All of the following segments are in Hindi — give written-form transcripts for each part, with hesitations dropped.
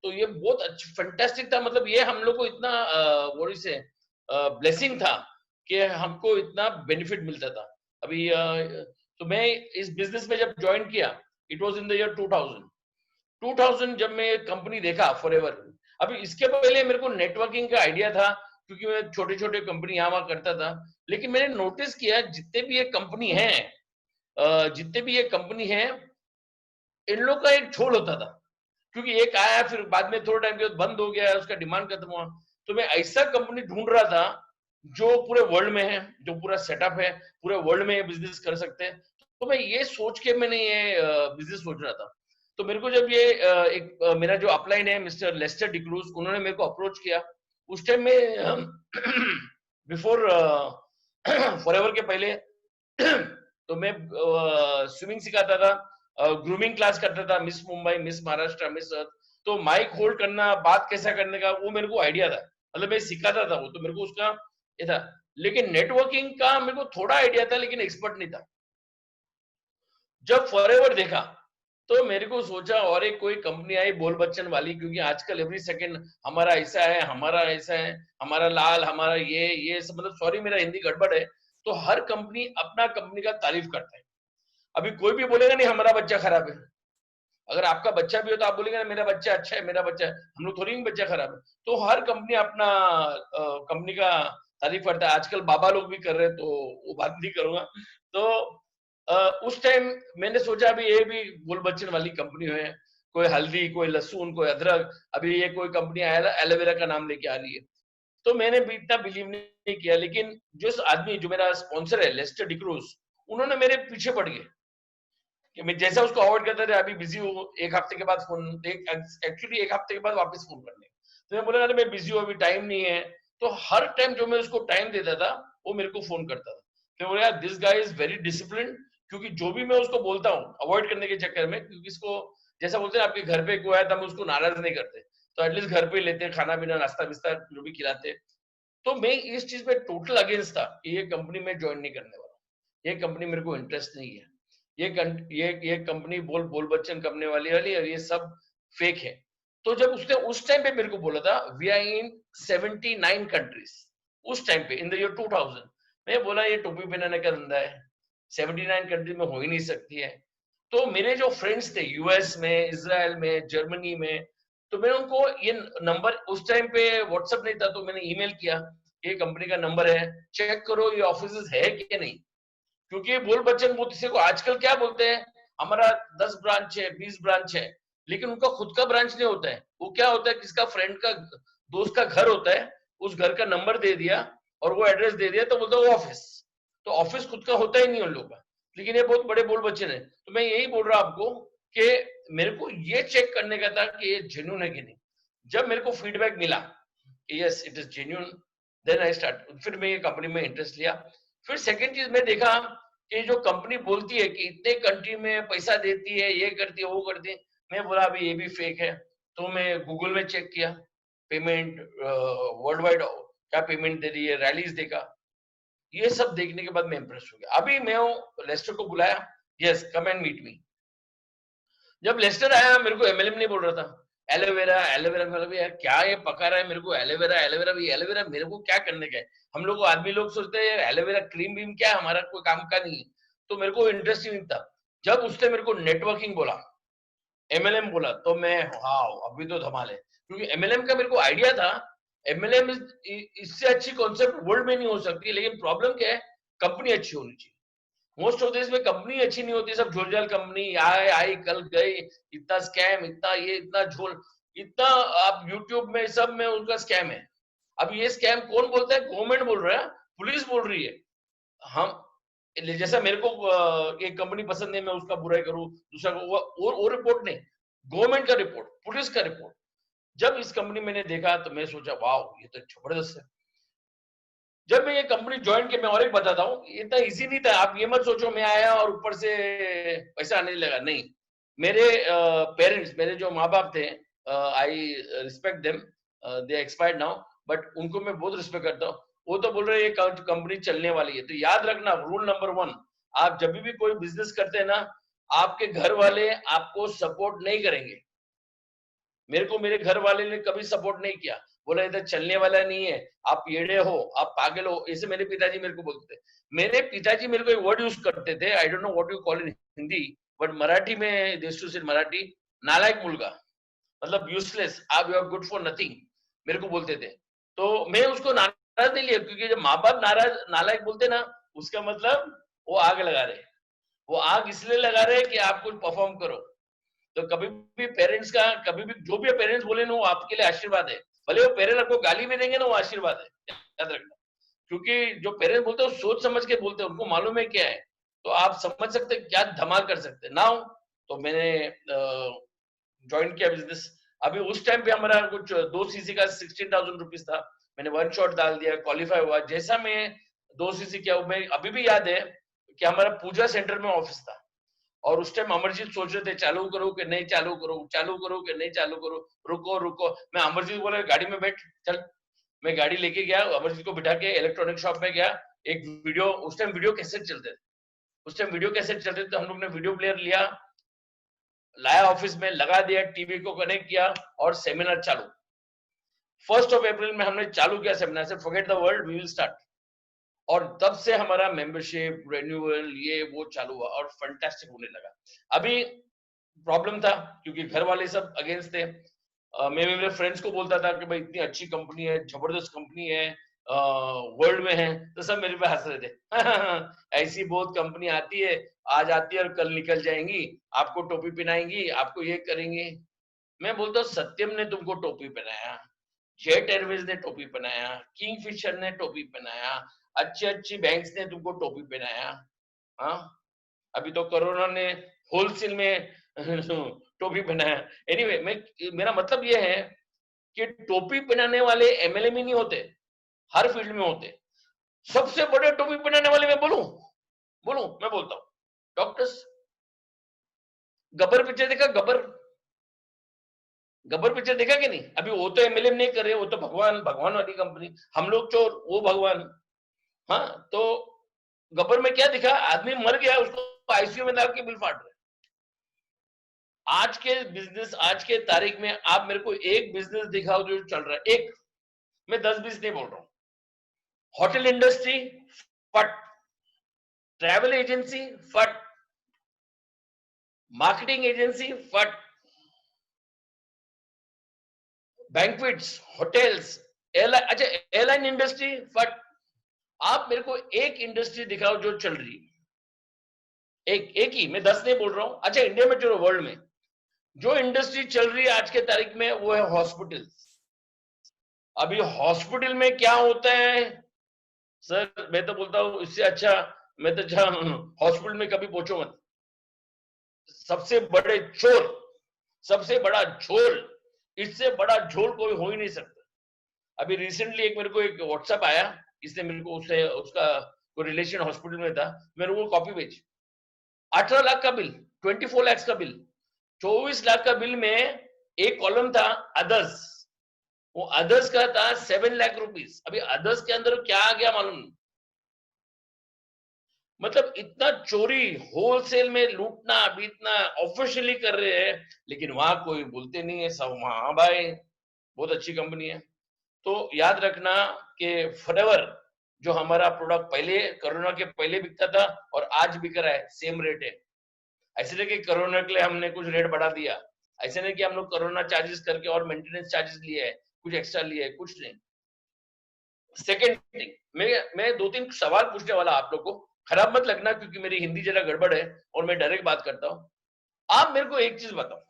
तो ये बहुत अच्छा फैंटास्टिक था, मतलब ये हम लोग को इतना व्हाट इज से ब्लेसिंग था कि हमको इतना बेनिफिट मिलता था। अभी तो मैं इस बिजनेस में जब ज्वाइन किया, it was in the year 2000। 2000 जब मैं कंपनी देखा फॉरएवर, अभी इसके पहले मेरे को नेटवर्किंग का आइडिया था क्योंकि मैं छोटे-छोटे कंपनी यहाँ वहाँ करता था। लेकिन मैंने नोटिस किया जितने भी ये कंपनी हैं, जितने भी ये कंपनी हैं, इन लोग का एक झोल होता था। क्योंकि एक आया फिर बाद में थोड़े टाइम के बाद बंद हो गया, उसका डिमांड खत्म हुआ। तो मैं ऐसा कंपनी ढूंढ रहा था जो पूरे वर्ल्ड में है, जो पूरा सेटअप है, पूरे वर्ल्ड में ये बिजनेस कर सकते हैं। तो मैं ये सोच के मैंने ये बिजनेस सोच रहा था। तो मेरे को जब ये मेरा जो अपलाइन है मिस्टर लेस्टर डिक्रूज, उन्होंने मेरे को अप्रोच किया। उस टाइम में बिफोर फॉरएवर के पहले तो मैं स्विमिंग सिखाता था, ग्रूमिंग क्लास करता था, Miss Mumbai, Miss Maharashtra, Miss Earth. तो माइक होल्ड करना, बात कैसा करने का, वो मेरे को आइडिया था, मतलब मैं सिखाता था वो, तो मेरे को उसका ये था। लेकिन नेटवर्किंग का मेरे को थोड़ा आइडिया था, लेकिन एक्सपर्ट नहीं था। जब फॉरएवर देखा तो मेरे को सोचा और एक कोई कंपनी आई बोल बच्चन वाली, क्योंकि आजकल एवरी सेकंड हमारा ऐसा है, हमारा ऐसा है, हमारा लाल, हमारा ये सब, मतलब सॉरी मेरा हिंदी गड़बड़ है। तो हर कंपनी अपना कंपनी का तारीफ करता है। अभी कोई भी बोलेगा नहीं हमारा बच्चा खराब है। अगर आपका बच्चा भी हो तो आप बोलेंगे ना मेरा बच्चा अच्छा है, मेरा बच्चा है। हम लोग थोड़ी बच्चा खराब है। तो हर कंपनी अपना कंपनी का तारीफ करता है। आजकल बाबा लोग भी कर रहे हैं, तो वो बात नहीं करूंगा। तो उस टाइम मैंने सोचा अभी ये भी बोल बच्चन वाली कंपनी है, कोई हल्दी, कोई लहसुन, कोई अदरक, अभी ये कोई कंपनी एलोवेरा का नाम लेके आ रही है। तो मैंने भी इतना बिलीव नहीं किया, लेकिन जिस आदमी जो मेरा स्पॉन्सर है लेस्टर डिक्रूज, उन्होंने मेरे पीछे पड़ गए कि मैं जैसा उसको अवॉइड करता था, अभी बिजी हूँ, एक हफ्ते के बाद फोन, एक्चुअली एक हफ्ते के बाद वापस फोन करने। तो मैं बोला अरे मैं बिजी हूँ, अभी टाइम नहीं है। तो हर टाइम जो मैं उसको टाइम देता था, वो मेरे को फोन करता था। तो बोला यार this guy is very discipline, क्योंकि जो भी मैं उसको बोलता हूँ अवॉइड करने के चक्कर में, क्योंकि इसको जैसा बोलते हैं आपके घर पे कोई आया तो हम उसको नाराज नहीं करते, तो एटलीस्ट घर पे लेते हैं खाना पीना, नाश्ता बिस्ता जो भी खिलाते हैं। तो मैं इस चीज में टोटल अगेंस्ट था कि ये कंपनी में ज्वाइन नहीं करने वाला, ये कंपनी मेरे को इंटरेस्ट नहीं है। ये कंपनी बोल बोल बच्चन कंपनी वाली वाली और ये सब फेक है। तो जब उसने उस टाइम पे मेरे को बोला था वी आर इन 79 कंट्रीज, उस टाइम पे इन द ईयर 2000, मैं बोला ये टोपी पहनाने का धंधा है, 79 कंट्री में हो ही नहीं सकती है। तो मेरे जो फ्रेंड्स थे यूएस में, इसराइल में, जर्मनी में, तो मैंने उनको ये नंबर, उस टाइम पे व्हाट्सएप नहीं था, तो मैंने ईमेल किया, ये कंपनी का नंबर है, चेक करो ये ऑफिस है कि नहीं। क्योंकि ये बोल बच्चन वो किसी को आजकल क्या बोलते हैं, हमारा 10 ब्रांच है, 20 ब्रांच है, लेकिन उनका खुद का ब्रांच नहीं होता है। वो क्या होता है, किसका फ्रेंड का, दोस्त का घर होता है, उस घर का नंबर दे दिया और वो एड्रेस दे दिया, तो बोलते ऑफिस। तो ऑफिस खुद का होता ही नहीं उन लोगों का। लेकिन ये बहुत बड़े बोल बच्चन है। तो मैं यही बोल रहा आपको कि मेरे को ये चेक करने का था कि ये जेन्युइन है कि नहीं। जब मेरे को फीडबैक मिला yes it is genuine, then I start, फिर मैं ये कंपनी में इंटरेस्ट लिया। फिर सेकंड चीज मैं देखा कि जो कंपनी बोलती है कि इतने कंट्री में पैसा देती है, ये करती है, वो करती है, मैं बोला अभी ये भी फेक है। तो मैं गूगल में चेक किया पेमेंट, वर्ल्ड वाइड क्या पेमेंट दे रही है, रैलीज देखा। ये सब देखने के बाद मैं इंप्रेस हो गया। अभी मैं लेस्टर को बुलाया, yes come and meet me. जब लेस्टर आया मेरे को एमएलएम नहीं बोल रहा था, एलोवेरा एलोवेरा, मतलब यार क्या ये पका रहा है मेरे को, एलोवेरा एलोवेरा भी, एलोवेरा मेरे को क्या करने का है। हम लोग आदमी लोग सोचते हैं यार एलोवेरा क्रीम बीम क्या है, हमारा कोई काम का नहीं है। तो मेरे को इंटरेस्ट ही नहीं था। जब उसने मेरे को नेटवर्किंग बोला, एमएलएम बोला, तो मैं हाँ अभी तो धमाल है, क्योंकि एमएलएम का मेरे को आइडिया था। एमएलएम इससे अच्छी कॉन्सेप्ट वर्ल्ड में नहीं हो सकती, लेकिन प्रॉब्लम क्या है, कंपनी अच्छी होनी चाहिए। मोस्ट ऑफ देश में कंपनी अच्छी नहीं होती, सब झोलझाल कंपनी, आए आई कल गए, इतना स्कैम, इतना ये, इतना झोल, इतना। आप यूट्यूब में सब में उनका स्कैम है। अब ये स्कैम कौन बोलता है, गवर्नमेंट बोल रहा है, पुलिस बोल रही है। हम जैसा मेरे को एक कंपनी पसंद है, मैं उसका बुराई करूं, दूसरा को वो रिपोर्ट नहीं, गवर्नमेंट का रिपोर्ट, पुलिस का रिपोर्ट। जब इस कंपनी मैंने देखा तो मैं सोचा वाह ये तो जबरदस्त है। जब मैं ये कंपनी ज्वाइन की, मैं और एक बताता हूँ, इतना इजी नहीं था। आप ये मत सोचो मैं आया और ऊपर से पैसा आने लगा, नहीं। मेरे पेरेंट्स, मेरे जो माँ बाप थे, I respect them, they expired now, but उनको मैं बहुत रिस्पेक्ट करता हूँ। वो तो बोल रहे हैं ये कंपनी चलने वाली है। तो याद रखना रूल नंबर 1, आप जब भी कोई बिजनेस करते हैं ना, आपके घर वाले आपको सपोर्ट नहीं करेंगे। मेरे को मेरे घर वाले ने कभी सपोर्ट नहीं किया, बोला इधर चलने वाला नहीं है, आप येड़े हो, आप पागल हो, ऐसे मेरे पिताजी मेरे को बोलते थे। मेरे पिताजी मेरे को एक वर्ड यूज करते थे, I don't know what you call in Hindi, but Marathi में दे टू से मराठी, नालायक मुलगा, मतलब यूजलेस, आप you are good for nothing, मेरे को बोलते थे। तो मैं उसको नाराज नहीं लिया, क्योंकि जब माँ बाप नाराज नालायक बोलते ना, उसका मतलब वो आग लगा रहे, वो आग इसलिए लगा रहे कि आप कुछ परफॉर्म करो। तो कभी भी पेरेंट्स का, कभी भी जो भी पेरेंट्स बोले ना, वो आपके लिए आशीर्वाद है, भले वो पेरेंट्स आपको गाली भी देंगे ना, वो आशीर्वाद है, याद रखना। क्योंकि जो पेरेंट्स बोलते हैं वो सोच समझ के बोलते हैं, उनको मालूम है क्या है, तो आप समझ सकते हैं क्या धमाल कर सकते हैं। नाउ तो मैंने ज्वाइन किया बिजनेस। अभी उस टाइम पे हमारा कुछ 2 सीसी का 16,000 रुपीज था, मैंने वन शॉट डाल दिया, क्वालिफाई हुआ। जैसा मैं 2 सीसी किया, मैं अभी भी याद है कि हमारा पूजा सेंटर में ऑफिस था, और उस टाइम अमरजीत सोच रहे थे चालू करो कि नहीं चालू करो, चालू करो कि नहीं चालू करो, रुको रुको। मैं अमरजीत बोला गाड़ी में बैठ चल, मैं गाड़ी लेके गया, अमरजीत को बिठा के इलेक्ट्रॉनिक शॉप में गया। एक वीडियो, उस टाइम वीडियो कैसेट चलते थे, उस टाइम वीडियो कैसेट चलते थे, तो हम लोग ने वीडियो प्लेयर लिया, लाया ऑफिस में, लगा दिया, टीवी को कनेक्ट किया और सेमिनार चालू। 1 अप्रैल में हमने चालू किया सेमिनार से, forget the world we will start. और तब से हमारा मेंबरशिप रेन्यूअल ये वो चालू हुआ और फंटास्टिक होने लगा। अभी प्रॉब्लम था क्योंकि घर वाले सब अगेंस्ट थे। मैं मेरे फ्रेंड्स को बोलता था कि भाई इतनी अच्छी कंपनी है, जबरदस्त कंपनी है, वर्ल्ड में है, तो सब मेरे पे हंस रहे थे। ऐसी बहुत कंपनी आती है, आज आती है और कल निकल जाएंगी, आपको टोपी पहनाएंगी, आपको ये करेंगे। मैं बोलता हूँ सत्यम ने तुमको टोपी पहनाया, जेट एयरवेज ने टोपी पहनाया, किंगफिशर ने टोपी पहनाया, अच्छी अच्छी बैंक्स ने तुमको टोपी पहनाया। हाँ, अभी तो कोरोना ने होलसेल में टोपी पहनाया। एनीवे मैं, मेरा मतलब ये है कि टोपी पहनाने वाले एमएलएम ही नहीं होते, हर फील्ड में होते। सबसे बड़े टोपी पहनाने वाले मैं बोलूं, मैं बोलता हूँ डॉक्टर्स। गब्बर पिक्चर देखा, गब्बर, गब्बर पिक्चर देखा कि नहीं? अभी वो तो एमएलएम नहीं कर रहे, वो तो भगवान, भगवान वाली कंपनी, हम लोग चोर, वो भगवान। हाँ, तो गब्बर में क्या दिखा, आदमी मर गया, उसको आईसीयू में डाल के बिल फाड़ रहे। आज के बिजनेस, आज के तारीख में आप मेरे को एक बिजनेस दिखाओ जो चल रहा है, एक, मैं 10-20 नहीं बोल रहा हूं। होटल इंडस्ट्री फट, ट्रैवल एजेंसी फट, मार्केटिंग एजेंसी फट, बैंक्वेट्स, होटल्स, एयरलाइन, अच्छा एयरलाइन इंडस्ट्री फट। आप मेरे को एक इंडस्ट्री दिखाओ जो चल रही है, एक ही, मैं 10 नहीं बोल रहा हूं। अच्छा इंडिया में चलो, वर्ल्ड में जो इंडस्ट्री चल रही है आज के तारीख में वो है हॉस्पिटल। अभी हॉस्पिटल में क्या होता है सर, मैं तो बोलता हूँ इससे अच्छा, मैं तो हॉस्पिटल में कभी पहुंचो मत। सबसे बड़े चोर, सबसे बड़ा झोल, इससे बड़ा झोल कोई हो ही नहीं सकता। अभी रिसेंटली एक मेरे को एक व्हाट्सएप आया, इसने मेरे को, उससे उसका कोई रिलेशन हॉस्पिटल में था, मेरे को कॉपी भेज, 18 लाख का बिल, 24 लाख का बिल, 24 लाख का बिल में एक कॉलम था अदर्स, वो अदर्स का था 7 लाख रुपीस। अभी अदर्स के अंदर क्या आ गया मालूम नहीं। मतलब इतना चोरी, होलसेल में लूटना बीतना ऑफिशियली कर रहे हैं, लेकिन वहां कोई बोलते नहीं है, सब वहां भाई बहुत अच्छी कंपनी है। तो याद रखना कि फॉरएवर जो हमारा प्रोडक्ट पहले, कोरोना के पहले बिकता था और आज बिक रहा है, सेम रेट है। ऐसे नहीं कि कोरोना के लिए हमने कुछ रेट बढ़ा दिया, ऐसे नहीं कि हम लोग कोरोना चार्जेस करके और मेंटेनेंस चार्जेस लिए है, कुछ एक्स्ट्रा लिए है, कुछ नहीं। सेकेंड थिंग, मैं 2-3 सवाल पूछने वाला आप लोग को, खराब मत लगना क्योंकि मेरी हिंदी जरा गड़बड़ है और मैं डायरेक्ट बात करता हूँ। आप मेरे को एक चीज बताओ,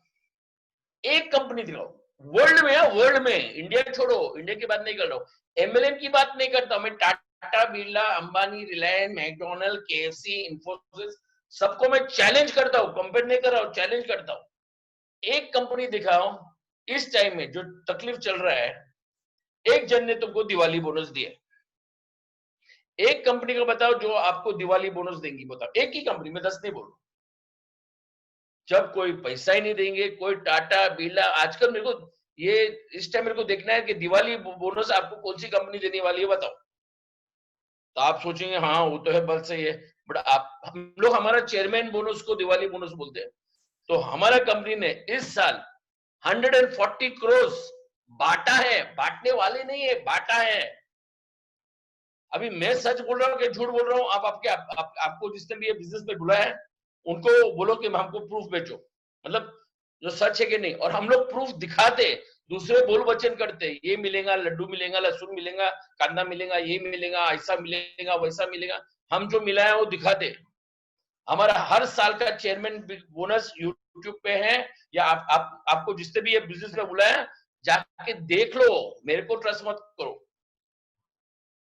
एक कंपनी दिखाओ वर्ल्ड में, है वर्ल्ड में, इंडिया छोड़ो, इंडिया की बात नहीं कर रहा हूँ, एमएलएम की बात नहीं करता मैं, टाटा बिरला अंबानी रिलायंस मैकडोनल्ड केएफसी इंफोसिस, सबको मैं चैलेंज करता हूँ, कंपेयर नहीं कर रहा हूँ, चैलेंज करता हूँ। एक कंपनी दिखाओ इस टाइम में जो तकलीफ चल रहा है, एक जन ने तुमको दिवाली बोनस दिया, एक कंपनी का बताओ जो आपको दिवाली बोनस देंगी, बताओ एक ही कंपनी में, 10 नहीं बोल। जब कोई पैसा ही नहीं देंगे, कोई टाटा बिरला, आजकल मेरे को ये इस टाइम मेरे को देखना है कि दिवाली बोनस आपको कौन सी कंपनी देने वाली है बताओ। तो आप सोचेंगे हाँ वो तो है, बल सही है, बट आप, हम लोग हमारा चेयरमैन बोनस को दिवाली बोनस बोलते हैं। तो हमारा कंपनी ने इस साल 140 करोड़ बांटा है, बांटने वाले नहीं है, बांटा है। अभी मैं सच बोल रहा हूँ कि झूठ बोल रहा हूँ? आपको जिसने भी ये बिजनेस में बुलाया है, उनको बोलो कि हमको प्रूफ बेचो, मतलब जो सच है कि नहीं। और हम लोग प्रूफ दिखाते, दूसरे बोल वचन करते, ये मिलेगा, लड्डू मिलेगा, लहसुन मिलेगा, कांदा मिलेगा, ये मिलेगा, ऐसा मिलेगा, वैसा मिलेगा। हम जो मिला है वो दिखाते। हमारा हर साल का चेयरमैन बोनस यूट्यूब पे है, या आपको जिसने भी ये बिजनेस में बुलाया, जाके देख लो, मेरे को ट्रस्ट मत करो।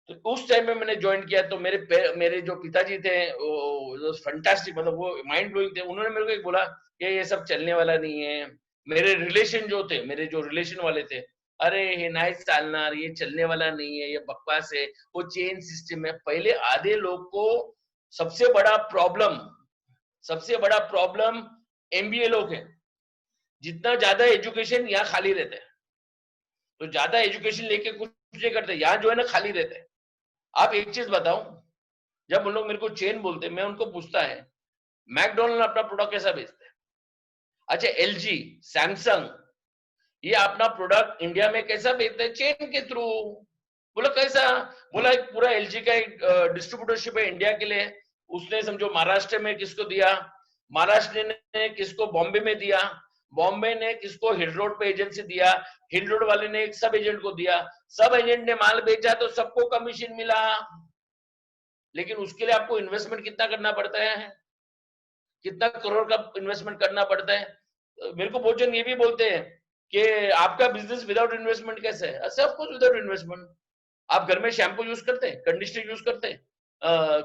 तो उस टाइम में मैंने ज्वाइन किया, तो मेरे जो पिताजी थे वो फैंटास्टिक, मतलब वो माइंड ब्लोइंग थे। उन्होंने मेरे को एक बोला कि ये सब चलने वाला नहीं है। मेरे रिलेशन जो थे, मेरे जो रिलेशन वाले थे, अरे हे नाही चालणार, ये चलने वाला नहीं है, ये बकवास है, वो चेन सिस्टम है। पहले आधे लोग को सबसे बड़ा प्रॉब्लम, सबसे बड़ा प्रॉब्लम एमबीए लोग हैं। जितना ज्यादा एजुकेशन यहाँ खाली रहते हैं, तो ज्यादा एजुकेशन लेके कुछ नहीं करते, यहाँ जो है ना खाली रहते हैं। आप एक चीज बताओ, जब उन लोग मेरे को चेन बोलते हैं, मैं उनको पूछता है, मैकडोनल्ड अपना प्रोडक्ट कैसा बेचते हैं? अच्छा, एलजी, सैमसंग, ये अपना प्रोडक्ट इंडिया में कैसा बेचते हैं? चेन के थ्रू। बोला कैसा? बोला एक पूरा एलजी का एक डिस्ट्रीब्यूटरशिप है इंडिया के लिए। उसने समझो महाराष्ट्र में किसको दिया, महाराष्ट्र ने किसको बॉम्बे में दिया, बॉम्बे ने किसको हिल रोड पे एजेंसी दिया, हिल रोड वाले ने एक सब एजेंट को दिया, सब एजेंट ने माल बेचा तो सबको कमीशन मिला। लेकिन उसके लिए आपको इन्वेस्टमेंट कितना करना पड़ता है? कितना करोड़ का इन्वेस्टमेंट करना पड़ता है? मेरे को बहुत जन ये भी बोलते हैं कि आपका बिजनेस विदाउट इन्वेस्टमेंट कैसे है? ऐसे ऑफ कोर्स विदाउट इन्वेस्टमेंट। आप घर में शैम्पू यूज करते हैं, कंडीशनर यूज करते हैं,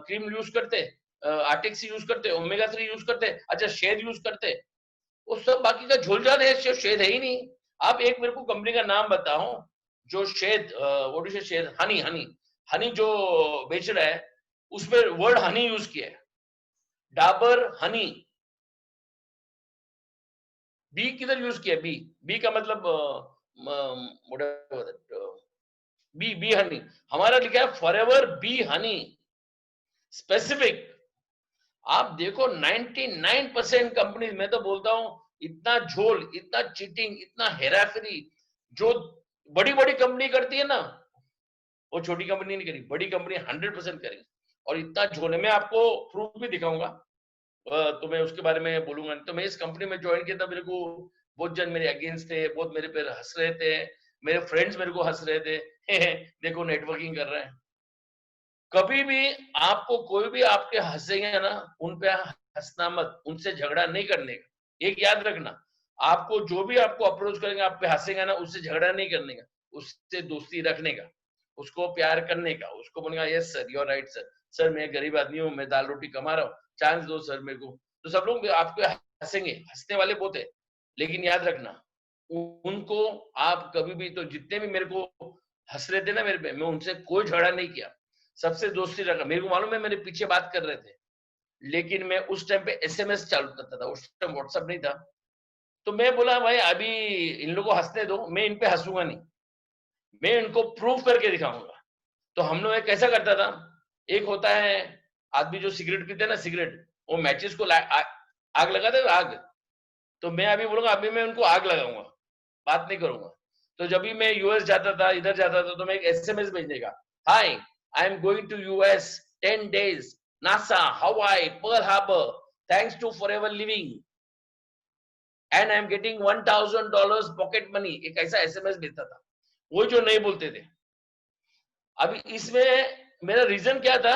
क्रीम यूज करते हैं, आर्टिक्सी यूज करते हैं, ओमेगा 3 यूज करते हैं, अच्छा शहद यूज करते हैं, वो सब बाकी का झोलझाल है, शहद है ही नहीं। आप एक मेरे को कंपनी का नाम बताओ जो शहद, व्हाट इज शहद, हनी, हनी, हनी जो बेच रहा है, उसमें वर्ड हनी यूज किया है, डाबर हनी। बी किधर यूज किया? बी, बी का मतलब बी, बी हनी। हमारा लिखा है फॉरएवर बी हनी, स्पेसिफिक। आप देखो 99% कंपनी, मैं तो बोलता हूं, इतना झोल, इतना चीटिंग, इतना हेराफेरी जो बड़ी बड़ी कंपनी करती है ना, वो छोटी कंपनी नहीं करी, बड़ी कंपनी 100% करेगी। और इतना झोल है, मैं आपको प्रूफ भी दिखाऊंगा, तो मैं उसके बारे में बोलूंगा। तो मैं इस कंपनी में ज्वाइन किया था, मेरे को बहुत जन मेरे अगेंस्ट थे, बहुत मेरे पे हंस रहे थे, मेरे फ्रेंड्स मेरे को हंस रहे थे देखो नेटवर्किंग कर रहे हैं। कभी भी आपको कोई भी आपके हंसेंगे ना, उन पे हंसना मत, उनसे झगड़ा नहीं करने का। एक याद रखना, आपको जो भी आपको अप्रोच करेंगे, आप पे हंसेगा ना, उससे झगड़ा नहीं करने का, उससे दोस्ती रखने का, उसको प्यार करने का, उसको बोलेगा yes sir, you are right sir, sir मैं गरीब आदमी हूँ, मैं दाल रोटी कमा रहा हूँ, चांस दो सर मेरे को। तो सब लोग आपको हंसेंगे, हंसने वाले बहुत है। लेकिन याद रखना, उनको आप कभी भी, तो जितने भी मेरे को हंस रहे थे ना मेरे पे, मैं उनसे कोई झगड़ा नहीं किया, सबसे दोस्ती रखा। मेरे को मालूम है मेरे पीछे बात कर रहे थे, लेकिन मैं उस टाइम पे एसएमएस चालू करता था, उस टाइम व्हाट्सएप नहीं था। तो मैं बोला भाई अभी इन लोगों को हंसने दो, मैं इन पे हंसूंगा नहीं, मैं इनको प्रूव करके दिखाऊंगा। तो हम लोग कैसा करता था, एक होता है आदमी जो सिगरेट पीते हैं ना, सिगरेट, वो मैचेस को आग लगाते थे, आग। तो मैं अभी बोलूंगा अभी मैं उनको आग लगाऊंगा, बात नहीं करूंगा। तो जब भी मैं यूएस जाता था, इधर जाता था, तो मैं एक एसएमएस भेजने का, hi I am going to US 10 days, NASA, Hawaii, Pearl Harbor, thanks to Forever Living and I am getting $1000 pocket money, एक ऐसा एसएमएस भेजता था। वो जो नहीं बोलते थे। अभी इसमें मेरा रीजन क्या था,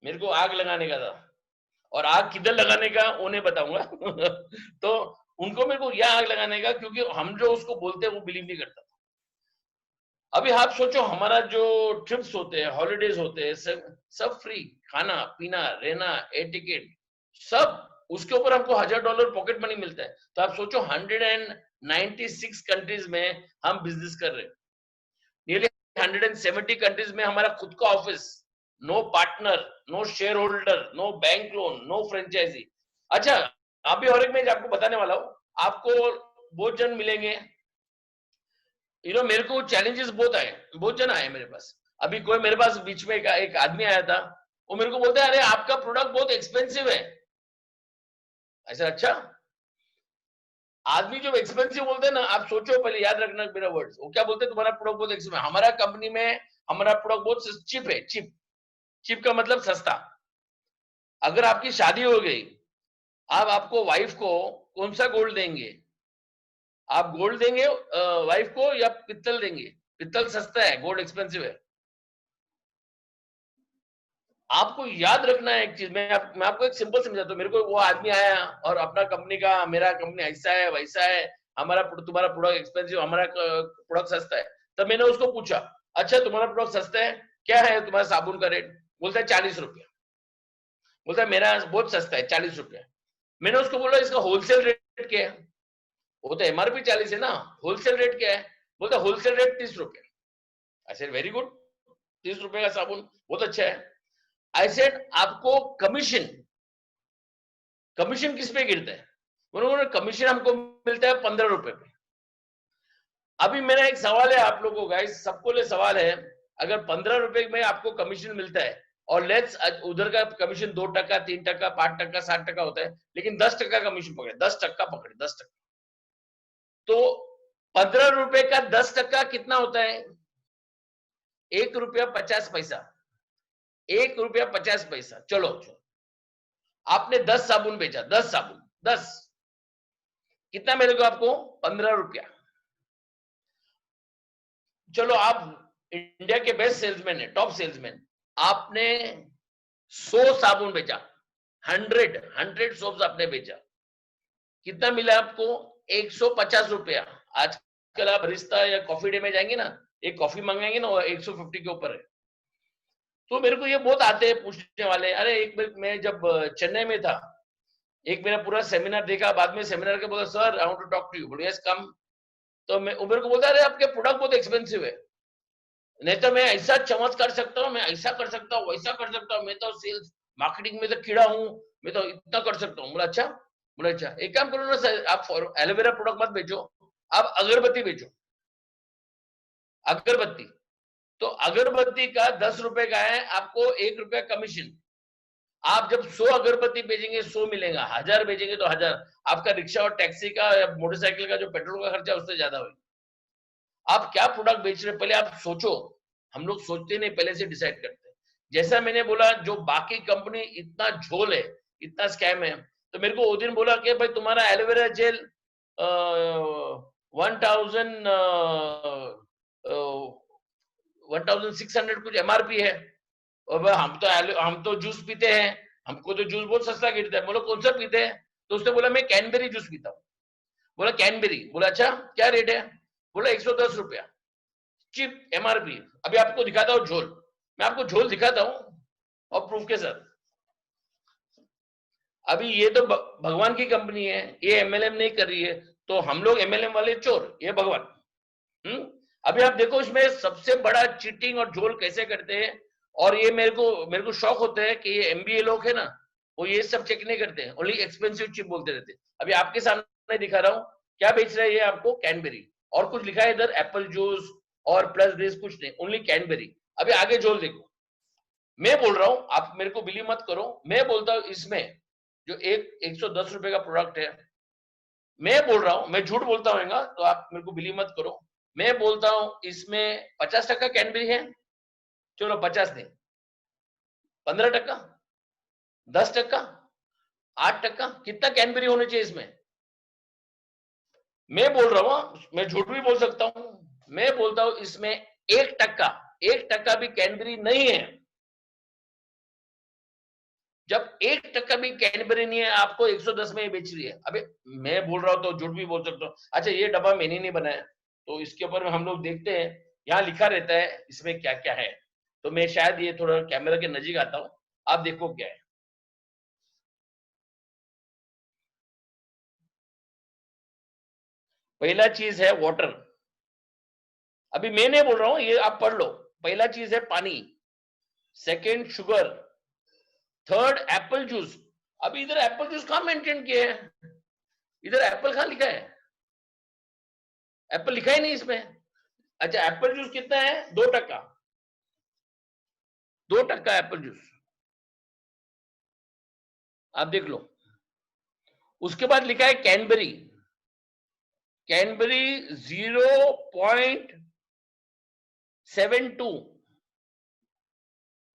मेरे को आग लगाने का था, और आग किधर लगाने का वो नहीं बताऊंगा तो उनको मेरे को यह आग लगाने का, क्योंकि हम जो उसको बोलते हैं वो बिलीव नहीं करता। अभी आप सोचो, हमारा जो ट्रिप्स होते हैं, हॉलीडेज होते हैं, सब फ्री, खाना पीना रहना, एयर टिकट, सब उसके ऊपर हमको $1000 पॉकेट मनी मिलता है। तो आप सोचो 196 कंट्रीज में हम बिजनेस कर रहे हैं, नियरली 170 कंट्रीज में हमारा खुद का office, no partner, no shareholder, no bank loan, no franchise. अच्छा, अभी और एक मैं आपको बताने वाला हूँ, आपको बहुत जन मिलेंगे, मेरे को चैलेंजेस बहुत आए, बहुत जन आए मेरे पास। अभी कोई मेरे पास बीच में एक आदमी आया था, वो मेरे को बोलता है अरे आपका प्रोडक्ट बहुत एक्सपेंसिव है। ऐसा? अच्छा, आदमी जो एक्सपेंसिव बोलते हैं ना, आप सोचो पहले, याद रखना मेरा वर्ड्स, वो क्या बोलते हैं, तुम्हारा प्रोडक्ट बहुत एक्सपेंसिव है। हमारा कंपनी में हमारा प्रोडक्ट बहुत चीप है। चीप, चीप का मतलब सस्ता। अगर आपकी शादी हो गई, आप आपको वाइफ को कौन सा गोल्ड देंगे? आप गोल्ड देंगे वाइफ को या पित्तल देंगे? पित्तल सस्ता है, गोल्ड एक्सपेंसिव है। आपको याद रखना है एक चीज, मैं आपको एक सिंपल समझाता हूँ। मेरे को वो आदमी आया और अपना कंपनी का, मेरा कंपनी ऐसा है वैसा है, हमारा तुम्हारा प्रोडक्ट एक्सपेंसिव, हमारा प्रोडक्ट सस्ता है। तब मैंने उसको पूछा, अच्छा तुम्हारा प्रोडक्ट सस्ता है, क्या है तुम्हारा साबुन का रेट? बोलता है 40 रुपया। बोलता है मेरा बहुत सस्ता है, 40 रुपया। मैंने उसको बोला इसका होलसेल रेट क्या है? वो तो एमआरपी 40 है ना, होलसेल रेट क्या है? बोलता होलसेल रेट 30 रुपया। आई सेड वेरी गुड, 30 रुपए का साबुन बहुत अच्छा है। आई सेड आपको कमीशन, कमीशन किस पे गिरता है? उन्होंने कमीशन हमको मिलता है 15 रुपए पे। अभी मेरा एक सवाल है आप लोगों का, गाइस सबको लिए सवाल है, अगर 15 रुपए में आपको कमीशन मिलता है और लेट्स उधर का कमीशन 2%, 3%, 5%, 7% होता है, लेकिन 10% कमीशन पकड़े, 10% पकड़े, 10%, तो 15 रुपए का 10% कितना होता है? 1 रुपया 50 पैसा। 1 रुपया 50 पैसा। चलो, आपने 10 साबुन बेचा, 10 साबुन, 10, कितना मिलेगा आपको? 15 रुपया। चलो, आप इंडिया के बेस्ट सेल्समैन है, टॉप सेल्समैन, आपने 100 साबुन बेचा, 100 सोप्स आपने बेचा, कितना मिला आपको? 150 रुपया। आजकल आप रिश्ता या कॉफी डे में जाएंगे ना, एक कॉफी मंगाएंगे ना, 150 के ऊपर है। तो मेरे को ये बहुत आते हैं पूछने वाले, अरे एक बार मैं जब चेन्नई में था, एक मेरा पूरा सेमिनार देखा, बाद में सेमिनार के बोला sir I want to talk to you, बोले यस कम। तो मैं उबर को बोलता, अरे आपके प्रोडक्ट बहुत एक्सपेंसिव है, नहीं तो मैं ऐसा चमत्कार कर सकता हूँ, मैं ऐसा कर सकता हूँ, वैसा कर सकता हूँ, मैं तो सेल्स मार्केटिंग में तो कीड़ा हूँ, मैं तो इतना कर सकता हूँ। बोला अच्छा। बोला अच्छा, एक काम करो ना सर, आप एलोवेरा प्रोडक्ट मत बेचो, आप अगरबत्ती बेचो, अगरबत्ती। तो अगरबत्ती का 10 रुपए का है, आपको 1 रुपया कमीशन। आप जब 100 अगरबत्ती बेचेंगे 100 मिलेगा, 1000 बेचेंगे तो 1000, आपका रिक्शा और टैक्सी का या मोटरसाइकिल का जो पेट्रोल का खर्चा उससे ज्यादा होगा। आप क्या प्रोडक्ट बेच रहे हैं पहले आप सोचो। हम लोग सोचते नहीं, पहले से डिसाइड करते हैं। जैसा मैंने बोला, जो बाकी कंपनी इतना झोल है, इतना स्कैम है, तो मेरे को वो दिन बोला कि भाई तुम्हारा एलोवेरा जेल 1000 1600 कुछ एमआरपी है, और हम तो जूस पीते हैं, हमको तो जूस बहुत सस्ता गिरता है। बोलो कौन सा पीते हैं? तो उसने बोला मैं कैनबेरी जूस पीता हूँ। बोला कैनबेरी? बोला अच्छा क्या रेट है? बोला 110 रुपया, चीप एमआरपी। अभी आपको दिखाता हूँ झोल, मैं आपको झोल दिखाता हूँ और प्रूफ के साथ। अभी ये तो भगवान की कंपनी है, ये एमएलएम नहीं कर रही है, तो हम लोग एमएलएम वाले चोर, ये भगवान। हम्म। अभी आप देखो इसमें सबसे बड़ा चीटिंग और झोल कैसे करते हैं। और ये मेरे को शौक होता है कि ये एमबीए लोग है ना, वो ये सब चेक नहीं करते हैं, ओनली एक्सपेंसिव चिप बोलते रहते हैं। अभी आपके सामने दिखा रहा हूँ, क्या बेच रहा है ये आपको? कैनबेरी, और कुछ लिखा है इधर एप्पल जूस और प्लस दिस, कुछ नहीं, ओनली कैनबेरी। अभी आगे झोल देखो, मैं बोल रहा हूँ, आप मेरे को बिलीव मत करो, मैं बोलता हूँ इसमें जो 110 रुपए का प्रोडक्ट है, मैं बोल रहा हूँ, मैं झूठ बोलता हूँ तो आप मेरे को बिलीव मत करो, मैं बोलता हूँ इसमें 50% कैनबेरी है। चलो 50 नहीं, 15%, 10%, 8%, कितना कैनबेरी होना चाहिए इसमें? मैं बोल रहा हूँ, मैं झूठ भी बोल सकता हूँ, मैं बोलता हूँ इसमें 1%, 1% भी कैनबेरी नहीं है। जब 1% भी कैडबरी नहीं है, आपको 110 में ही बेच रही है। अबे मैं बोल रहा हूँ तो झूठ भी बोल सकता हूँ। अच्छा ये डब्बा मैंने नहीं बनाया, तो इसके ऊपर हम लोग देखते हैं, यहाँ लिखा रहता है इसमें क्या क्या है। तो मैं शायद ये थोड़ा कैमरा के नजीक आता हूँ, आप देखो क्या है। पहला चीज है वाटर, अभी मैं नहीं बोल रहा हूँ, ये आप पढ़ लो। पहला चीज है पानी, second sugar, third Apple juice. अभी इधर एप्पल जूस कहाँ मेंटेन किया है? इधर एप्पल कहाँ लिखा है? एप्पल लिखा ही नहीं इसमें। अच्छा एप्पल जूस कितना है? 2%, 2% एप्पल जूस, आप देख लो। उसके बाद लिखा है कैनबेरी, कैडबरी 0.72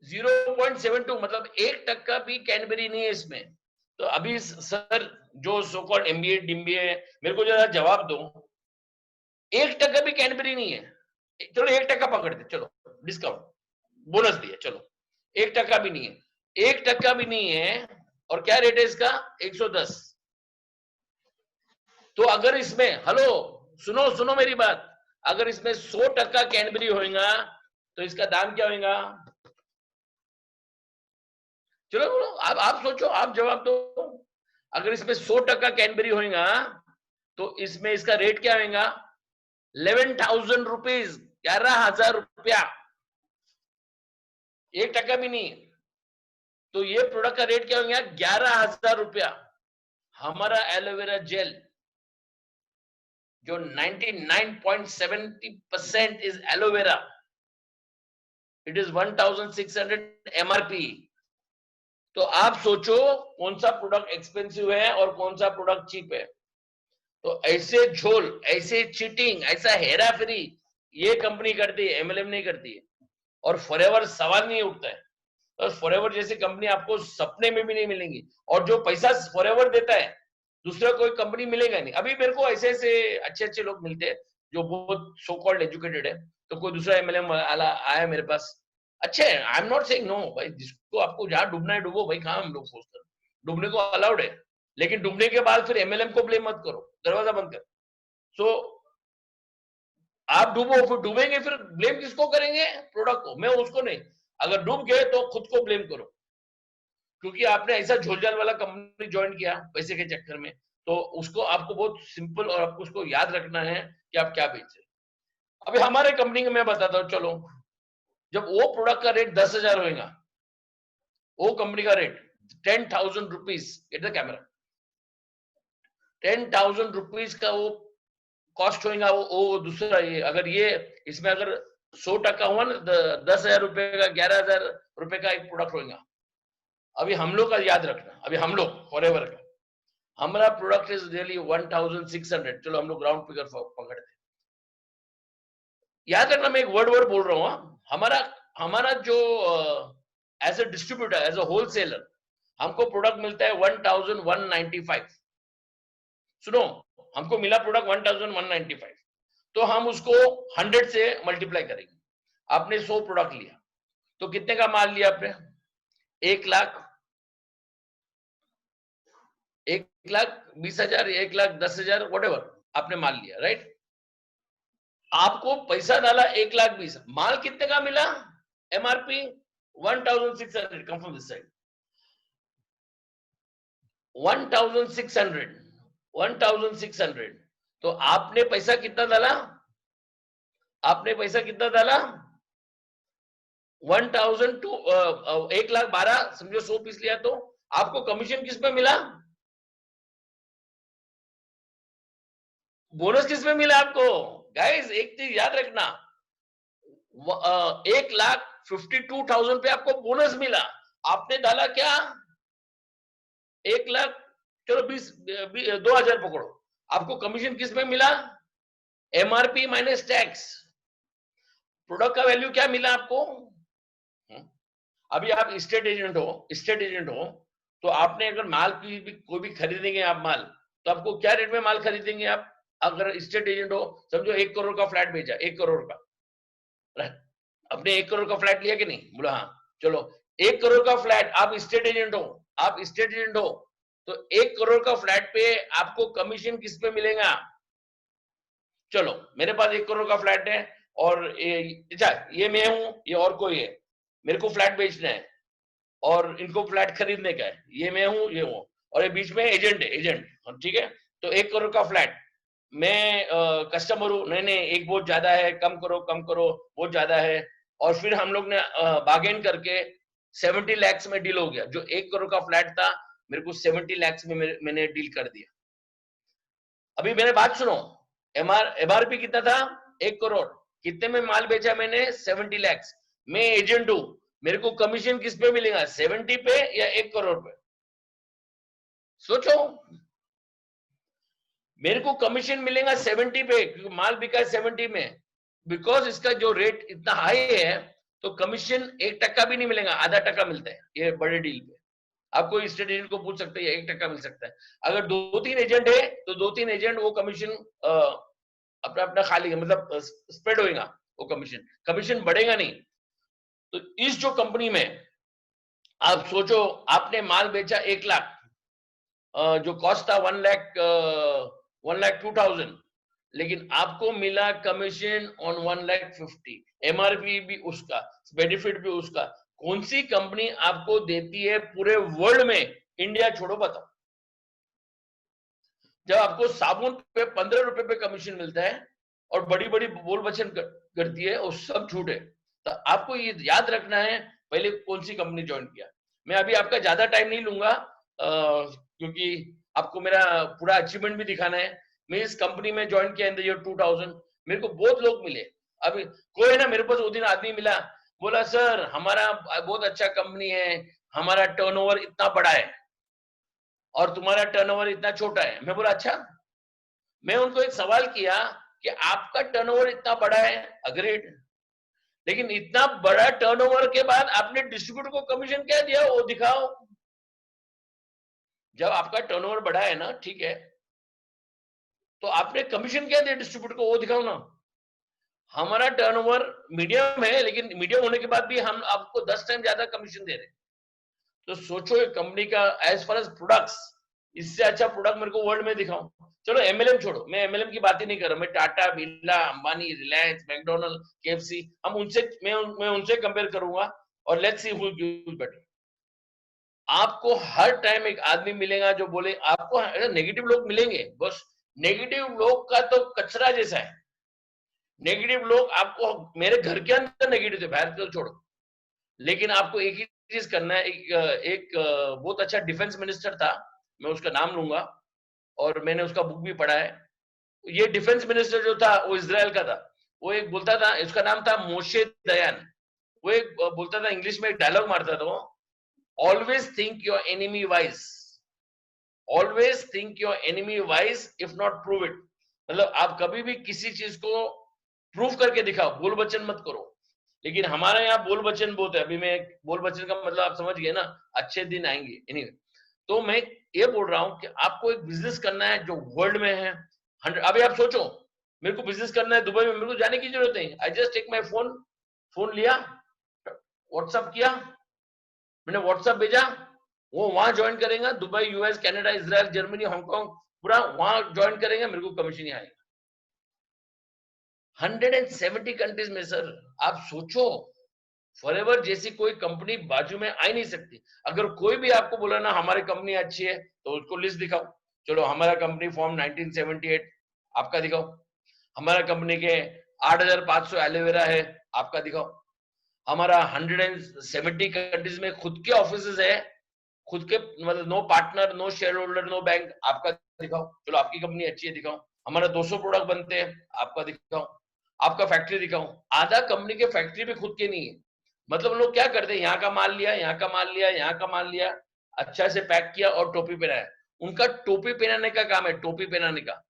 0.72 मतलब 1% भी कैडबरी नहीं है इसमें। तो अभी सर जो सो कॉल्ड एमबीए डिम्बीए मेरे को जरा जवाब दो, 1% भी कैडबरी नहीं है। चलो 1% पकड़ते, चलो डिस्काउंट बोनस दिए, चलो 1% भी नहीं है, 1% भी नहीं है। और क्या रेट है इसका? 110। तो अगर इसमें, हेलो सुनो सुनो मेरी बात, अगर इसमें 100% कैडबरी होगा तो इसका दाम क्या होगा? चलो बोलो, आप सोचो, आप जवाब दो। अगर इसमें 100% कैडबरी होगा तो इसमें इसका रेट क्या होगा? 11,000 रुपीज, 11,000 रुपया, 1% भी नहीं। तो ये प्रोडक्ट का रेट क्या होगा? 11,000 रुपया। हमारा एलोवेरा जेल जो 99.70% is aloe vera, it is 1,600 MRP. तो आप सोचो कौन सा प्रोडक्ट एक्सपेंसिव है और कौन सा प्रोडक्ट चीप है। तो ऐसे झोल, ऐसे चीटिंग, ऐसा हेरा फेरी ये कंपनी करती है, एमएलएम नहीं करती है। और फॉरएवर सवाल नहीं उठता है। तो फॉरएवर जैसी कंपनी आपको सपने में भी नहीं मिलेंगी। और जो पैसा फॉरएवर देता है दूसरा कोई कंपनी मिलेगा नहीं। अभी मेरे को ऐसे ऐसे अच्छे अच्छे लोग मिलते हैं जो बहुत सो कॉल्ड एजुकेटेड है। तो कोई दूसरा एमएलएम वाला आया मेरे पास, अच्छे है, I am not saying no भाई, जिसको आपको जहां डूबना है डूबो भाई, कहां हम लोग सोचते हैं, डूबने को अलाउड है। लेकिन डूबने के बाद फिर एमएलएम को ब्लेम मत करो, दरवाजा बंद कर। सो आप डूबो, फिर डूबेंगे, फिर ब्लेम किसको करेंगे? प्रोडक्ट को, मैं उसको नहीं। अगर डूब गए तो खुद को ब्लेम करो, क्योंकि आपने ऐसा झोलझाल वाला कंपनी ज्वाइन किया पैसे के चक्कर में। तो उसको आपको बहुत सिंपल और आपको उसको याद रखना है कि आप क्या बेच रहे हैं। अभी हमारे कंपनी का मैं बताता हूँ, चलो जब वो प्रोडक्ट का रेट 10,000 होगा, वो कंपनी का rate 10,000 rupees, get the camera, 10,000 rupees का वो कॉस्ट होगा। वो दूसरा, ये अगर ये इसमें अगर 100% हुआ ना, 10,000 रुपए का, 11,000 रुपए का एक प्रोडक्ट होगा। अभी हम लोग का याद रखना, अभी हम लोग फॉरएवर का हमारा प्रोडक्ट इज रियली 1,600। चलो हम लोग राउंड फिगर पकड़ते, याद रखना मैं एक वर्ड वर्ड बोल रहा हूँ। हमारा हमारा जो as a distributor, as a wholesaler, हमको प्रोडक्ट मिलता है 1,195। सुनो, हमको मिला प्रोडक्ट 1,195, तो हम उसको 100 से मल्टीप्लाई करेंगे। आपने 100 प्रोडक्ट लिया तो कितने का माल लिया आपने? 1,20,000, 1,20,000, 1,10,000, व्हाटएवर आपने माल लिया, राइट? आपको पैसा डाला 1,20,000, माल कितने का मिला? MRP 1,600, come from this side, 1,600, 1,600। तो आपने पैसा कितना डाला? आपने पैसा कितना डाला? 1,000 टू 1,12,000, समझो 100 पीस लिया तो आपको कमीशन किस पे मिला? बोनस किस पे मिला आपको? गाइस एक चीज याद रखना, 1,52,000 पे आपको बोनस मिला। आपने डाला क्या? 1,00,000, चलो 2,000 पकड़ो, आपको कमीशन किस में मिला? MRP minus tax. प्रोडक्ट का वैल्यू क्या मिला आपको? अभी आप स्टेट एजेंट हो, स्टेट एजेंट हो, तो आपने अगर माल की भी कोई भी खरीदेंगे आप माल, तो आपको क्या रेट में माल खरीदेंगे आप? अगर स्टेट एजेंट हो, समझो 1 करोड़ का फ्लैट बेचा, 1 करोड़ का, अपने 1 करोड़ का फ्लैट लिया कि नहीं? बोला हाँ। चलो 1 करोड़ का फ्लैट, आप स्टेट एजेंट हो, आप स्टेट एजेंट हो, तो 1 करोड़ का फ्लैट पे आपको कमीशन किस पे मिलेगा? चलो मेरे पास 1 करोड़ का फ्लैट है और अच्छा ये मैं हूं, ये और कोई है, मेरे को फ्लैट बेचना है और इनको फ्लैट खरीदने का है, ये मैं हूं, ये हूं, और ये बीच में एजेंट है, एजेंट, ठीक है। तो 1 करोड़ का फ्लैट, मैं कस्टमर हूँ, नहीं नहीं एक बहुत ज्यादा है, कम करो कम करो, बहुत ज्यादा है। और फिर हम लोग ने बार्गेन करके 70 lakhs में डील हो गया। जो 1 करोड़ का फ्लैट था मेरे को 70 lakhs में मैंने डील कर दिया। अभी मेरे बात सुनो, एमआरपी कितना था? 1 करोड़। कितने में माल बेचा मैंने? 70 lakhs। मैं एजेंट हूं, मेरे को कमीशन किस पे मिलेगा? 70 पे या 1 करोड़ पे? सोचो। मेरे को कमीशन मिलेगा 70 पे, क्योंकि माल बिका है 70 में, बिकॉज इसका जो रेट इतना हाई है, तो कमीशन 1% भी नहीं मिलेगा, आधा टका मिलता है ये बड़े डील पे। आप कोई स्टेट एजेंट को पूछ सकते हैं, 1% मिल सकता है। अगर 2-3 एजेंट है, तो 2-3 एजेंट वो कमीशन अपना अपना खाली, मतलब स्प्रेड होएगा वो कमीशन, कमीशन बढ़ेगा नहीं। तो इस जो कंपनी में आप सोचो, आपने माल बेचा 1 लाख, जो कॉस्ट था 1,02,000, लेकिन आपको मिला कमीशन ऑन 1,50,000, एमआरपी भी उसका, बेनिफिट भी उसका। कौन सी कंपनी आपको देती है पूरे वर्ल्ड में, इंडिया छोड़ो, बताओ। जब आपको साबुन पे 15 रुपए पे कमीशन मिलता है और बड़ी बड़ी बोल वचन करती है, और सब झूठ है। तो आपको ये याद रखना है पहले कौन सी कंपनी ज्वाइन किया। मैं अभी आपका ज्यादा टाइम नहीं लूंगा, क्योंकि आपको मेरा पूरा अचीवमेंट भी दिखाना है। मैं इस कंपनी में ज्वाइन किया इन द ईयर 2000। मेरे को बहुत लोग मिले। अभी कोई ना, मेरे पास वो दिन आदमी मिला, बोला सर हमारा बहुत अच्छा कंपनी है, हमारा टर्नओवर इतना बड़ा है और तुम्हारा टर्नओवर इतना छोटा है। मैं बोला अच्छा। मैं उनको एक सवाल किया कि आपका टर्नओवर इतना बड़ा है, अग्रीड, लेकिन इतना बड़ा टर्नओवर के बाद आपने डिस्ट्रीब्यूटर को कमीशन क्या दिया, वो दिखाओ। जब आपका टर्नओवर बड़ा है ना, ठीक है, तो आपने कमीशन क्या दिया डिस्ट्रीब्यूटर को, वो दिखाओ ना। हमारा टर्नओवर मीडियम है, लेकिन मीडियम होने के बाद भी हम आपको 10 टाइम ज्यादा कमीशन दे रहे हैं। तो सोचो एक कंपनी का, एज फार एज प्रोडक्ट्स, इससे अच्छा प्रोडक्ट मेरे को वर्ल्ड में दिखाओ। चलो एमएलएम छोड़ो, मैं एमएलएम की बात ही नहीं कर रहा। मैं टाटा, बिरला, अंबानी, रिलायंस, मैकडोनल्ड, केएफसी, हम उनसे, मैं उनसे कंपेयर करूंगा, और let's see who gives better. आपको हर टाइम एक आदमी मिलेगा जो बोले, आपको नेगेटिव लोग मिलेंगे बस। नेगेटिव लोग का तो कचरा जैसा है। नेगेटिव लोग आपको, मेरे घर के अंदर नेगेटिव थे, बाहर तो छोड़ो। लेकिन आपको एक ही चीज करना है। एक बहुत अच्छा डिफेंस मिनिस्टर था, मैं उसका नाम लूंगा, और मैंने उसका बुक भी पढ़ा है। ये डिफेंस मिनिस्टर जो था वो इजराइल का था। वो एक बोलता था, उसका नाम था मोशे दयान। वो एक बोलता था, इंग्लिश में एक डायलॉग मारता था वो, always think your enemy wise, always think your enemy wise, if not prove it. मतलब आप कभी भी किसी चीज को प्रूव करके दिखाओ, बोल वचन मत करो। लेकिन हमारे यहाँ बोल वचन बहुत है। अभी मैं, बोल वचन का मतलब आप समझ गए ना, अच्छे दिन आएंगे। anyway, तो मैं ये बोल रहा हूँ कि आपको एक बिजनेस करना है जो वर्ल्ड में है 100। अभी आप सोचो, मेरे को बिजनेस करना है दुबई में, मेरे को जाने की जरूरत नहीं। I just take my phone, phone लिया, व्हाट्सअप किया, मैंने व्हाट्सअप भेजा, वो वहां ज्वाइन करेगा, Dubai, US, Canada, Israel, Germany, Hong Kong, पूरा वहां ज्वाइन करेंगे, मेरे को कमीशन ही आएगा। 170 कंट्रीज में सर। आप सोचो, फॉरएवर जैसी कोई कंपनी बाजू में आ ही नहीं सकती। अगर कोई भी आपको बोला ना हमारी कंपनी अच्छी है, तो उसको लिस्ट दिखाओ। चलो हमारा कंपनी फॉर्म 1978, आपका दिखाओ। हमारा कंपनी के 8,500 एलोवेरा है, आपका दिखाओ। हमारा 170 कंट्रीज में खुद के ऑफिस है, खुद के, मतलब no partner, no shareholder, no bank, आपका दिखाओ। चलो आपकी कंपनी अच्छी है, दिखाओ। हमारा 200 प्रोडक्ट बनते हैं, आपका दिखाओ। आपका फैक्ट्री दिखाओ। आधा कंपनी के फैक्ट्री भी खुद के नहीं है। मतलब लोग क्या करते हैं, यहाँ का माल लिया, यहाँ का माल लिया, यहाँ का माल लिया, अच्छा से पैक किया और टोपी पहनाया। उनका टोपी पहनाने का काम है, टोपी पहनाने का।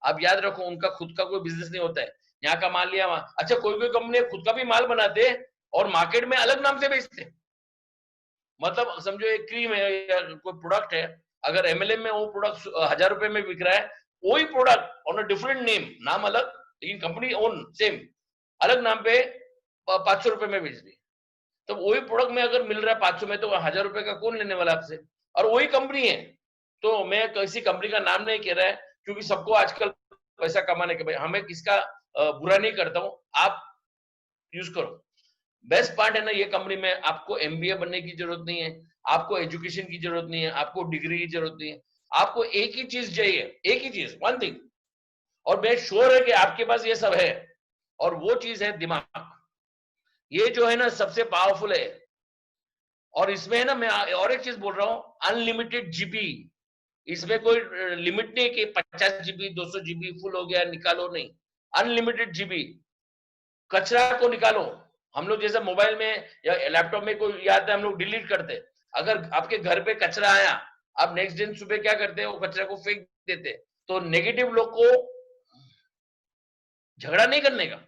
आप याद रखो, उनका खुद का कोई बिजनेस नहीं होता है। यहाँ का माल लिया, वहां, अच्छा कोई कोई कंपनी खुद का भी माल बनाते हैं और मार्केट में अलग नाम से बेचते हैं। मतलब समझो एक क्रीम है या कोई प्रोडक्ट है, अगर एमएलएम में वो प्रोडक्ट 1,000 रुपए में बिक रहा है, वही product on a different name, नाम अलग, लेकिन कंपनी ओन सेम, अलग नाम पे 500 रुपए में बेच दी। तो वही प्रोडक्ट में अगर मिल रहा है 500 में, तो 1,000 रुपए का कौन लेने वाला आपसे? और वही कंपनी है। तो मैं किसी कंपनी का नाम नहीं कह रहा है, क्योंकि सबको आजकल पैसा कमाने के, भाई हमें किसका बुरा नहीं करता हूं, आप यूज करो। बेस्ट पार्ट है ना, ये कंपनी में आपको एमबीए बनने की जरूरत नहीं है, आपको एजुकेशन की जरूरत नहीं है, आपको डिग्री की जरूरत नहीं है। आपको एक ही चीज चाहिए, एक ही चीज, वन थिंग, और मैं श्योर है कि आपके पास ये सब है, और वो चीज है दिमाग। ये जो है ना सबसे पावरफुल है। और इसमें है ना, मैं और एक चीज बोल रहा हूँ, अनलिमिटेड जीबी। इसमें कोई लिमिट नहीं कि 50 जीबी, 200 जीबी फुल हो गया निकालो, नहीं। Unlimited GB. कचरा को निकालो। हम लोग जैसे मोबाइल में या लैपटॉप में कोई याद है, हम लोग डिलीट करते। अगर आपके घर पे कचरा आया, आप नेक्स्ट दिन सुबह क्या करते हैं, वो कचरा को फेंक देते। तो नेगेटिव लोग को झगड़ा नहीं करने का,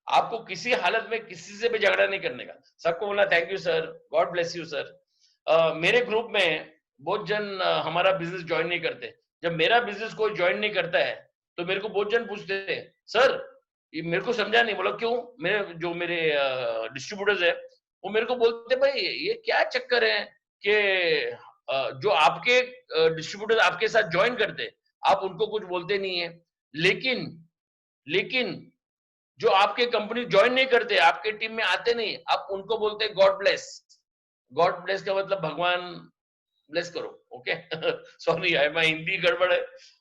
आपको किसी हालत में किसी से भी झगड़ा नहीं करने का, सबको बोलना thank you sir, God bless you sir. मेरे ग्रुप में बहुत जन हमारा बिजनेस ज्वाइन नहीं करते। जब मेरा बिजनेस कोई ज्वाइन नहीं करता है तो मेरे को बहुत जन पूछते हैं सर, ये मेरे को समझा नहीं। बोला क्यों? मेरे डिस्ट्रीब्यूटर्स है वो मेरे को बोलते भाई ये क्या चक्कर है कि जो आपके डिस्ट्रीब्यूटर आपके साथ ज्वाइन करते आप उनको कुछ बोलते नहीं है, लेकिन लेकिन जो आपके कंपनी ज्वाइन नहीं करते, आपके टीम में आते नहीं, आप उनको बोलते हैं गॉड ब्लेस। गॉड ब्लेस का मतलब भगवान ब्लेस करो। ओके सॉरी आई मैं हिंदी गड़बड़ है।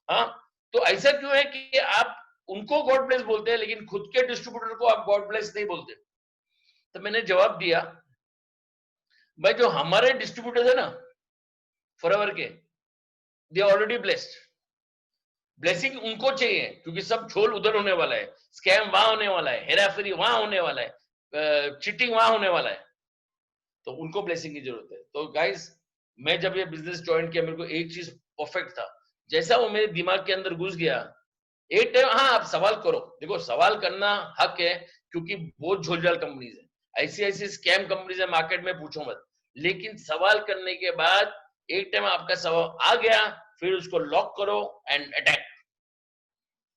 हाँ, तो ऐसा क्यों है कि आप उनको गॉड ब्लेस बोलते हैं लेकिन खुद के डिस्ट्रीब्यूटर को आप गॉड ब्लेस नहीं बोलते? तो मैंने जवाब दिया, भाई जो हमारे डिस्ट्रीब्यूटर है ना फॉरएवर के, दे ऑलरेडी ब्लेस्ड। ब्लेसिंग उनको चाहिए क्योंकि सब झोल उधर होने वाला है, स्कैम वहां होने वाला है, हेराफेरी वहां होने वाला है, चीटिंग वहां होने वाला है, तो उनको ब्लेसिंग की जरूरत है। तो गाइस, मैं जब ये बिजनेस ज्वाइन किया मेरे को एक चीज परफेक्ट था, जैसा वो मेरे दिमाग के अंदर घुस गया एक टाइम। हाँ, आप सवाल करो, देखो सवाल करना हक है क्योंकि बहुत झोलझाल कंपनीज है, ऐसी ऐसी स्कैम कंपनीज है मार्केट में, पूछो मत। लेकिन सवाल करने के बाद एक टाइम आपका सवाल आ गया, फिर उसको लॉक करो एंड अटैक,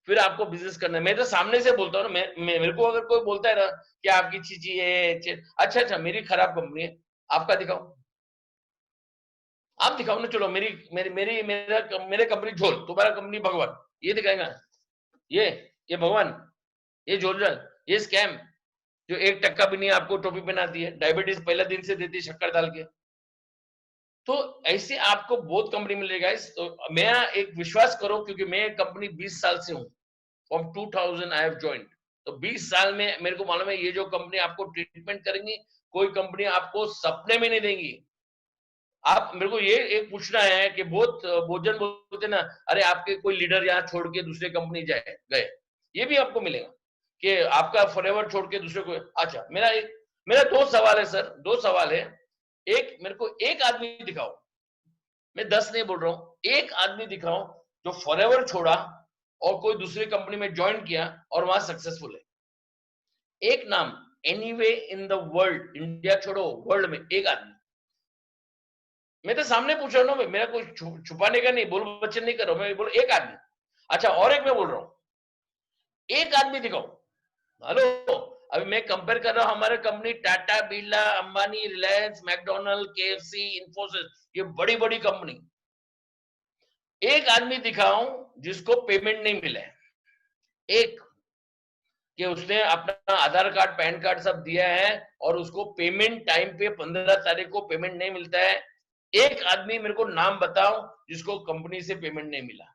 फिर आपको बिजनेस करना है। मैं तो सामने से बोलता हूँ ना, मेरे को अगर कोई बोलता है ना कि आपकी चीजी है, अच्छा अच्छा मेरी खराब कंपनी है, आपका दिखाओ, आप दिखाओ ना, चलो मेरी मेरी मेरी मेरा मेरे कंपनी झोल, तुम्हारा कंपनी भगवान, ये दिखाएगा, ये ये भगवान, ये झोलझाल, ये स्कैम, जो 1% भी नहीं आपको टोपी पहनाती है, डायबिटीज पहले दिन से देती है शक्कर डाल के। तो ऐसे आपको बहुत कंपनी मिल रही है गाइस। तो मेरा एक विश्वास करो क्योंकि मैं कंपनी 20 साल से हूँ, फ्रॉम 2000 आई हैव जॉइंड। तो 20 साल में मेरे को मालूम है ये जो कंपनी आपको ट्रीटमेंट करेंगी, कोई कंपनी आपको सपने में नहीं देंगी। आप मेरे को ये एक पूछना है कि बहुत भोजन बोलते ना, अरे आपके कोई लीडर यहाँ छोड़ के दूसरे कंपनी जाए गए, ये भी आपको मिलेगा कि आपका फॉरएवर छोड़ के दूसरे को। अच्छा, मेरा दो सवाल है सर, दो सवाल है। एक, मेरे को एक आदमी दिखाओ, मैं 10 नहीं बोल रहा हूँ, एक आदमी दिखाओ जो फॉरएवर छोड़ा और कोई दूसरी कंपनी में ज्वाइन किया और वहां सक्सेसफुल है। एक नाम, anyway in the world, India छोड़ो, वर्ल्ड में एक आदमी। मैं तो सामने पूछ रहा हूँ, मेरा कोई छुपाने का नहीं, बोल बच्चन नहीं कर रहा हूँ, मैं बोल एक आदमी। अच्छा, और एक मैं बोल रहा हूँ, एक आदमी दिखाओ। हेलो, अभी मैं कंपेयर कर रहा हूँ हमारे company Tata, Birla, Ambani, Reliance, McDonald, KFC, Infosys, ये बड़ी बड़ी कंपनी। एक आदमी दिखाओ जिसको पेमेंट नहीं मिला है, एक, कि उसने अपना आधार कार्ड, पैन कार्ड सब दिया है और उसको पेमेंट टाइम पे 15 तारीख को पेमेंट नहीं मिलता है। एक आदमी मेरे को नाम बताओ जिसको कंपनी से पेमेंट नहीं मिला।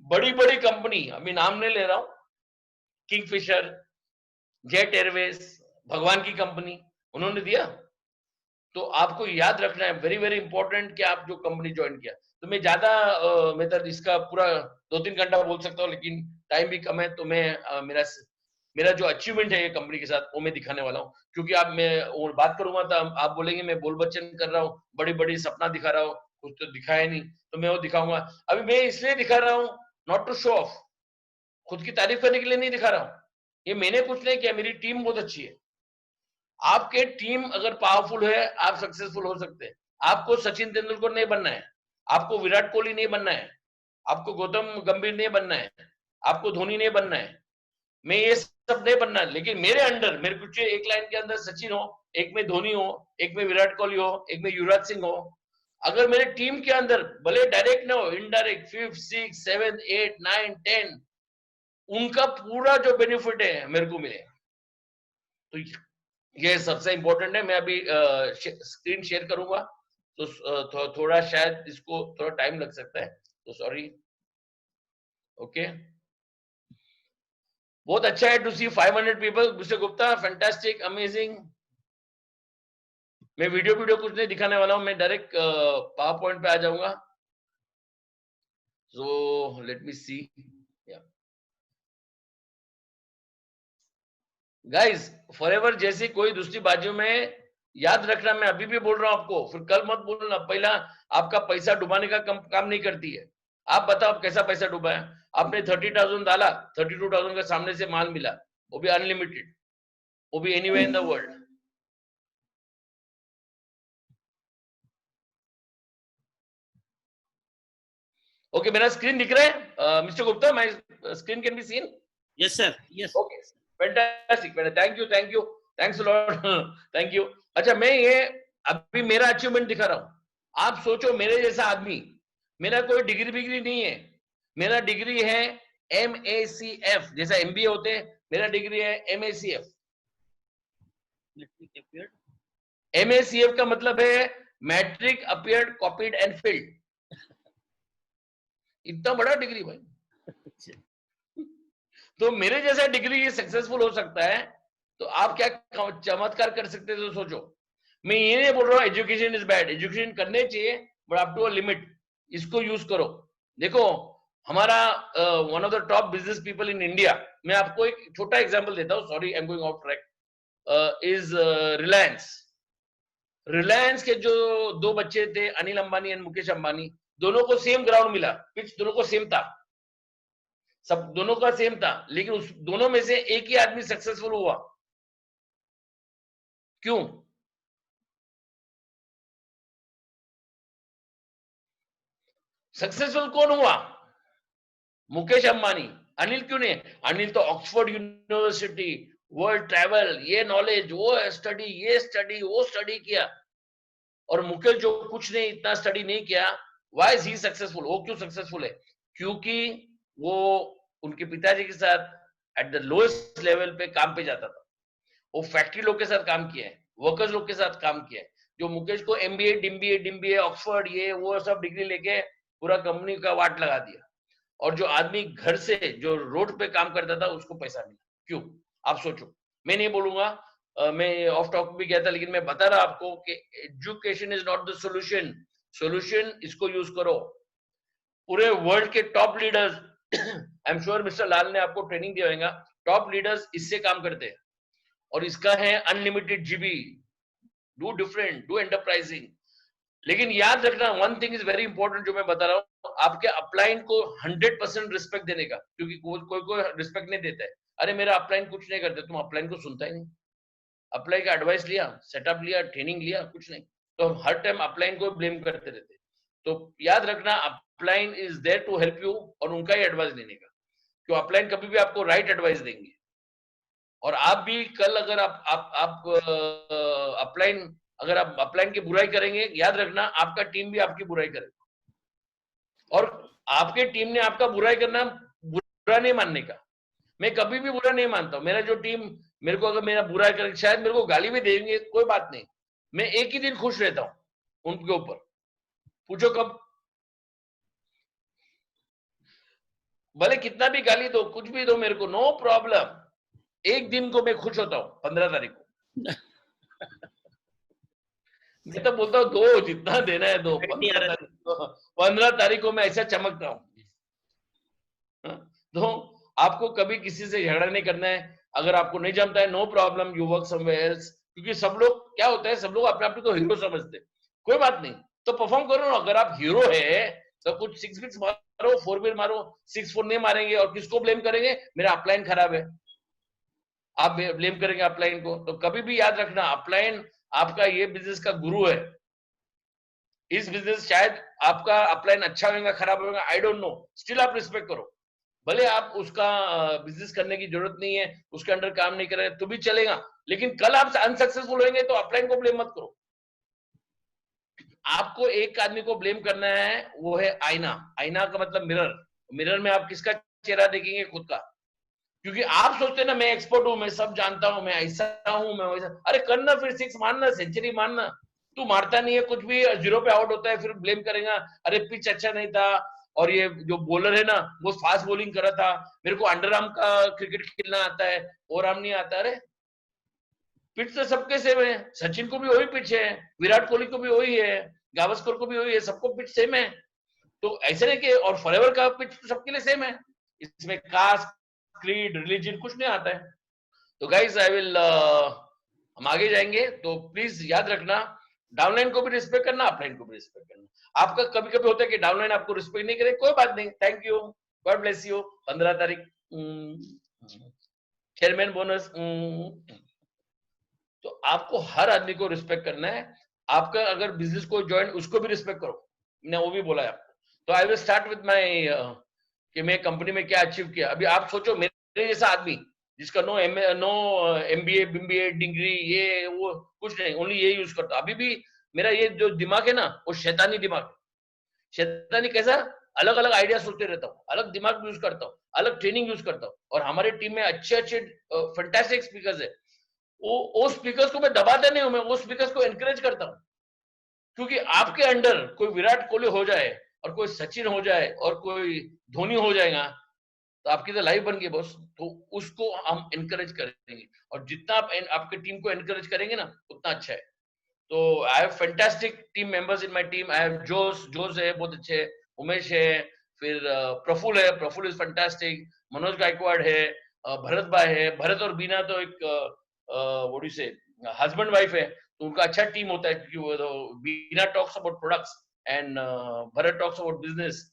बड़ी बड़ी कंपनी, अभी नाम नहीं ले रहा हूं, किंगफिशर, जेट एयरवेज, भगवान की कंपनी, उन्होंने दिया। तो आपको याद रखना है, वेरी वेरी इंपॉर्टेंट, कि आप जो कंपनी ज्वाइन किया। तो मैं ज्यादा मतलब इसका पूरा 2-3 घंटा बोल सकता हूँ लेकिन टाइम भी कम है, तो मैं मेरा मेरा जो अचीवमेंट है ये कंपनी के साथ वो मैं दिखाने वाला हूँ। क्योंकि आप, मैं और बात करूंगा तो आप बोलेंगे मैं बोल बच्चन कर रहा हूँ, बड़ी बड़ी सपना दिखा रहा हूँ, कुछ तो दिखाया नहीं, तो मैं वो दिखाऊंगा। अभी मैं इसलिए दिखा रहा हूँ, नॉट टू शो ऑफ, खुद की तारीफ करने के लिए नहीं दिखा रहा हूँ। ये मैंने कुछ नहीं किया, मेरी टीम बहुत अच्छी है। आपके टीम अगर पावरफुल है, आप सक्सेसफुल हो सकते हैं। आपको सचिन तेंदुलकर नहीं बनना है, आपको विराट कोहली नहीं बनना है, आपको गौतम गंभीर नहीं बनना है, आपको धोनी नहीं बनना है, मैं ये सब नहीं बनना है। लेकिन मेरे अंडर, मेरे कुछ एक लाइन के अंदर सचिन हो, एक में धोनी हो, एक में विराट कोहली हो, एक में युवराज सिंह हो। अगर मेरे टीम के अंदर भले डायरेक्ट ना हो, इनडायरेक्ट, 5, 6, 7, 8, 9, 10, उनका पूरा जो बेनिफिट है मेरे को मिले। तो ये सबसे इंपॉर्टेंट है। मैं अभी स्क्रीन शेयर करूंगा, तो थोड़ा शायद इसको थोड़ा टाइम लग सकता है, तो सॉरी। ओके, बहुत अच्छा है to see 500 people. Mister Gupta, fantastic, amazing. मैं वीडियो वीडियो कुछ नहीं दिखाने वाला हूं, मैं डायरेक्ट पावर पॉइंट पे आ जाऊंगा। सो लेट मी सी, गाइस, फॉरएवर जैसी कोई दूसरी बाजू में, याद रखना, मैं अभी भी बोल रहा हूं आपको, फिर कल मत बोलना, पहला आपका पैसा डुबाने का काम नहीं करती है। आप बताओ आप कैसा पैसा डूबा है? आपने 30,000 डाला, 32,000 का सामने से माल मिला, वो भी अनलिमिटेड, वो भी anywhere in the world. Okay, मेरा स्क्रीन दिख रहा है mister Gupta? My screen can be seen? Yes, sir. Yes. Okay, fantastic, thank you, thank you, thanks a lot, thank you. अच्छा, मैं ये अभी मेरा अचीवमेंट दिखा रहा हूँ। आप सोचो मेरे जैसा आदमी, मेरा कोई डिग्री बिग्री नहीं है, मेरा डिग्री है MACF, जैसा MBA होते हैं, मेरा डिग्री है MACF। MACF का मतलब है matric appeared copied and filled. इतना बड़ा डिग्री भाई। तो मेरे जैसा डिग्री सक्सेसफुल हो सकता है, तो आप क्या चमत्कार कर सकते थे, तो सोचो। मैं ये नहीं बोल रहा हूँ एजुकेशन इज बैड, एजुकेशन करने चाहिए, but up to a limit, इसको यूज करो। देखो, हमारा one of the top business people in India, मैं आपको एक छोटा एग्जांपल देता हूँ, sorry I am going off track, is Reliance. Reliance के जो दो बच्चे थे, अनिल अंबानी एंड मुकेश अंबानी, दोनों को सेम ग्राउंड मिला, पिच दोनों को सेम था, सब दोनों का सेम था, लेकिन उस दोनों में से एक ही आदमी सक्सेसफुल हुआ। क्यों? सक्सेसफुल कौन हुआ? मुकेश अंबानी। अनिल क्यों नहीं? अनिल तो ऑक्सफोर्ड यूनिवर्सिटी, वर्ल्ड ट्रैवल, ये नॉलेज, वो स्टडी, ये स्टडी, वो स्टडी किया। और मुकेश जो कुछ नहीं, इतना स्टडी नहीं किया, व्हाई इज ही सक्सेसफुल? वो क्यों सक्सेसफुल है? क्योंकि वो उनके पिताजी के साथ एट द लोएस्ट लेवल पे काम पे जाता था, वो फैक्ट्री लोग के साथ काम किया है, वर्कर्स लोग के साथ काम किया है। जो मुकेश को MBA डिम्बीए ऑक्सफोर्ड ये वो सब डिग्री लेके पूरा कंपनी का वाट लगा दिया, और जो आदमी घर से जो रोड पे काम करता था उसको पैसा मिला। क्यों? आप सोचो। मैं नहीं बोलूंगा, मैं ऑफ टॉपिक भी गया था, लेकिन मैं बता रहा आपको कि education is not the solution, solution इसको यूज करो। पूरे वर्ल्ड के top leaders, I am sure mister Lal ने आपको ट्रेनिंग दिया होगा, टॉप लीडर्स इससे काम करते हैं, और इसका है unlimited GB. Do different, do enterprising. लेकिन याद रखना, one thing is very important जो मैं बता रहा हूँ, आपके अपलाइन को 100% रिस्पेक्ट देने का, क्योंकि कोई रिस्पेक्ट नहीं देता है। अरे मेरा अपलाइन कुछ नहीं करते, तुम अपलाइन को सुनता ही नहीं। अप्लाई का एडवाइस लिया, सेटअप लिया, ट्रेनिंग लिया, कुछ नहीं, तो हम हर टाइम अपलाइन को ब्लेम करते रहते। तो याद रखना, upline is there to help you, और उनका ही एडवाइस लेने का, क्यों अपलाइन कभी भी आपको राइट एडवाइस देंगे। और आप भी कल अगर आप अपलाइन, अगर आप अपलाइन की बुराई करेंगे, याद रखना आपका टीम भी आपकी बुराई करेगा। और आपके टीम ने आपका बुराई करना बुरा नहीं मानने का, मैं कभी भी बुरा नहीं मानता हूं। मेरा जो टीम मेरे को अगर मेरा बुरा करेगा, शायद मेरे को गाली भी देंगे, कोई बात नहीं, मैं एक ही दिन खुश रहता हूं उनके ऊपर। पूछो कब? भले कितना भी गाली दो, कुछ भी दो मेरे को, नो प्रॉब्लम, एक दिन को मैं खुश होता हूँ, 15 तारीख को। मैं तो बोलता हूँ दो, जितना देना है दो। 15 तारीख को मैं ऐसा चमकता हूँ। तो आपको कभी किसी से झगड़ा नहीं करना है। अगर आपको नहीं जमता है, no problem, you work somewhere else. क्योंकि सब लोग क्या होता है, सब लोग अपने आप को हीरो समझते हैं। कोई बात नहीं, तो परफॉर्म करो ना। अगर आप हीरो है तो कुछ 6 फिक्स मारो, 4 बिल मारो, 6 4 नहीं मारेंगे, और किसको ब्लेम करेंगे? मेरा अपलाइन खराब है, आप ब्लेम करेंगे अपलाइन को। तो कभी भी याद रखना, अपलाइन आपका ये बिजनेस का गुरु है। इस बिजनेस शायद आपका अपलाइन अच्छा होगा, खराब होगा, आई डोंट नो, स्टिल आप रिस्पेक्ट करो। भले आप उसका बिजनेस करने की जरूरत नहीं है, उसके अंडर काम नहीं कर रहे तो भी चलेगा, लेकिन कल आप अनसक्सेसफुल होंगे तो अपलाइन को ब्लेम मत करो। आपको एक आदमी को ब्लेम करना है, वो है आईना। आईना का मतलब मिरर। मिरर में आप किसका चेहरा देखेंगे? खुद का। क्योंकि आप सोचते हैं ना, मैं एक्सपर्ट हूं, मैं सब जानता हूं, मैं ऐसा हूं, मैं वैसा। अरे करना, फिर 6 मारना, सेंचुरी मारना। तू मारता नहीं है कुछ भी, 0 पे आउट होता है, फिर ब्लेम करेगा, अरे पिच अच्छा नहीं था, और ये जो बॉलर है ना वो फास्ट बॉलिंग कर रहा था, मेरे को अंडर आर्म का क्रिकेट खेलना आता है, ओवर आर्म नहीं आता। अरे पिच तो सबके सेम है, सचिन को भी वही पिच है, विराट कोहली को भी वही है, गावस्कर को भी वही है, सबको पिच सेम है। तो ऐसे नहीं कि, और फॉरएवर का पिच तो सबके लिए सेम है, इसमें कास्ट, क्रीड, रिलीजन कुछ नहीं आता है। तो गाइस आई विल हम आगे जाएंगे, तो प्लीज याद रखना, डाउनलाइन को भी रिस्पेक्ट करना, अपलाइन को भी रिस्पेक्ट करना। आपका कभी कभी होता है कि डाउनलाइन आपको रिस्पेक्ट नहीं करे, कोई बात नहीं, thank you, God bless you, 15 तारीख चेयरमैन बोनस। तो आपको हर आदमी को रिस्पेक्ट करना है। आपका अगर बिजनेस को ज्वाइन, उसको भी रिस्पेक्ट करो, मैंने वो भी बोला है आपको। तो I will start with my कि मैं कंपनी में क्या अचीव किया। अभी आप सोचो, मेरे जैसा आदमी जिसका नो एमबीए बीबीए डिग्री ये वो कुछ नहीं, ओनली ये यूज करता, अभी भी मेरा ये जो दिमाग है ना, वो शैतानी दिमाग है। शैतानी कैसा? अलग अलग आइडिया सोचते रहता हूँ, अलग दिमाग यूज करता हूँ, अलग ट्रेनिंग यूज करता हूँ। और हमारे टीम में अच्छे अच्छे फैंटास्टिक स्पीकर्स है, वो स्पीकर्स को मैं दबाता नहीं हूं, मैं वो स्पीकर्स को एनकरेज करता हूं। क्योंकि आपके अंडर कोई विराट कोहली हो जाए और कोई सचिन हो जाए और कोई धोनी हो जाएगा, तो आपकी तो लाइफ बन गई बॉस। तो उसको हम एनकरेज करेंगे, और जितना आप आपके टीम को एनकरेज करेंगे ना, उतना अच्छा है। तो I have fantastic team members in my team. I have Jose है, बहुत अच्छे, उमेश है, फिर प्रफुल है, प्रफुल इज फैंटास्टिक, मनोज गायकवाड़ है, भरत भाई है। भरत और बीना तो एक what you say husband wife है, तो उनका अच्छा टीम होता है, क्योंकि वो Bina talks about products and Bharat talks about business.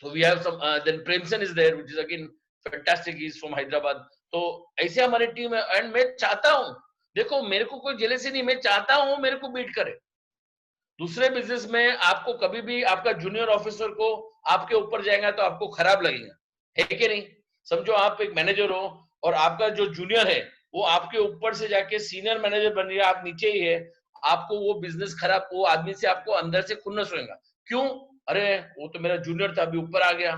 So we have some then Premsen is there, which is again fantastic. He's from Hyderabad. तो ऐसे हमारी टीम है, एंड मैं चाहता हूँ, देखो मेरे को कोई जेलसी नहीं, मैं चाहता हूँ मेरे को बीट करे। दूसरे बिजनेस में आपको कभी भी आपका जूनियर ऑफिसर को आपके ऊपर जाएगा तो आपको खराब लगेगा, है कि नहीं? समझो आप एक मैनेजर हो और आपका जो जूनियर है वो आपके ऊपर से जाके सीनियर मैनेजर बन गया, आप नीचे ही है, आपको वो बिजनेस खराब, वो आदमी से आपको अंदर से खुन्नस होगा। क्यों? अरे वो तो मेरा जूनियर था, अभी ऊपर आ गया।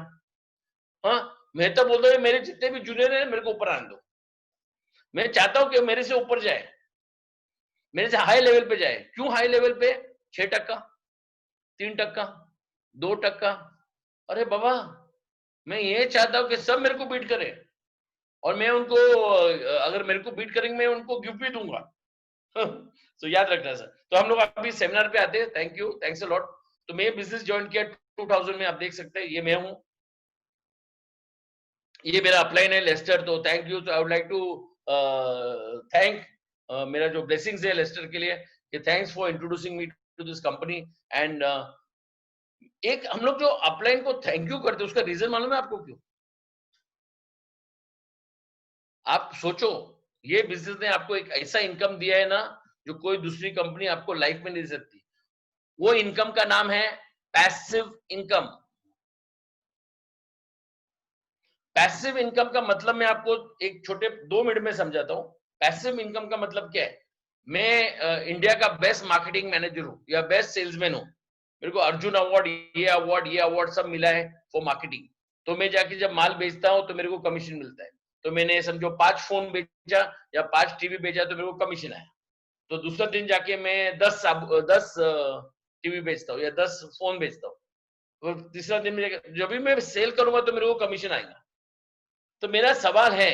हाँ, मैं तो बोल रहा हूँ मेरे जितने भी जूनियर है मेरे को ऊपर आने दो। मैं चाहता हूँ कि मेरे से ऊपर जाए, मेरे से हाई लेवल पे जाए। क्यों हाई लेवल पे? 6%, 3%, 2%। अरे बाबा, मैं ये चाहता हूँ कि सब मेरे को बीट करें, और मैं उनको अगर मेरे को बीट करेंगे मैं उनको गिफ्ट भी दूंगा। तो याद रखना सर। तो हम लोग अभी सेमिनार पे आते हैं। Thank you, thanks a lot. तो मैं बिजनेस ज्वाइन किया 2000 में, आप देख सकते हैं ये मैं हूँ, ये मेरा अपलाइन है लेस्टर। तो थैंक यू। तो I would like to thank मेरा जो ब्लेसिंग्स है लेस्टर के लिए, कि thanks for introducing me to this company. And एक हम लोग जो अपलाइन को थैंक यू करते हैं, उसका रीजन मालूम है आपको क्यों? आप सोचो, ये बिजनेस ने आपको एक ऐसा इनकम दिया है ना, जो कोई दूसरी कंपनी आपको लाइफ में नहीं दे सकती। वो इनकम का नाम है पैसिव इनकम। पैसिव इनकम का मतलब मैं आपको एक छोटे 2 मिनट में समझाता हूं। पैसिव इनकम का मतलब क्या है? मैं इंडिया का बेस्ट मार्केटिंग मैनेजर हूं या बेस्ट सेल्समैन हूं, मेरे को अर्जुन अवार्ड, ये अवार्ड सब मिला है फॉर मार्केटिंग। तो मैं जाके जब माल बेचता हूं तो मेरे को कमीशन मिलता है। तो मैंने समझो 5 फोन बेचा या 5 टीवी बेचा तो मेरे को कमीशन आया। तो दूसरा दिन जाके मैं 10 टीवी बेचता हूँ या 10 फोन बेचता हूँ, तो तीसरा दिन जब भी मैं सेल करूंगा तो मेरे को कमीशन आएगा। तो मेरा सवाल है,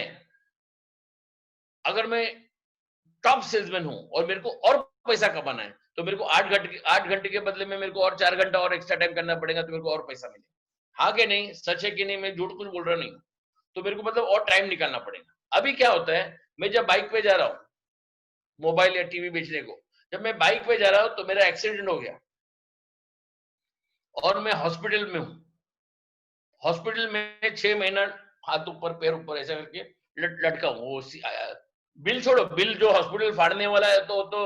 अगर मैं टॉप सेल्समैन हूं और मेरे को और पैसा कमाना है, तो मेरे को 8 घंटे के बदले में मेरे को और 4 घंटा और एक्स्ट्रा टाइम करना पड़ेगा, तो मेरे को और पैसा मिलेगा। हाँ कि नहीं? सच है कि नहीं? मैं झूठ कुछ बोल रहा नहीं हूँ। तो मेरे को मतलब और टाइम निकालना पड़ेगा। अभी क्या होता है, मैं जब बाइक पे जा रहा हूँ मोबाइल या टीवी बेचने को, जब मैं बाइक पे जा रहा हूँ तो मेरा एक्सीडेंट हो गया और मैं हॉस्पिटल में हूँ। हॉस्पिटल में 6 महीना हाथ ऊपर पैर ऊपर ऐसा करके लटका हूँ। वो बिल छोड़ो, बिल जो हॉस्पिटल फाड़ने वाला है तो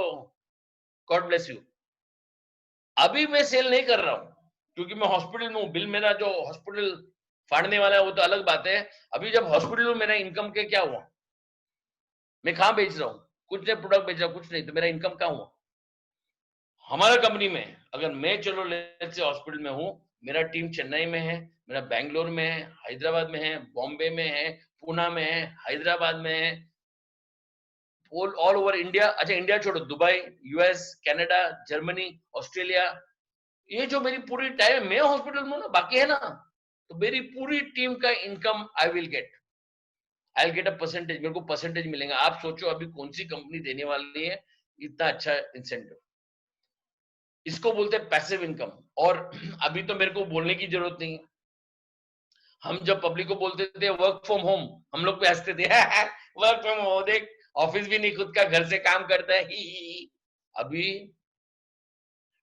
गॉड ब्लेस यू। अभी मैं सेल नहीं कर रहा हूँ क्योंकि मैं हॉस्पिटल में हूँ। बिल मेरा जो हॉस्पिटल फाड़ने वाला है वो तो अलग बात है। अभी जब हॉस्पिटल में मेरा इनकम के क्या हुआ? मैं कहाँ बेच रहा हूँ? कुछ नहीं प्रोडक्ट बेच रहा हूँ, कुछ नहीं, तो मेरा इनकम कहाँ हुआ? हमारा कंपनी में अगर मैं चलो लेट्स से हॉस्पिटल में हूँ, मेरा टीम चेन्नई में है, मेरा बैंगलोर में है, हैदराबाद में है, बॉम्बे में है, पुणे में है, हैदराबाद में है, ऑल ओवर इंडिया। अच्छा इंडिया छोड़ो, Dubai, US, Canada, Germany, Australia, ये जो मेरी पूरी टाइम मैं हॉस्पिटल में हूँ ना, बाकी है ना, तो मेरी पूरी टीम का income I will get a percentage, मेरे को परसेंटेज मिलेगा। आप सोचो अभी कौन सी कंपनी देने वाली है इतना अच्छा इंसेंटिव? इसको बोलते हैं पैसिव इनकम। और अभी तो मेरे को बोलने की जरूरत नहीं है। हम जब पब्लिक को बोलते थे वर्क फ्रॉम होम, हम लोग पे हंसते थे वर्क फ्रॉम होम देख, ऑफिस भी नहीं खुद का, घर से काम करता है। ही। अभी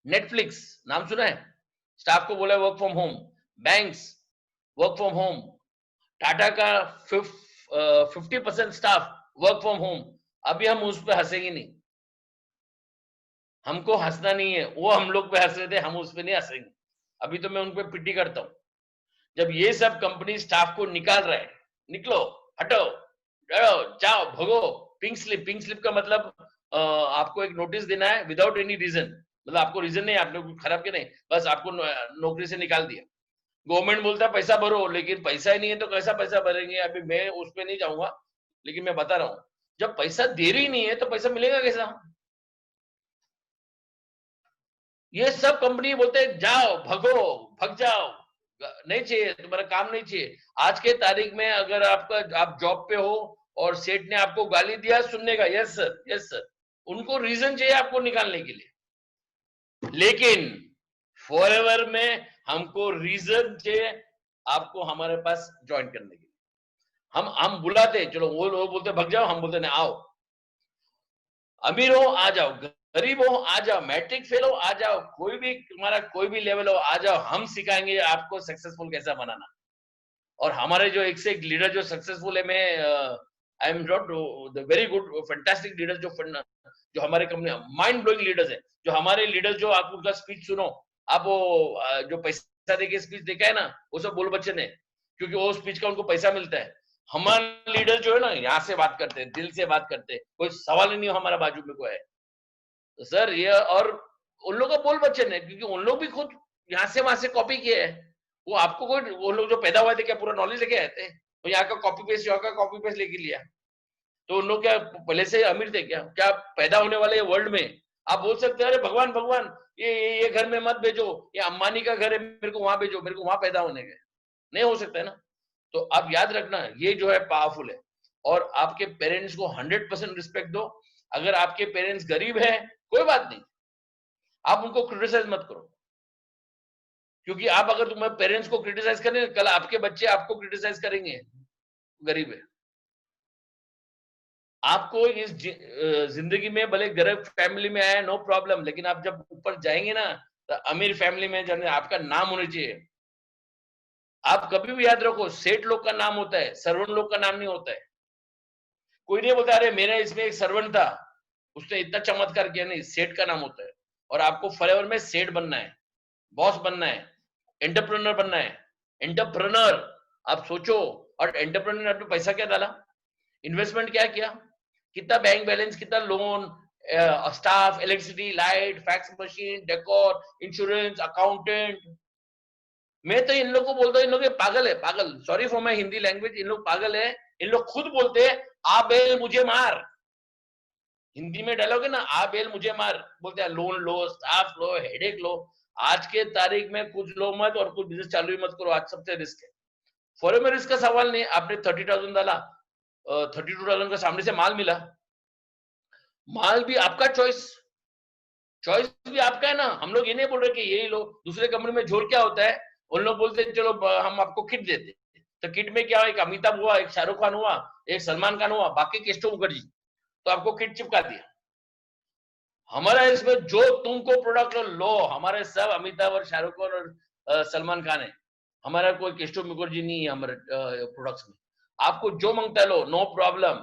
नेटफ्लिक्स नाम सुना है? स्टाफ को बोला work from home. Banks work from home. Tata का 50% स्टाफ वर्क फ्रॉम होम। अभी हम उस पे हंसेंगे नहीं। हमको हंसना नहीं है, वो हम लोग पे हंस रहे थे, हम उस पे नहीं हंसेंगे। अभी तो मैं उन पे पिट्टी करता हूँ। जब ये सब कंपनी स्टाफ को निकाल रहे हैं, निकलो, हटो, डरो, जाओ, भगो। पिंक स्लिप का मतलब आपको एक नोटिस देना है विदाउट एनी रीजन। मतलब आपको रीजन नहीं, आपने कुछ खराब किया नहीं, बस आपको नौकरी से निकाल दिया। गवर्नमेंट बोलता है पैसा भरो, लेकिन पैसा ही नहीं है तो कैसा पैसा भरेंगे? अभी मैं उस पे नहीं जाऊंगा, लेकिन मैं बता रहा हूँ, जब पैसा दे रही नहीं है तो पैसा मिलेगा कैसा? ये सब कंपनी बोलते हैं जाओ, भगो, भग जाओ, नहीं चाहिए तुम्हारा, काम नहीं चाहिए। आज के तारीख में अगर आप जॉब पे हो और सेठ ने आपको गाली दिया, सुनने का, यस सर, यस सर। उनको रीजन चाहिए आपको निकालने के लिए। लेकिन फॉरएवर में हमको रीजन चाहिए आपको हमारे पास ज्वाइन करने के लिए। हम बुलाते, चलो वो बोलते भग जाओ, हम बोलते नहीं, आओ। अमीर हो आ जाओ, गरीब हो आ जाओ, मैट्रिक फेल हो आ जाओ, कोई भी तुम्हारा कोई भी लेवल हो आ जाओ, हम सिखाएंगे आपको सक्सेसफुल कैसा बनाना। और हमारे जो एक से एक लीडर जो सक्सेसफुल है, मैं आई am not the very good fantastic leader जो हमारे कंपनी माइंड ब्लोइंग लीडर्स है। जो हमारे लीडर, जो आप उनका स्पीच सुनो, आप वो जो पैसा देके स्पीच देखा है ना, वो सब बोल बच्चन है, क्योंकि वो स्पीच का उनको पैसा मिलता है। हमारे लीडर जो है ना, यहाँ से बात करते हैं, दिल से बात करते हैं, कोई सवाल ही नहीं हो हमारा बाजू में कोई है तो सर ये। और उन लोग का बोल बच्चन है, क्योंकि उन लोग भी खुद यहाँ से वहां से कॉपी किए हैं। वो आपको कोई, वो लोग जो पैदा हुए थे क्या पूरा नॉलेज लेके आए थे? तो यहाँ का कॉपी पेस्ट, यहाँ का कॉपी पेस्ट लेके लिया? तो उन लोग क्या पहले से अमीर थे क्या? क्या पैदा होने वाले वर्ल्ड में आप बोल सकते हैं अरे भगवान भगवान, ये घर में मत भेजो, ये अंबानी का घर है, मेरे को वहां भेजो, मेरे को वहां पैदा होने के? नहीं हो सकता है ना। तो आप याद रखना, ये जो है पावरफुल है। और आपके पेरेंट्स को 100% रिस्पेक्ट दो। अगर आपके पेरेंट्स गरीब है, कोई बात नहीं, आप उनको क्रिटिसाइज मत करो, क्योंकि आप अगर तुम्हारे पेरेंट्स को क्रिटिसाइज करें, कल आपके बच्चे आपको क्रिटिसाइज करेंगे, गरीब है। आपको इस जिंदगी में भले गरीब फैमिली में आए, नो प्रॉब्लम, लेकिन आप जब ऊपर जाएंगे ना, तो अमीर फैमिली में जाने आपका नाम होना चाहिए। आप कभी भी याद रखो, सेठ लोग का नाम होता है, सर्वंट लोग का नाम नहीं होता है। कोई नहीं बोलता अरे मेरा इसमें एक सर्वंट था, उसने इतना चमत्कार किया, नहीं, सेठ का नाम होता है। और आपको फॉरएवर में सेठ बनना है, बॉस बनना है, एंटरप्रेन्योर बनना है। एंटरप्रेन्योर, आप सोचो। और एंटरप्रेन्योर ने आपने पैसा क्या डाला, इन्वेस्टमेंट क्या किया, कितना बैंक बैलेंस, कितना loan, staff, electricity, light, fax machine, decor, insurance, accountant. मैं तो इन लोग को बोलता हूँ, इन लोग ये पागल है, पागल, sorry for my Hindi language, इन लोग पागल है। इन लोग खुद बोलते हैं आ बेल मुझे मार। हिंदी में डालोगे ना, आ बेल मुझे मार, बोलते हैं लोन लो, स्टाफ लो, हेडेक लो। आज के तारीख में कुछ लो मत और कुछ बिजनेस चालू ही मत करो, आज सबसे रिस्क है। फॉरन में रिस्क का सवाल नहीं, आपने 30,000 डाला, 32,000 का सामने से माल मिला, माल भी आपका चॉइस, चॉइस भी आपका है ना। हम लोग ये नहीं बोल रहे कि यही लो। दूसरे कंपनी में झोल क्या होता है, उन लोग बोलते हैं चलो हम आपको किट देते हैं। तो किट में क्या, एक अमिताभ हुआ, एक शाहरुख खान हुआ, एक सलमान खान हुआ, बाकी केस्टो मुखर्जी, तो आपको किट चिपका दिया। हमारा इसमें जो तुमको प्रोडक्ट लो, हमारे सब अमिताभ और शाहरुख खान और सलमान खान है। हमारा कोई केस्टो मुखर्जी नहीं है हमारे प्रोडक्ट्स में। आपको जो मांगता है लो, नो प्रॉब्लम।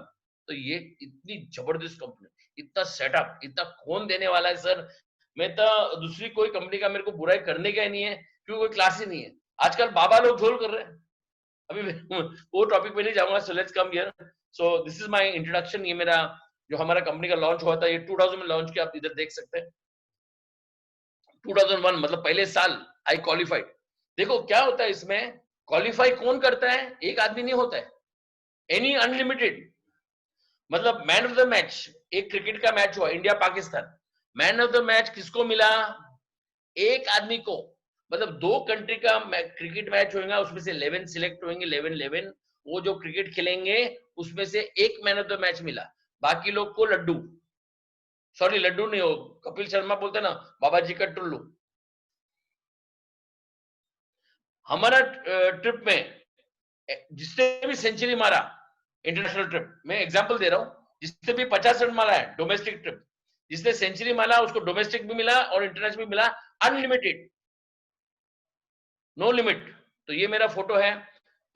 तो ये इतनी जबरदस्त कंपनी, इतना सेटअप, इतना खोन देने वाला है सर। मैं तो दूसरी कोई कंपनी का मेरे को बुराई करने का ही नहीं है, क्योंकि कोई क्लास ही नहीं है। आजकल बाबा लोग झोल कर रहे हैं। अभी वो टॉपिक पे नहीं जाऊंगा, so let's come here. So this is my introduction. ये मेरा जो हमारा कंपनी का लॉन्च हुआ था, ये 2000 में लॉन्च किया, आप इधर देख सकते हैं। 2001 मतलब पहले साल आई क्वालिफाइड। देखो क्या होता है इसमें, क्वालिफाई कौन करता है? एक आदमी नहीं होता है, एनी अनलिमिटेड। मतलब मैन ऑफ द मैच, एक क्रिकेट का मैच हुआ India Pakistan, man of the match किसको मिला? एक आदमी को। मतलब दो कंट्री का क्रिकेट मैच होगा, उसमें से 11 सिलेक्ट होंगे, 11 वो जो क्रिकेट खेलेंगे, उसमें से एक मैन ऑफ द मैच मिला, बाकी लोग को लड्डू, सॉरी लड्डू नहीं हो, कपिल शर्मा बोलते ना, बाबा जी का टुल्लू। हमारा ट्रिप में जिसने भी सेंचुरी मारा, इंटरनेशनल ट्रिप में एग्जांपल दे रहा हूं, जिसने भी 50 रन मारा है डोमेस्टिक ट्रिप, जिसने सेंचुरी मारा उसको डोमेस्टिक भी मिला और इंटरनेशनल भी मिला, अनलिमिटेड, नो लिमिट। तो ये मेरा फोटो है,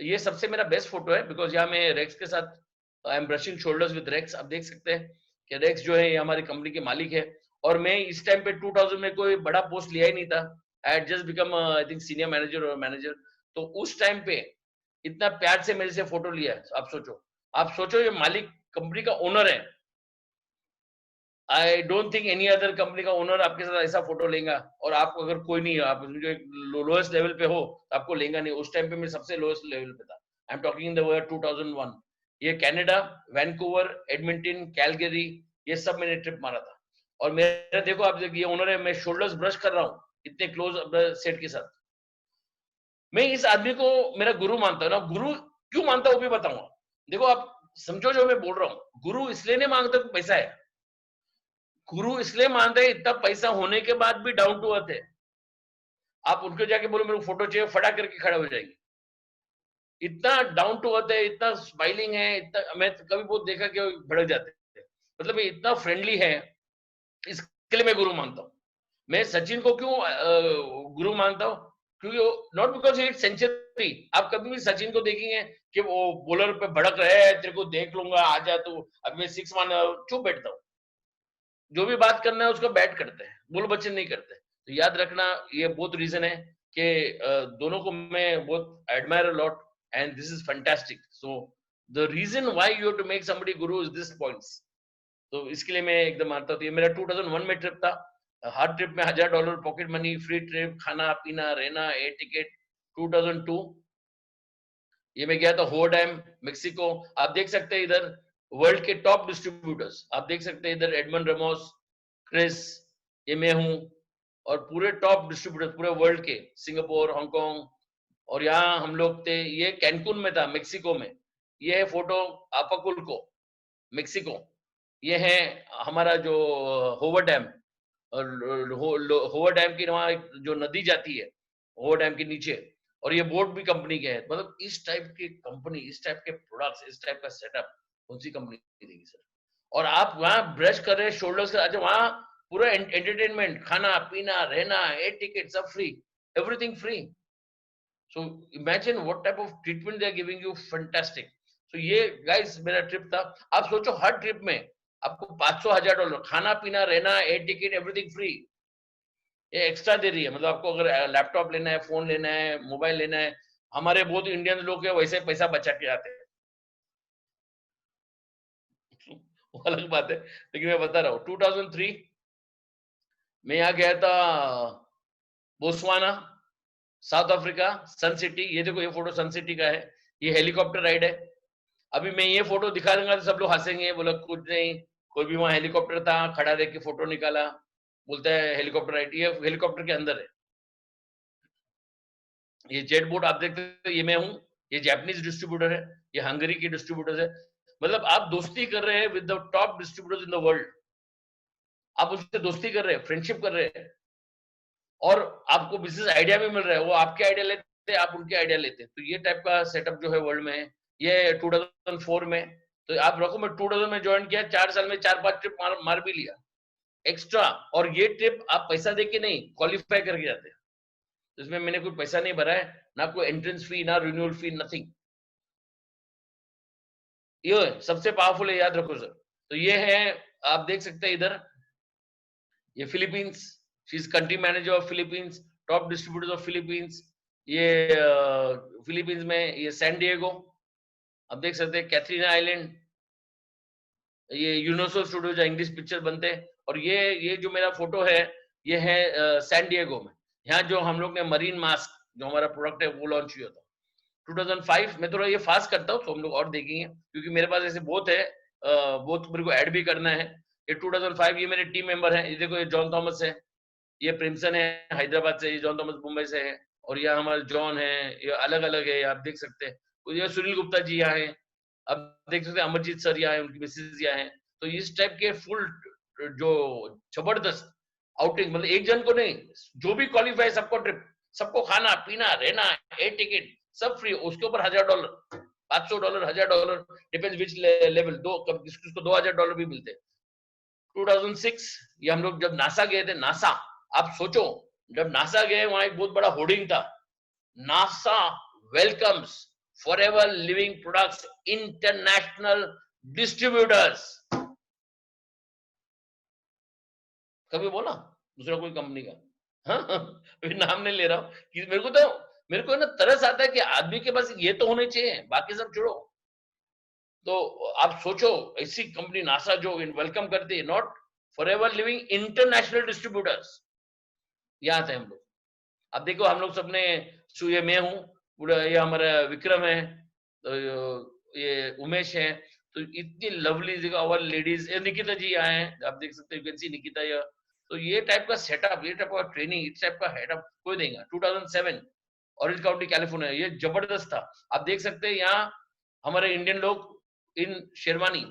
ये सबसे मेरा बेस्ट फोटो है, बिकॉज यहाँ मैं रेक्स के साथ I am brushing shoulders with Rex. आप देख सकते हैं कि रेक्स जो है ये हमारी कंपनी के मालिक है, और मैं इस टाइम पे 2000 में कोई बड़ा पोस्ट लिया ही नहीं था। I had just become I think senior manager और मैनेजर। तो उस टाइम पे इतना प्यार से मेरे से फोटो लिया है। आप सोचो ये मालिक कंपनी का ओनर है। I don't think any other company का ओनर आपके साथ ऐसा फोटो लेगा, और आपको अगर कोई नहीं है, आप जो लोएस्ट लेवल पे हो तो आपको लेगा नहीं। उस टाइम पे मैं सबसे लोएस्ट लेवल पे था। I am talking in the year 2001। ये कनाडा, वैंकूवर, एडमिंटन, कैलगरी, ये सब मैंने ट्रिप मारा था। और मेरा देखो, आप देखिए ओनर है, मैं शोल्डर्स ब्रश कर रहा हूँ इतने क्लोज सेट के साथ। मैं इस आदमी को मेरा गुरु मानता हूँ ना। गुरु क्यों मानता हूँ वो भी बताऊंगा। देखो आप समझो जो मैं बोल रहा हूँ, गुरु इसलिए नहीं मांगता पैसा है, गुरु इसलिए मानते हैं इतना पैसा होने के बाद भी डाउन टू अर्थ है। आप उनको जाके बोलो मेरे को फोटो चाहिए, फटा करके खड़ा हो जाएंगे। इतना डाउन टू अर्थ है, इतना स्माइलिंग है, इतना मैं तो कभी बहुत देखा कि वो भड़क जाते हैं। मतलब ये इतना फ्रेंडली है, इसके लिए मैं गुरु मानता हूँ। मैं सचिन को क्यों गुरु मानता हूँ, क्योंकि नॉट बिकॉज ही सेंचुरी। आप कभी भी सचिन को देखेंगे कि वो बॉलर पे भड़क रहे हैं, तेरे को देख लूंगा, आ जा तू, अब मैं 6 मान, चुप बैठता हूँ। जो भी बात करना है उसको बैठ करते हैं, बोल बच्चन नहीं करते। तो याद रखना, ये बहुत रीजन है कि दोनों को मैं बहुत admire a lot, and this is fantastic. So the reason why you have to make somebody guru is this points. तो इसके लिए मैं एकदम मानता हूँ। तो ये मेरा 2001 में ट्रिप था। हर ट्रिप में $1000 पॉकेट मनी, फ्री ट्रिप, खाना पीना रहना, एयर टिकट। 2002 ये मैं गया था हो डैम, मेक्सिको। आप देख सकते हैं इधर वर्ल्ड के टॉप डिस्ट्रीब्यूटर्स, आप देख सकते हैं इधर एडमंड रेमोस, क्रिस, ये मैं हूँ, और पूरे टॉप डिस्ट्रीब्यूटर्स पूरे वर्ल्ड के, सिंगापुर, हांगकांग। और यहाँ हम लोग थे, ये कैनकुन में था, मेक्सिको में। ये है फोटो आपाकुल्को, मेक्सिको। ये है हमारा जो होवर डैम, और होवर डैम की वहां जो नदी जाती है होवर डैम के नीचे, और ये बोट भी कंपनी के है। मतलब इस टाइप की कंपनी, इस टाइप के प्रोडक्ट्स, इस टाइप का सेटअप कौन सी कंपनी देगी सर। और आप वहां ब्रश कर रहे हैं शोल्डर्स का, अच्छा वहां पूरा एंटरटेनमेंट, खाना पीना रहना, एयर टिकट सब free, everything free. So imagine what type of treatment they are giving you, fantastic. So ये गाइस मेरा ट्रिप था। आप सोचो हर ट्रिप में आपको $500 खाना पीना रहना, एयर टिकट, एवरीथिंग फ्री। ये एक्स्ट्रा दे रही है। मतलब आपको अगर लैपटॉप लेना है, फोन लेना है, मोबाइल लेना है, हमारे बहुत इंडियन लोग है वैसे पैसा बचा के आते हैं। वो अलग बात है, लेकिन मैं बता रहा हूँ 2003 मैं यहाँ गया था बोस्वाना, साउथ अफ्रीका, सन सिटी। ये देखो ये फोटो सन सिटी का है, ये हेलीकॉप्टर राइड है। अभी मैं ये फोटो दिखा दूंगा तो सब लोग हंसेंगे, बोला कुछ नहीं, कोई भी वहां हेलीकॉप्टर था, खड़ा रह के फोटो निकाला, बोलता है हेलीकॉप्टर राइड। ये हेलीकॉप्टर के अंदर है, ये जेट बोट आप देखते हैं, ये मैं हूँ। ये जापानीज डिस्ट्रीब्यूटर है, ये हंगरी के डिस्ट्रीब्यूटर है। मतलब आप दोस्ती कर रहे हैं with the top distributors in the world. आप उससे दोस्ती कर रहे हैं, फ्रेंडशिप कर रहे हैं, और आपको बिजनेस आइडिया भी मिल रहा है। वो आपके आइडिया लेते हैं, आप उनके आइडिया लेते हैं। तो ये टाइप का सेटअप जो है वर्ल्ड में है। ये 2004 में, तो आप रखो मैं 2000 में ज्वाइन किया, 4 साल में 4-5 ट्रिप मार भी लिया एक्स्ट्रा। और ये ट्रिप आप पैसा दे के नहीं, क्वालिफाई करके जाते हैं। इसमें मैंने कोई पैसा नहीं भरा है, ना कोई एंट्रेंस फी, ना रिन्यूअल फी, नथिंग। ये सबसे पावरफुल है, याद रखो सर। तो ये है, आप देख सकते हैं इधर, ये Philippines, she is country manager of Philippines, top distributors of Philippines. ये फिलीपींस में ये सैन डिएगो, आप देख सकते हैं कैथरीना आइलैंड, ये यूनिवर्सल स्टूडियो जहाँ इंग्लिश पिक्चर बनते हैं। और ये जो मेरा फोटो है, ये है सैन डिएगो में। यहाँ जो हम लोग ने मरीन मास्क, जो हमारा प्रोडक्ट है, वो लॉन्च हुआ था 2005 में। थोड़ा ये फास्ट करता हूँ तो हम लोग और देखेंगे, क्योंकि मेरे पास ऐसे बहुत है, बहुत मेरे को ऐड भी करना है। ये 2005, ये मेरे टीम मेंबर है। ये देखो ये जॉन थॉमस है, ये प्रिमसन है हैदराबाद से, ये जॉन थॉमस मुंबई से है, और ये हमारे जॉन है, ये अलग अलग है, आप देख सकते हैं। तो ये सुनील गुप्ता जी यहाँ है, आप देख सकते हैं अमरजीत सर यहाँ है, उनकी मिसेज यहाँ है। तो इस टाइप के फुल जो जबरदस्त आउटिंग, मतलब एक जन को नहीं, जो भी क्वालिफाई सबको ट्रिप, सबको खाना पीना रहना, एयर टिकट सब फ्री। उसके ऊपर $1000, $500, $1000, डिपेंड्स विच लेवल। किसको $2000 भी मिलते हैं। 2006 ये हम लोग जब नासा गए थे, नासा, आप सोचो जब नासा गए वहां एक बहुत बड़ा होर्डिंग था, NASA welcomes forever living products international distributors. कभी बोला दूसरा कोई कंपनी का? हाँ, अभी नाम नहीं ले रहा हूँ कि मेरे को ना तरस आता है कि आदमी के पास ये तो होने चाहिए, बाकी सब छोड़ो। तो आप सोचो ऐसी कंपनी नासा जो वेलकम करती है, not forever living international distributors, यहाँ थे हम लोग। अब देखो हम लोग सबने ये मैं हूँ, पूरा ये हमारा विक्रम है, तो ये उमेश है, तो इतनी लवली जगह और लेडीज, ये निकिता जी आए हैं, आप देख सकते हो, यू कैन सी निकिता या, तो ये टाइप का सेटअप, ये टाइप का ट्रेनिंग, इस टाइप का हेडअप कोई देगा। 2007 ऑरेंज काउंटी कैलिफोर्निया, ये जबरदस्त था। आप देख सकते हैं यहाँ हमारे इंडियन लोग इन शेरवानी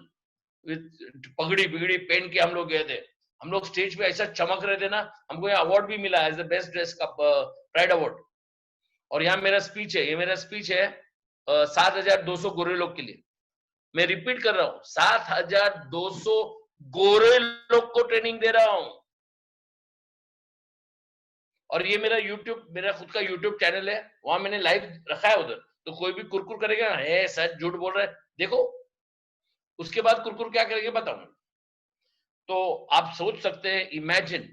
विद पगड़ी बिगड़ी पहन के हम लोग गए थे। हम लोग स्टेज पे ऐसा चमक रहे थे ना, हमको यहाँ अवार्ड भी मिला एज द बेस्ट ड्रेस का प्राइड अवार्ड। और यहाँ मेरा स्पीच है, ये मेरा स्पीच है 7,200 गोरे लोग के लिए। मैं रिपीट कर रहा हूँ, 7,200 गोरे लोग को ट्रेनिंग दे रहा हूँ। और ये मेरा यूट्यूब, मेरा खुद का यूट्यूब चैनल है, वहां मैंने लाइव रखा है उधर। तो कोई भी कुरकुर करेगा, है सच झूठ बोल रहा है, देखो उसके बाद कुरकुर क्या करेंगे बताऊं। तो आप सोच सकते हैं, इमेजिन,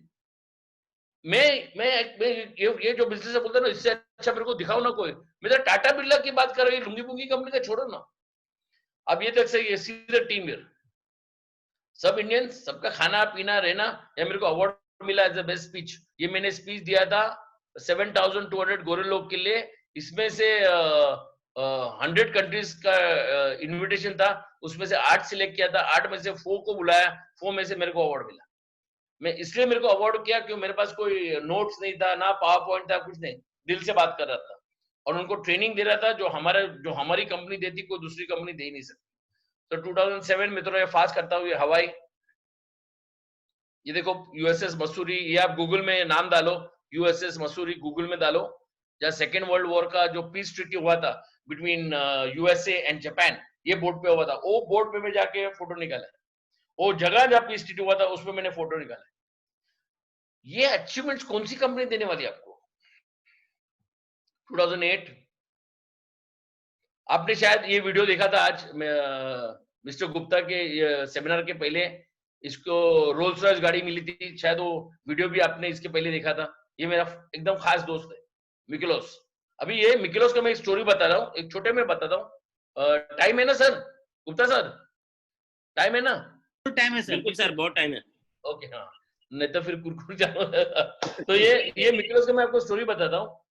मैं ये जो बिजनेस है बोलते हैं ना, इससे अच्छा मेरे को दिखाओ ना कोई। मैं तो टाटा बिरला की बात कर रही, लुंगी बुंगी कंपनी का छोड़ो ना। अब ये तक सही है, सीधे टीम वेयर, सब इंडियंस, सबका खाना पीना रहना, या मेरे को अवार्ड मिला एज द बेस्ट स्पीच। ये मैंने स्पीच दिया था 7,200 गोरे लोग के लिए, इसमें से 100 कंट्रीज का इनविटेशन था, उसमें से 8 सिलेक्ट किया था, 8 में से 4 को बुलाया, 4 में से मेरे को अवार्ड मिला। मैं इसलिए मेरे को अवार्ड किया क्यों, मेरे पास कोई नोट्स नहीं था, ना पावर पॉइंट था, कुछ नहीं, दिल से बात कर रहा था और उनको ट्रेनिंग दे रहा था, जो हमारी कंपनी देती कोई दूसरी कंपनी दे ही नहीं सकती। तो 2007 में थोड़ा फास्ट करता हूँ, ये हवाई, ये देखो यूएसएस मसूरी, ये आप गूगल में नाम डालो, यूएसएस मसूरी गूगल में डालो, जहाँ सेकेंड वर्ल्ड वॉर का जो पीस ट्रीटी हुआ था बिटवीन यूएसए एंड जापान, ये बोर्ड पे हुआ था। वो बोर्ड पे मैं जाके फोटो निकाला, वो जगह जहाँ पीस ट्रीटी हुआ था उसमें मैंने फोटो निकाला। ये अचीवमेंट्स कौन सी कंपनी देने वाली है आपको? 2008, आपने शायद ये वीडियो देखा था आज मिस्टर गुप्ता के सेमिनार के पहले, इसको रोल्स रॉयस गाड़ी मिली थी, शायद वो वीडियो भी आपने इसके पहले देखा था। ये मेरा एकदम खास दोस्त है मिकेलोस। अभी ये मिकेलोस का मैं एक स्टोरी बता रहा हूँ, एक छोटे में बताता हूँ। टाइम है ना सर, गुप्ता सर, टाइम है ना? टाइम है सर, बिल्कुल सर, बहुत टाइम है। ओके, हाँ, नहीं तो फिर कुरकुर जाओ। तो ये मिकेलोस का मैं आपको स्टोरी बताता हूँ।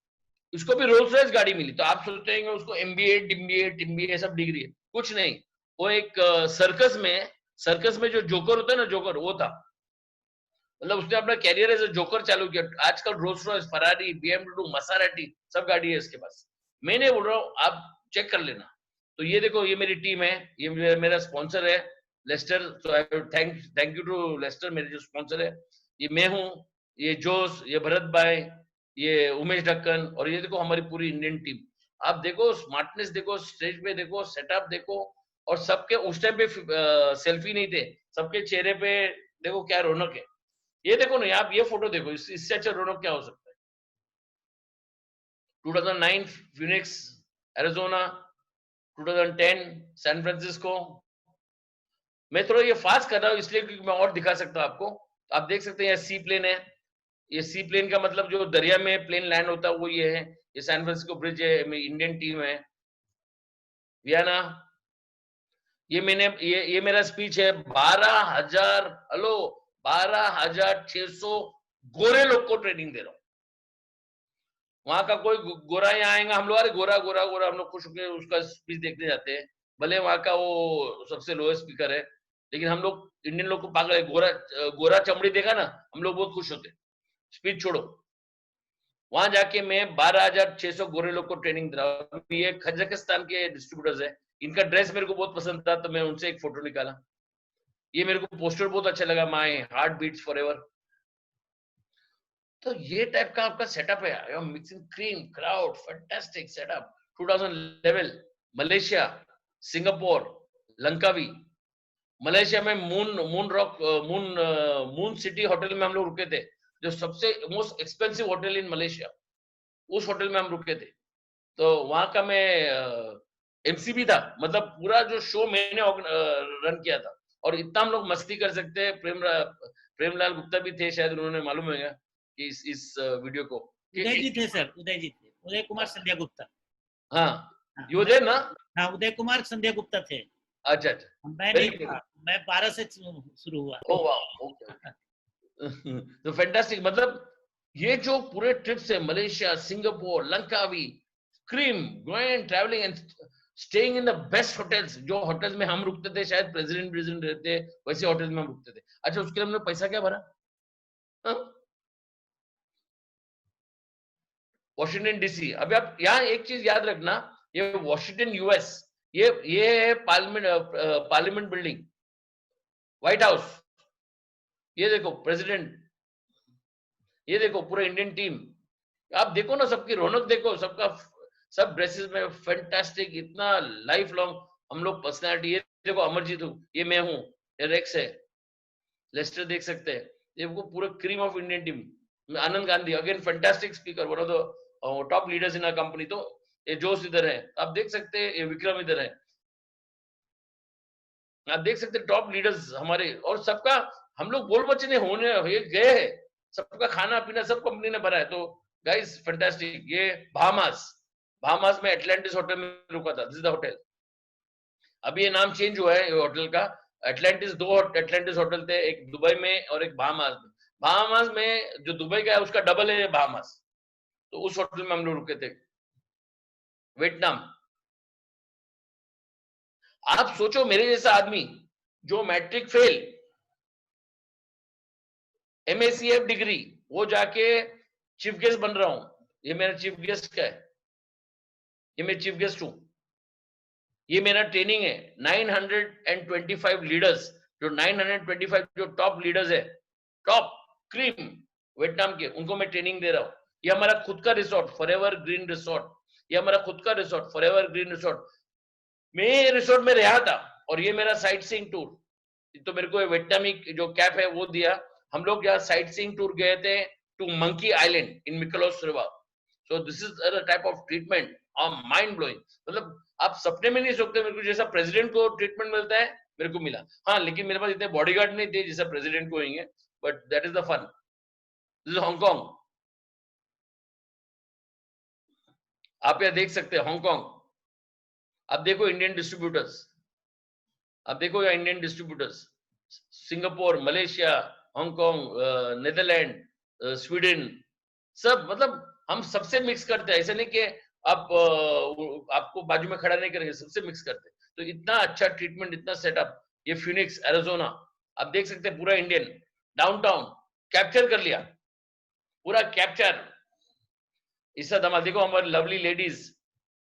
उसको भी रोल्स रॉयस गाड़ी मिली, तो आप सोचते हैं उसको एमबीए टिम्बीए सब डिग्री है, कुछ नहीं। वो एक सर्कस में जो जोकर होता है ना, जोकर वो था। मतलब उसने अपना कैरियर एज जोकर चालू किया। आजकल रोल्स रॉयस, फरारी, बीएमडब्ल्यू, मसाराटी सब गाड़ी है इसके पास। मैंने बोल रहा हूँ आप चेक कर लेना। तो ये देखो, ये मेरी टीम है, ये मेरा स्पॉन्सर है Lester. So I thank you to Lester, मेरे जो स्पॉन्सर है। ये मैं हूँ, ये जोश, ये भरत भाई, ये उमेश ढक्कन, और ये देखो हमारी पूरी इंडियन टीम। आप देखो स्मार्टनेस, देखो स्टेज पे, देखो सेटअप देखो, और सबके उस टाइम पे सेल्फी नहीं थे, सबके चेहरे पे देखो क्या रौनक है। ये देखो ना, आप ये फोटो देखो, इससे अच्छा रौनक क्या हो सकता है? 2009 फिनिक्स एरिजोना, 2010 सैन फ्रांसिस्को। मैं थोड़ा ये फास्ट कर रहा हूँ इसलिए क्योंकि मैं और दिखा सकता हूँ आपको। आप देख सकते हैं सी प्लेन है, ये सी प्लेन का मतलब जो दरिया में प्लेन लैंड होता है वो ये है। ये सैन फ्रांसिस्को ब्रिज है, इंडियन टीम है। वियना, ये मेरा स्पीच है, 12,000, हेलो, 12,600 गोरे लोग को ट्रेनिंग दे रहा हूँ। वहां का कोई गोरा यहाँ आएगा, हम लोग अरे गोरा गोरा गोरा, हम लोग खुश होकर उसका स्पीच देखने जाते हैं। भले वहां का वो सबसे लोएस्ट स्पीकर है, लेकिन हम लोग इंडियन लोग को पागल है, गोरा चमड़ी देखा ना, हम लोग बहुत खुश होते। स्पीच छोड़ो, वहां जाके मैं 12,600 गोरे लोग को ट्रेनिंग दे रहा हूँ। ये कजाकिस्तान के डिस्ट्रीब्यूटर्स है, इनका ड्रेस मेरे को बहुत पसंद था, तो मैं उनसे एक फोटो निकाला। ये मेरे को पोस्टर बहुत अच्छा लगा, my heart beats forever. तो ये टाइप का आपका सेटअप है, mixing cream crowd, fantastic setup. 2011 Malaysia, Singapore, Langkawi, Malaysia में मून सिटी होटल में हम लोग रुके थे, जो सबसे most expensive hotel in Malaysia, उस होटल में हम रुके थे। तो वहां का मैं एमसी भी था, मतलब पूरा जो शो मैंने रन किया था। और इतना हम लोग मस्ती कर सकते हैं। प्रेमलाल गुप्ता भी थे, शायद उन्होंने मालूम है कि इस वीडियो को कि उदय जी थे सर, उदय जी थे, उदय कुमार संध्या गुप्ता। हाँ, हाँ, यू देर ना? हाँ, उदय कुमार संध्या गुप्ता थे। अच्छा अच्छा, मैं वेरी नहीं गुड। था, मैं 12 से शुरू हुआ। ओ वाह, ओके। तो फैंटास्टिक, मतलब ये जो पूरे ट्रिप्स है, Malaysia, Singapore, Langkawi, cream, going travelling and staying in the best hotels, जो होटल्स में हम रुकते थे, शायद प्रेसिडेंट रहते वैसे होटल्स में हम रुकते थे। अच्छा, उसके लिए हमने पैसा क्या भरा? Washington DC. अभी आप यहाँ एक चीज याद रखना, ये वॉशिंगटन यूएस, ये है पार्लियामेंट बिल्डिंग, व्हाइट हाउस। ये देखो प्रेसिडेंट, ये देखो पूरा इंडियन टीम। आप देखो ना, सबकी रौनक देखो, सबका सब ड्रेसेस में फैंटास्टिक, इतना लाइफ लॉन्ग हम लोग पर्सनैलिटी। ये देखो अमरजीत हूँ, ये मैं हूँ, ये रेक्स है, लेस्टर देख सकते हैं। ये वो पूरा cream of Indian team. Anand Gandhi again fantastic speaker, one of the top leaders in a company. तो ये जोश इधर है, आप देख सकते हैं, ये विक्रम इधर है, आप देख सकते हैं टॉप लीडर्स हमारे। और सबका हम लोग बोल बच्चे होने गए हैं, सबका खाना पीना सब कंपनी ने भरा है। तो गाइस फैंटास्टिक। ये बहामास में एटलांटिस होटल में रुका था, दिस इज द होटल। अभी ये नाम चेंज हुआ है होटल का। एटलांटिस, दो एटलांटिस होटल थे, एक दुबई में और एक बहामास में। बहामास में जो दुबई का है उसका डबल है बहामास। तो उस होटल में हम लोग रुके थे। वियतनाम, आप सोचो मेरे जैसा आदमी जो मैट्रिक फेल, एमएसीएफ डिग्री, वो जाके चीफ गेस्ट बन रहा हूं। ये मेरा चीफ गेस्ट का है, ये मैं चीफ गेस्ट हूं। ये मेरा ट्रेनिंग है। 925 लीडर्स, जो 925 जो टॉप लीडर्स है, टॉप क्रीम वियतनाम के, उनको मैं ट्रेनिंग दे रहा हूं। ये हमारा खुद का रिसोर्ट, फॉरएवर ग्रीन रिसोर्ट। ये हमारा खुद का रिसोर्ट, फॉरएवर ग्रीन रिसोर्ट। मैं रिसोर्ट में रहा था। और ये मेरा साइट सीइंग टूर। तो मेरे को वियतनामिक जो कैप है वो दिया। हम लोग यहाँ साइट सीइंग टूर गए थे to monkey island in Mikolos river. So this is the type of treatment, mind blowing. मतलब आप सपने में नहीं सोचते मेरे को जैसा प्रेसिडेंट को ट्रीटमेंट मिलता है, मेरे को मिला। हाँ, लेकिन मेरे पास इतने बॉडीगार्ड नहीं थे जैसा प्रेसिडेंट को होंगे, but that is the fun. This is Hong Kong. आप यहाँ देख सकते हैं हांगकांग। आप देखो इंडियन डिस्ट्रीब्यूटर्स, आप देखो यहाँ Indian distributors, Singapore, Malaysia, Hong Kong, Netherland, Sweden, सब। मतलब हम सबसे मिक्स करते हैं। ऐसे नहीं कि आप आपको बाजू में खड़ा नहीं करेंगे, सबसे मिक्स करते हैं। तो इतना अच्छा ट्रीटमेंट, इतना सेटअप। ये फिनिक्स एरिजोना, आप देख सकते हैं पूरा इंडियन डाउनटाउन कैप्चर कर लिया, पूरा कैप्चर। इससे धमाल देखो हमारी लवली लेडीज।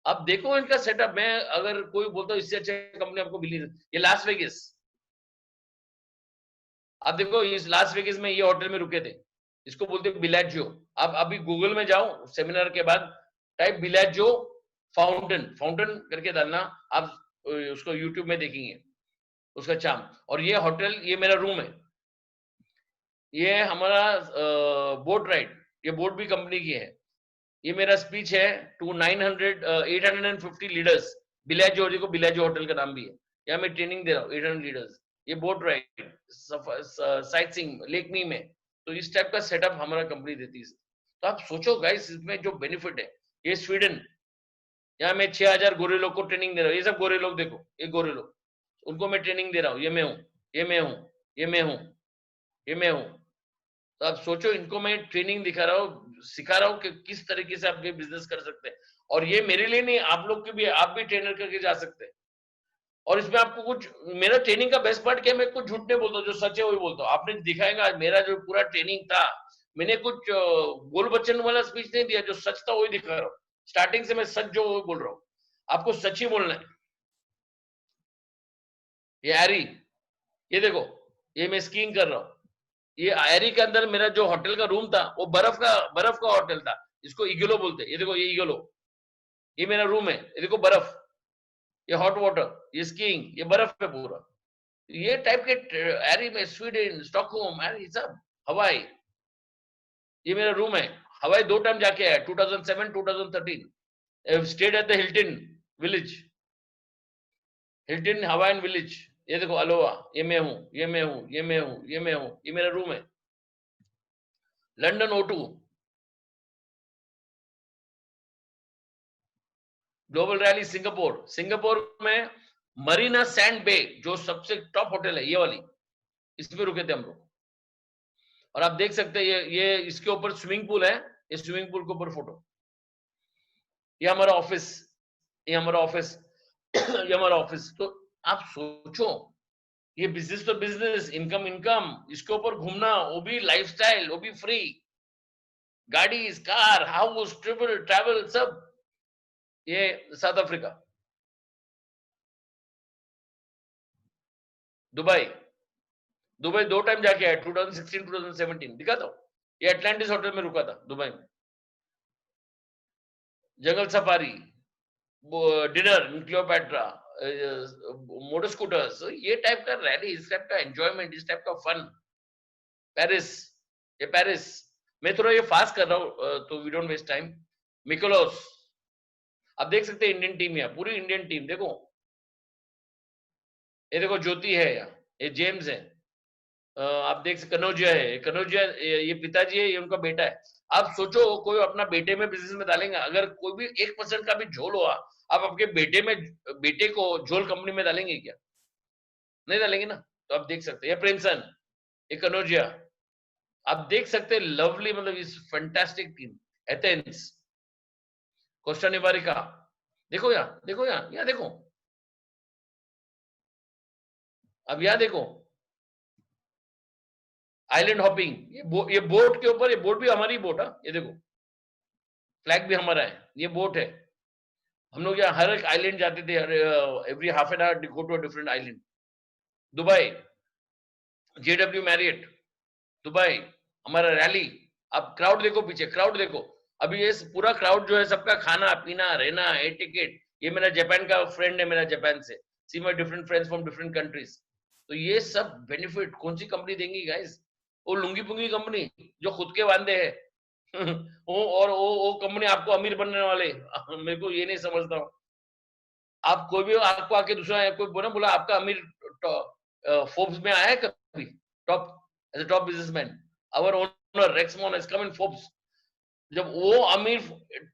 अब देखो इनका सेटअप। मैं अगर कोई बोलता हूँ इससे अच्छे कंपनी आपको मिली, ये लास वेगस। आप देखो इस लास वेगस में ये होटल में रुके थे, इसको बोलते हैं बिलाजियो। आप अभी गूगल में जाओ सेमिनार के बाद, टाइप बिलाजियो फाउंटेन, फाउंटेन करके डालना, आप उसको यूट्यूब में देखेंगे उसका चाम। और ये होटल, ये मेरा रूम है, ये हमारा बोट राइड, ये बोट भी कंपनी की है। ये मेरा स्पीच है टू 850 लीडर्स। बिलाजियो, देखो बिलाजियो होटल का नाम भी है। यहाँ मैं ट्रेनिंग दे रहा हूँ 800 लीडर्स। ये बोट राइड, साइट सीइंग लेकमी में। तो इस टाइप का सेटअप हमारा कंपनी देती है। तो आप सोचो गाइस, इसमें जो बेनिफिट है। ये स्वीडन, यहाँ मैं 6000 गोरे लोग को ट्रेनिंग दे रहा हूँ। ये सब गोरे लोग देखो, ये गोरे लोग, उनको मैं ट्रेनिंग दे रहा हूँ। ये मैं हूँ, ये मैं हूँ, ये मैं हूँ, ये मैं हूँ। तो आप सोचो, इनको मैं ट्रेनिंग दिखा रहा हूँ, सिखा रहा हूँ कि किस तरीके से आप ये बिजनेस कर सकते हैं। और ये मेरे लिए नहीं, आप लोग के भी, आप भी ट्रेनर करके जा सकते हैं। और इसमें आपको कुछ, मेरा ट्रेनिंग का बेस्ट पार्ट क्या है, मैं कुछ झूठ नहीं बोलता, जो सच है वही बोलता हूँ। आपने दिखाएगा मेरा जो पूरा ट्रेनिंग था, मैंने कुछ गोल बच्चन वाला स्पीच नहीं दिया, जो सच था वही दिखा रहा हूँ। स्टार्टिंग से मैं सच जो बोल रहा हूँ, आपको सच ही बोलना है। ये एरी, ये देखो, ये मैं स्कीइंग कर रहा हूँ। ये एरी के अंदर मेरा जो होटल का रूम था, वो बर्फ का होटल था, इसको इगलो बोलते हैं। ये देखो, ये इगलो, ये मेरा रूम है। ये देखो बर्फ, ये हॉट वाटर, ये स्कीइंग, ये बर्फ पे पूरा। ये टाइप के एरी में, स्वीडन, स्टॉकहोम, ये सब, हवाई, ये मेरा रूम है। हवाई 2 टाइम जाके आया, 2007, 2013। Stayed at the Hilton village, Hilton Hawaiian village. ये देखो अलोवा, ये मैं हूँ, ये मैं हूँ, ये मैं हूँ, ये मैं हूँ, ये मेरा रूम है। London O2, global rally Singapore, Singapore में मरीना सैंड बे, जो सबसे टॉप होटल है, ये वाली, इसमें रुके थे हम लोग। और आप देख सकते हैं ये इसके ऊपर स्विमिंग पूल है, ये स्विमिंग पूल के ऊपर फोटो। ये हमारा ऑफिस, ये हमारा ऑफिस, ये हमारा ऑफिस। तो आप सोचो, ये बिजनेस तो बिजनेस, इनकम इनकम, इसके ऊपर घूमना, वो भी लाइफस्टाइल, वो भी फ्री, गाड़ी, कार, हाउस, ट्रेवल ट्रैवल सब। ये south Africa, Dubai, Dubai 2 time जाके आया, 2016, 2017। दिखा दो, ये एटलांटिस होटल में रुका था दुबई में। Jungle safari, dinner in Cleopatra, motor scooters, ये टाइप का रैली, इस टाइप का एंजॉयमेंट, इस टाइप का फन। पेरिस, ये पेरिस। मैं थोड़ा ये फास्ट कर रहा हूँ तो we don't waste time. Mikolos, आप देख सकते हैं इंडियन टीम, यहाँ पूरी इंडियन टीम देखो। ये देखो ज्योति है यहाँ, ये जेम्स है, आप देख सकते, कनौजिया है, कनौजिया, ये पिताजी है, ये उनका बेटा है। आप सोचो, कोई अपना बेटे में बिजनेस में डालेंगे, अगर कोई भी 1% का भी झोल हुआ, आप आपके बेटे को झोल कंपनी में डालेंगे क्या? नहीं डालेंगे ना। तो आप देख सकते हैं, ये प्रिंसन, ये कनौजिया, आप देख सकते हैं, लवली, मतलब इस फैंटास्टिक टीम। एथेंस, कोस्टा निवारिका, देखो यहाँ, देखो यहाँ देखो, अब यहाँ देखो, आइलैंड हॉपिंग, ये बोट के ऊपर, ये बोट भी हमारी बोट है, ये देखो, फ्लैग भी हमारा है, ये बोट है। हम लोग यहाँ हर एक आइलैंड जाते थे, every half an hour go to a different island. Dubai, JW Marriott, Dubai, हमारा रैली। अब क्राउड देखो, पीछे क्राउड देखो, अभी ये पूरा क्राउड जो है, सबका खाना पीना रहना, एयर टिकट। ये मेरा जापान का फ्रेंड है, मेरा जापान से, see my different friends from different countries. तो ये सब बेनिफिट कौन सी कंपनी देंगी गाइस? वो लुंगी पुंगी कंपनी जो खुद के वांदे है। वो, और वो कंपनी आपको अमीर बनने वाले। मेरे को ये नहीं समझता हूँ। आप कोई भी आपको आके दूसरा कोई बोला आपका अमीर फोर्ब्स में आया है कभी, top, as a top businessman? Our owner Rex Mon has come in Forbes. जब वो अमीर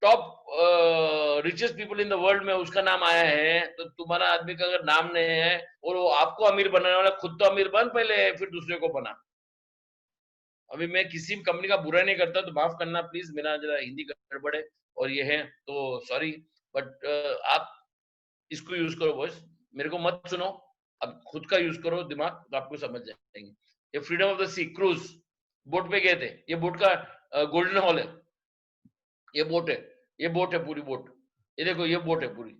top richest people in the world में उसका नाम आया है, तो तुम्हारा आदमी का अगर नाम नहीं है और वो आपको अमीर बनाने वाला, खुद तो अमीर बन पहले, फिर दूसरे को बना। अभी मैं किसी भी कंपनी का बुरा नहीं करता, तो माफ करना प्लीज, मेरा जरा हिंदी गड़बड़ है और ये है तो सॉरी। बट आप इसको यूज करो बॉयस, मेरे को मत सुनो। अब खुद का यूज करो दिमाग, तो आपको समझ जाएंगे। ये freedom of the sea cruise, boat पे गए थे। ये बोट का गोल्डन हॉल है, ये बोट है, ये बोट है, पूरी बोट। ये देखो, ये बोट है पूरी,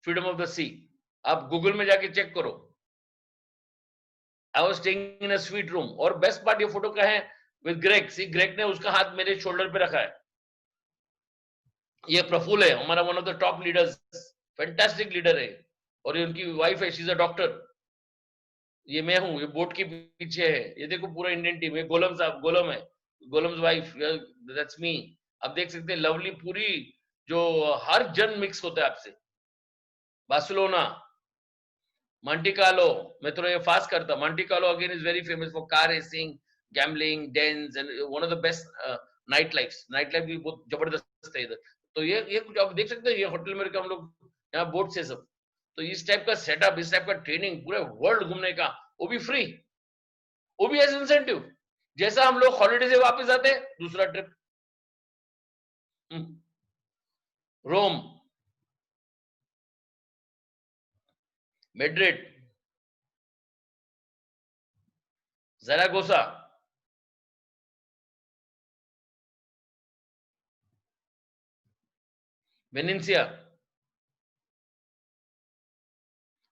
फ्रीडम ऑफ द सी। आप गूगल में जाके चेक करो। I was staying in a suite room. और बेस्ट पार्ट ये फोटो का है विद ग्रेग। सी, ग्रेग ने उसका हाथ मेरे शोल्डर पे रखा है। ये प्रफुल है, हमारा one of the top leaders, fantastic leader है। और ये उनकी वाइफ है, शी इज अ डॉक्टर। ये मैं हूँ, ये बोट के पीछे है, ये देखो पूरा इंडियन टीम। ये गोलम साहब, गोलम है, गोलम्स वाइफ, दैट्स मी। आप देख सकते हैं लवली पूरी, जो हर जन मिक्स होता है आपसे। बार्सिलोना, Monte Carlo, मैं थोड़ा ये फास्ट करता। Monte Carlo again is very famous for car racing, gambling, dens, and one of the best night life. Night life भी बहुत जबरदस्त है इधर। तो ये कुछ आप देख सकते हैं, ये होटल में हम लोग यहाँ बोट से सब। तो इस टाइप का सेटअप, इस टाइप का ट्रेनिंग, पूरे वर्ल्ड घूमने का, वो भी फ्री, वो भी एज इंसेंटिव। जैसा हम लोग हॉलिडे से वापस आते हैं, दूसरा ट्रिप रोम, मेड्रिड, ज़रागोसा, वेनेंसिया।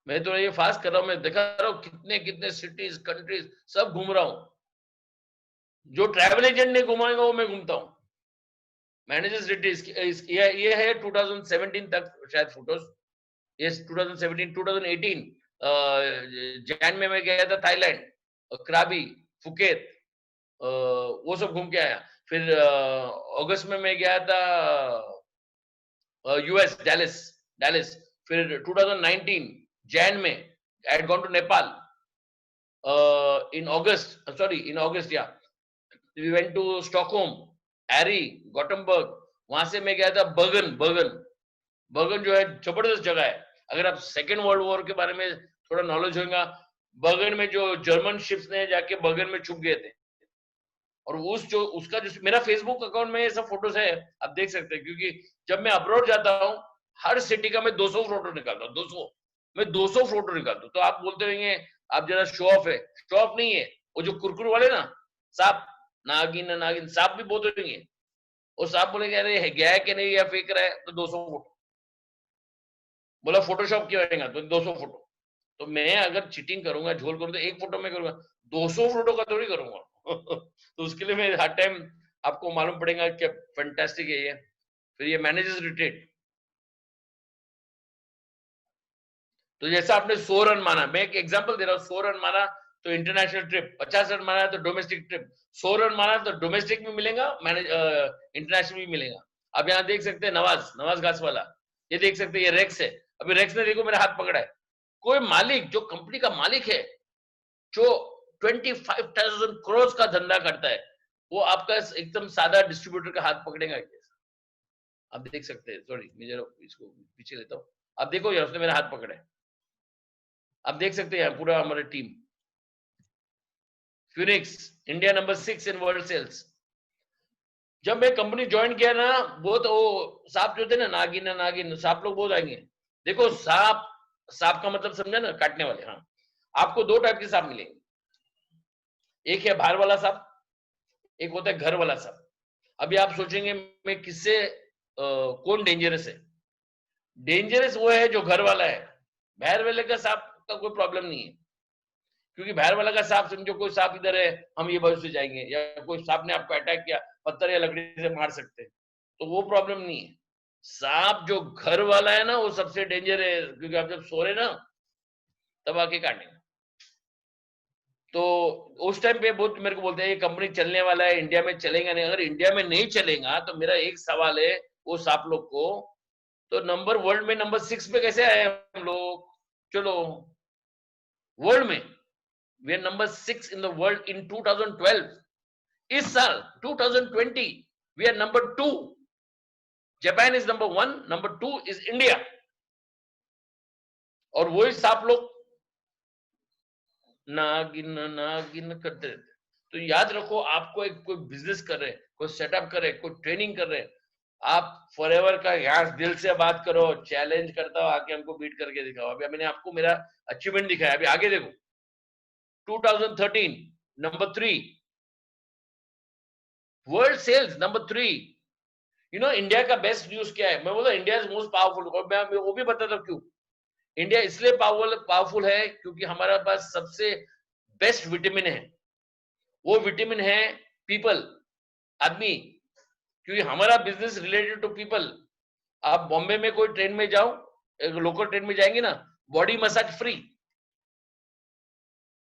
मैं तो ये फास्ट कर रहा हूँ, मैं दिखा रहा हूँ कितने कितने सिटीज, कंट्रीज सब घूम रहा हूँ। जो ट्रैवल एजेंट नहीं घुमाएगा वो मैं घूमता हूँ। मैनेजर सिटीज, ये है 2017 तक शायद फोटोज। ये 2017, 2018 जैन में मैं गया था थाईलैंड, क्राबी, फुकेत, वो सब घूम के आया। फिर अगस्त में मैं गया था यूएस, डैलिस, डैलिस। फिर 2019 जैन में I had gone to Nepal in August, sorry in August, या वी वेंट टू स्टॉकहोम, एरी, गॉटेनबर्ग। वहां से मैं गया था बर्गन, बर्गन, बर्गन जो है जबरदस्त जगह है। अगर आप सेकेंड वर्ल्ड वॉर के बारे में थोड़ा नॉलेज होगा, बर्गन में जो जर्मन शिप्स ने जाके बर्गन में छुप गए थे, और उस जो उसका जो मेरा फेसबुक अकाउंट में ये सब फोटोज है, आप देख सकते हैं। क्योंकि जब मैं अब्रॉड जाता हूँ, हर सिटी का मैं 200 फोटो निकालता हूँ, 200, मैं 200 फोटो निकालता हूँ। तो आप बोलते होंगे आप जरा शो ऑफ है, शो ऑफ नहीं है। वो जो कुरकुर वाले ना सांप, नागिन नागिन सांप भी बोलते होंगे, वो सांप बोलेंगे अरे है गया है कि नहीं या फेंक रहा है, तो 200 फोटो बोला, फोटोशॉप क्यों आएगा, तो 200 फोटो। तो मैं अगर चीटिंग करूंगा, झोल करूंगा, तो एक फोटो में करूंगा, 200 फोटो का थोड़ी करूंगा। तो उसके लिए मैं हर टाइम आपको मालूम पड़ेगा कि फैंटास्टिक है ये। फिर ये मैनेजर्स रिट्रीट, तो जैसा आपने 100 रन माना, मैं एक एग्जांपल दे रहा हूँ, 100 रन माना तो इंटरनेशनल ट्रिप, 50 रन माना तो डोमेस्टिक ट्रिप, 100 रन माना तो डोमेस्टिक भी मिलेगा, मैनेज इंटरनेशनल भी मिलेगा। आप यहाँ देख सकते हैं नवाज, नवाज घास वाला, ये देख सकते हैं, ये रेक्स है। अभी रेक्स ने देखो मेरा हाथ पकड़ा है। कोई मालिक जो कंपनी का मालिक है, जो 25,000 करोड़ का धंधा करता है, वो आपका एकदम सादा डिस्ट्रीब्यूटर का हाथ पकड़ेगा कैसे? आप देख सकते हैं, सॉरी मैं जरा इसको पीछे लेता हूँ। आप देखो यार, उसने मेरा हाथ पकड़ा है। आप देख सकते हैं पूरा हमारा team. Phoenix, India number 6 in world sales. जब मैं कंपनी ज्वाइन किया ना, बहुत वो सांप जो थे ना, नागिन नागिन सांप लोग बहुत आएंगे। देखो सांप, सांप का मतलब समझा ना, काटने वाले। हाँ, आपको दो टाइप के सांप मिलेंगे, एक है बाहर वाला सांप, एक होता है घर वाला सांप। अभी आप सोचेंगे मैं किससे कौन डेंजरस है? डेंजरस वो है जो घर वाला है। बाहर वाले का सांप का कोई प्रॉब्लम नहीं है, क्योंकि बाहर वाला का सांप, समझो कोई सांप इधर है, हम ये बाजू से जाएंगे, या कोई सांप ने आपको अटैक किया, पत्थर या लकड़ी से मार सकते हैं, तो वो प्रॉब्लम नहीं है। सांप जो घर वाला है ना, वो सबसे डेंजर है, क्योंकि आप जब सो रहे ना, तब आके काटेंगे। तो उस टाइम पे बहुत मेरे को बोलते हैं ये कंपनी चलने वाला है, इंडिया में चलेगा नहीं। अगर इंडिया में नहीं चलेगा तो मेरा एक सवाल है वो सांप लोग को, तो नंबर वर्ल्ड में नंबर 6 पे कैसे आए हम लोग? चलो, वर्ल्ड में we are number 6 in the world in 2012। इस साल 2020 we are number 2। Japan is number 1, number 2 is India. और वही सांप लोग नागिन नागिन करते रहते। तो याद रखो, आपको एक कोई बिजनेस कर रहे हैं, कोई सेटअप कर रहे हैं, कोई ट्रेनिंग कर रहे हैं, आप फॉरएवर का यहाँ दिल से बात करो, चैलेंज करता हो, आके हमको बीट करके दिखाओ। अभी मैंने आपको मेरा अचीवमेंट दिखाया, अभी आगे देखो। 2013 number 3, world sales number 3। You know India का बेस्ट न्यूज क्या है? मैं बोला इंडिया इज मोस्ट पावरफुल, और मैं वो भी बताता हूँ क्यों। इंडिया इसलिए पावरफुल है क्योंकि हमारे पास सबसे बेस्ट विटामिन है। वो विटामिन है पीपल, आदमी। क्योंकि हमारा बिजनेस रिलेटेड टू पीपल। आप बॉम्बे में कोई ट्रेन में जाओ, एक लोकल ट्रेन में जाएंगे ना, बॉडी मसाज फ्री।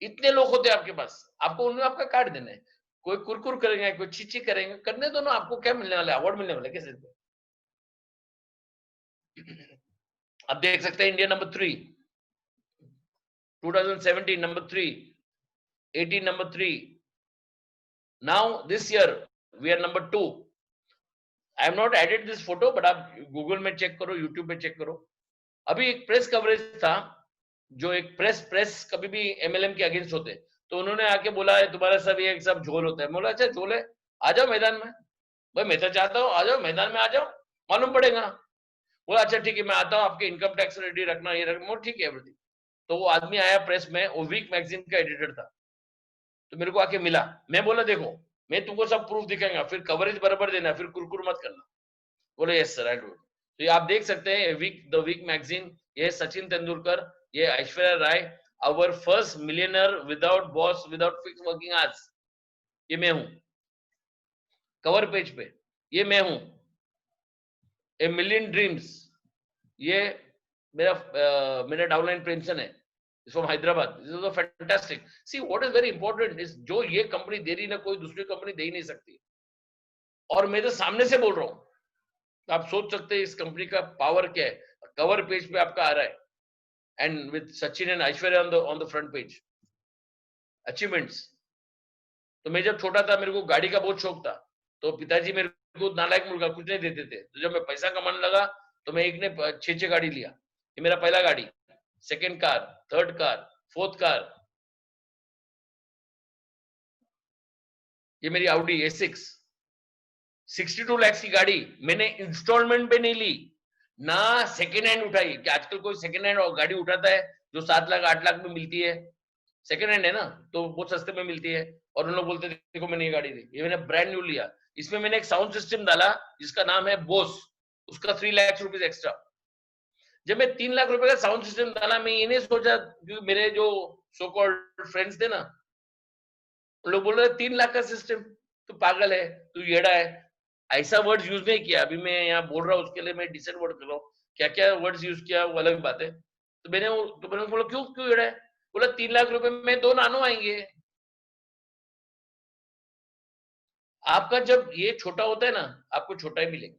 इतने लोग होते हैं आपके पास, आपको उन्हें आपका कार्ड देना है। कोई कुरकुर करेंगे, कोई चीची करेंगे, करने दो ना। आपको क्या मिलने वाला है? अवार्ड मिलने वाला है कैसे? आप देख सकते हैं India number 3, 2017 number 3, 18 number 3, now this year we are number 2। I am not added this photo, but आप गूगल में चेक करो, यूट्यूब में चेक करो। अभी एक प्रेस कवरेज था, जो एक प्रेस कभी भी एमएलएम के अगेंस्ट होते, तो उन्होंने आके बोला है तुम्हारा सब ये सब झोल होता है। बोला अच्छा झोल है, आ जाओ मैदान में। भाई मैं तो चाहता हूँ आ जाओ मैदान में, आ जाओ, मालूम पड़ेगा। बोला अच्छा ठीक है, मैं आता हूँ, आपके इनकम टैक्स रेडी रखना, ये रखना, ठीक है एवरीथिंग। तो वो आदमी आया प्रेस में, वो वीक मैगजीन का एडिटर था, तो मेरे को आके मिला। मैं बोला देखो, मैं तुमको सब प्रूफ दिखाऊंगा, फिर कवरेज बराबर देना, फिर कुरकुर मत करना। बोले यस सर, आई डू। तो ये आप देख सकते हैं द वीक मैगजीन, ये सचिन तेंदुलकर, ये Aishwarya Rai, our first millionaire without boss without fix working hours, ये मैं हूं। कवर पेज पे ये मैं हूं। ए मिलियन ड्रीम्स, ये मेरा मेरा डाउनलाइन पेंशन है। From Hyderabad, this is fantastic. See what is very important is जो ये कंपनी दे रही ना कोई दूसरी कंपनी दे ही नहीं सकती, और मैं तो सामने से बोल रहा हूँ। तो आप सोच सकते हैं इस कंपनी का पावर क्या है। कवर पेज पे आपका आ रहा है, and with Sachin and Aishwarya on the front page, achievements. तो मैं जब छोटा था मेरे को गाड़ी का बहुत शौक था, तो पिताजी मेरे को नालायक मुर्गा कुछ नहीं देते थे, तो जब मैं पैसा कमाने लगा तो मैं एक ने 6 गाड़ी लिया। ये मेरा पहला गाड़ी, second car, third car, fourth car, ये मेरी Audi A6, 62 लाख की गाड़ी मैंने इंस्टॉलमेंट पे नहीं ली, ना सेकेंड हैंड उठाई, कि आजकल कोई सेकेंड हैंड गाड़ी उठाता है जो 7 लाख 8 लाख में मिलती है, सेकेंड हैंड है ना, तो बहुत सस्ते में मिलती है, और उन लोग बोलते थे देखो मैंने ये गाड़ी ली, ये मैंने ब्रांड न्यू लिया। इसमें मैंने एक साउंड सिस्टम डाला जिसका नाम है बोस, उसका 3 लाख रुपीज एक्स्ट्रा। जब मैं 3 लाख रुपए का साउंड सिस्टम डाला, मैं ये नहीं सोचा, क्योंकि मेरे जो सो कॉल्ड फ्रेंड्स थे ना, लोग बोल रहे 3 लाख का सिस्टम, तू पागल है, तू येड़ा है। ऐसा वर्ड्स यूज नहीं किया, अभी मैं यहाँ बोल रहा हूँ उसके लिए मैं डिसेंट वर्ड कर रहा हूँ, क्या क्या वर्ड्स यूज किया वो अलग बात है। तो मैंने बोला क्यों क्यों येड़ा है, बोला 3 लाख रुपए में 2 नानो आएंगे। आपका जब ये छोटा होता है ना, आपको छोटा ही मिलेगा।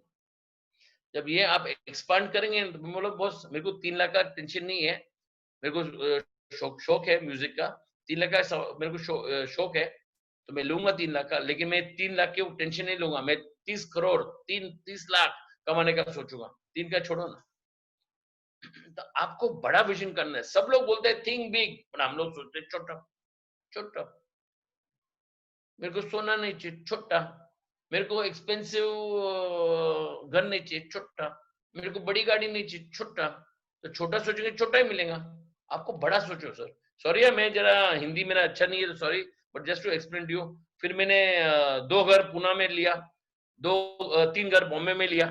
जब ये आप एक्सपांड करेंगे तो मैं बोला बॉस मेरे को 3 लाख का टेंशन नहीं है, मेरे को शौक है म्यूजिक का, 3 लाख का मेरे को शौक है, तो मैं लूंगा 3 लाख का, लेकिन मैं 3 लाख की टेंशन नहीं लूंगा, मैं 30 करोड़ 30 लाख कमाने का सोचूंगा। 3 का छोड़ो ना। तो आपको बड़ा विजन करना है। सब लोग बोलते हैं थिंक बिग, पर हम लोग सोचते हैं छोटा छोटा। मेरे को सोना नहीं चाहिए, छोटा। मेरे को एक्सपेंसिव घर नहीं चाहिए, छोटा। मेरे को बड़ी गाड़ी नहीं चाहिए, छोटा। तो छोटा सोचेंगे छोटा ही मिलेगा। आपको बड़ा सोचो सर। सॉरी है मैं जरा हिंदी मेरा अच्छा नहीं है तो sorry, but just to explain to you. फिर मैंने 2 घर पुणे में लिया, 3 घर बॉम्बे में लिया।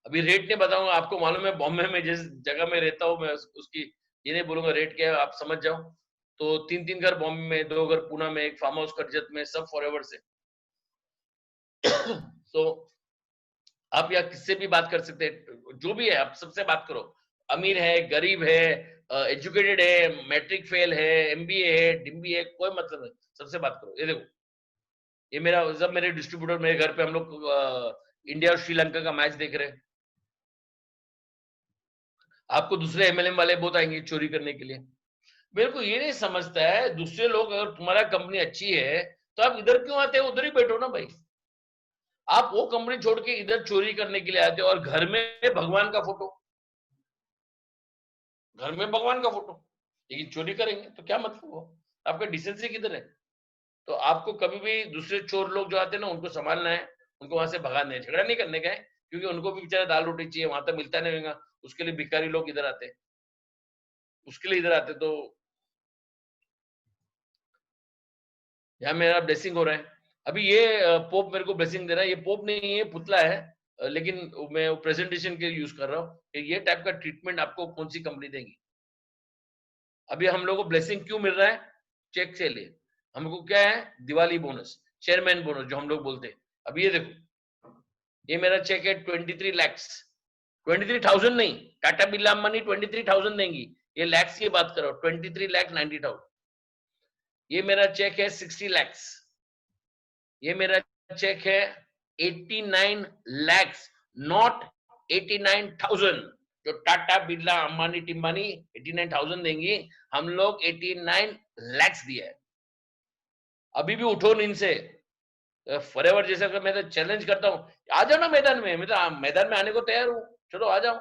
अभी रेट नहीं बताऊंगा, आपको मालूम है बॉम्बे में जिस जगह में रहता हूँ मैं उसकी ये नहीं बोलूंगा रेट क्या है, आप समझ जाओ। तो 3 घर बॉम्बे में, 2 घर पुणे में, एक फार्म हाउस कर्जत में, सब फॉरएवर से। तो आप यहाँ किससे भी बात कर सकते हैं, जो भी है आप सबसे बात करो। अमीर है, गरीब है, एजुकेटेड है, मैट्रिक फेल है, एमबीए है, डिम्बी है, कोई मतलब नहीं, सबसे बात करो। ये देखो, ये मेरा जब मेरे डिस्ट्रीब्यूटर मेरे घर पे हम लोग इंडिया और श्रीलंका का मैच देख रहे हैं, आपको दूसरे एमएलएम वाले बहुत आएंगे चोरी करने के लिए। मेरे को ये नहीं समझता है, दूसरे लोग अगर तुम्हारा कंपनी अच्छी है तो आप इधर क्यों आते हो, उधर ही बैठो ना भाई। आप वो कंपनी छोड़ के इधर चोरी करने के लिए आते हो, और घर में भगवान का फोटो, घर में भगवान का फोटो, लेकिन चोरी करेंगे तो क्या मतलब हो, आपका डिसेंसी किधर है। तो आपको कभी भी दूसरे चोर लोग जो आते हैं ना उनको संभालना है, उनको वहां से भगाना है, झगड़ा नहीं करने का है, क्योंकि उनको भी बेचारा दाल रोटी चाहिए, वहां तक मिलता नहीं होगा, उसके लिए भिखारी लोग इधर आते हैं, उसके लिए इधर आते। तो यहाँ मेरा ब्लेसिंग हो रहा है। अभी ये पोप मेरे को ब्लेसिंग दे रहा है, ये पोप नहीं है, पुतला है, लेकिन मैं प्रेजेंटेशन के यूज कर रहा हूँ कि ये टाइप का ट्रीटमेंट आपको कौन सी कंपनी देगी। अभी हम लोग को ब्लेसिंग क्यों मिल रहा है, चेक से लिए, हमको क्या है दिवाली बोनस, चेयरमैन बोनस जो हम लोग बोलते हैं। अभी ये देखो, ये मेरा चेक है 23 lakhs, 23,000 नहीं, टाटा बिरला अंबानी 23,000 देंगी, ये लैक्स की बात करो, 23,90,000। ये मेरा चेक है 60 lakhs, ये मेरा चेक है 89 lakhs, नॉट 89,000। जो टाटा बिरला अंबानी टिम्बानी 89,000 देंगी, हम लोग 89 lakhs दिया है। अभी भी उठो नींद से, फॉरएवर जैसा का मैं तो चैलेंज करता हूँ, आ जाओ ना मैदान में, मैं तो मैदान में आने को तैयार हूँ, चलो आ जाओ।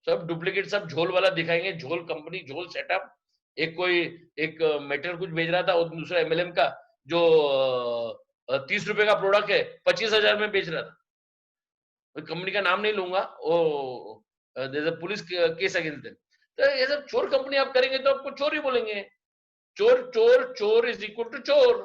सब डुप्लीकेट, सब झोल वाला दिखाएंगे, झोल कंपनी, झोल सेटअप। एक कोई एक मेटेरियल कुछ भेज रहा था, और दूसरा एमएलएम का जो 30 रुपए का प्रोडक्ट है 25,000 में बेच रहा था। कंपनी का नाम नहीं लूंगा, वो पुलिस केस अगेंस्ट देम। तो ये सब चोर कंपनी आप करेंगे तो आपको चोर ही बोलेंगे। चोर चोर चोर इज इक्वल टू चोर।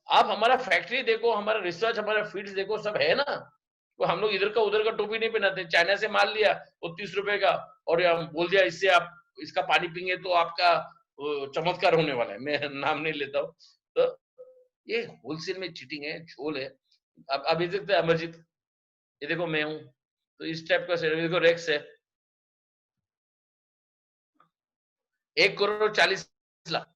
आप हमारा फैक्ट्री देखो, हमारा रिसर्च, हमारा फील्ड देखो, सब है ना। तो हम लोग इधर का उधर का टोपी नहीं पहनाते, चाइना से माल लिया वो 30 रुपए का, और हम बोल दिया इससे आप इसका पानी पियेंगे तो आपका चमत्कार होने वाला है, मैं नाम नहीं लेता हूँ। तो ये होलसेल में चीटिंग है, झोल है। अब अभी देखते हैं अमरजीत, ये देखो मैं हूँ, तो इस टाइप का देखो रेक्स है। 1,40,00,000।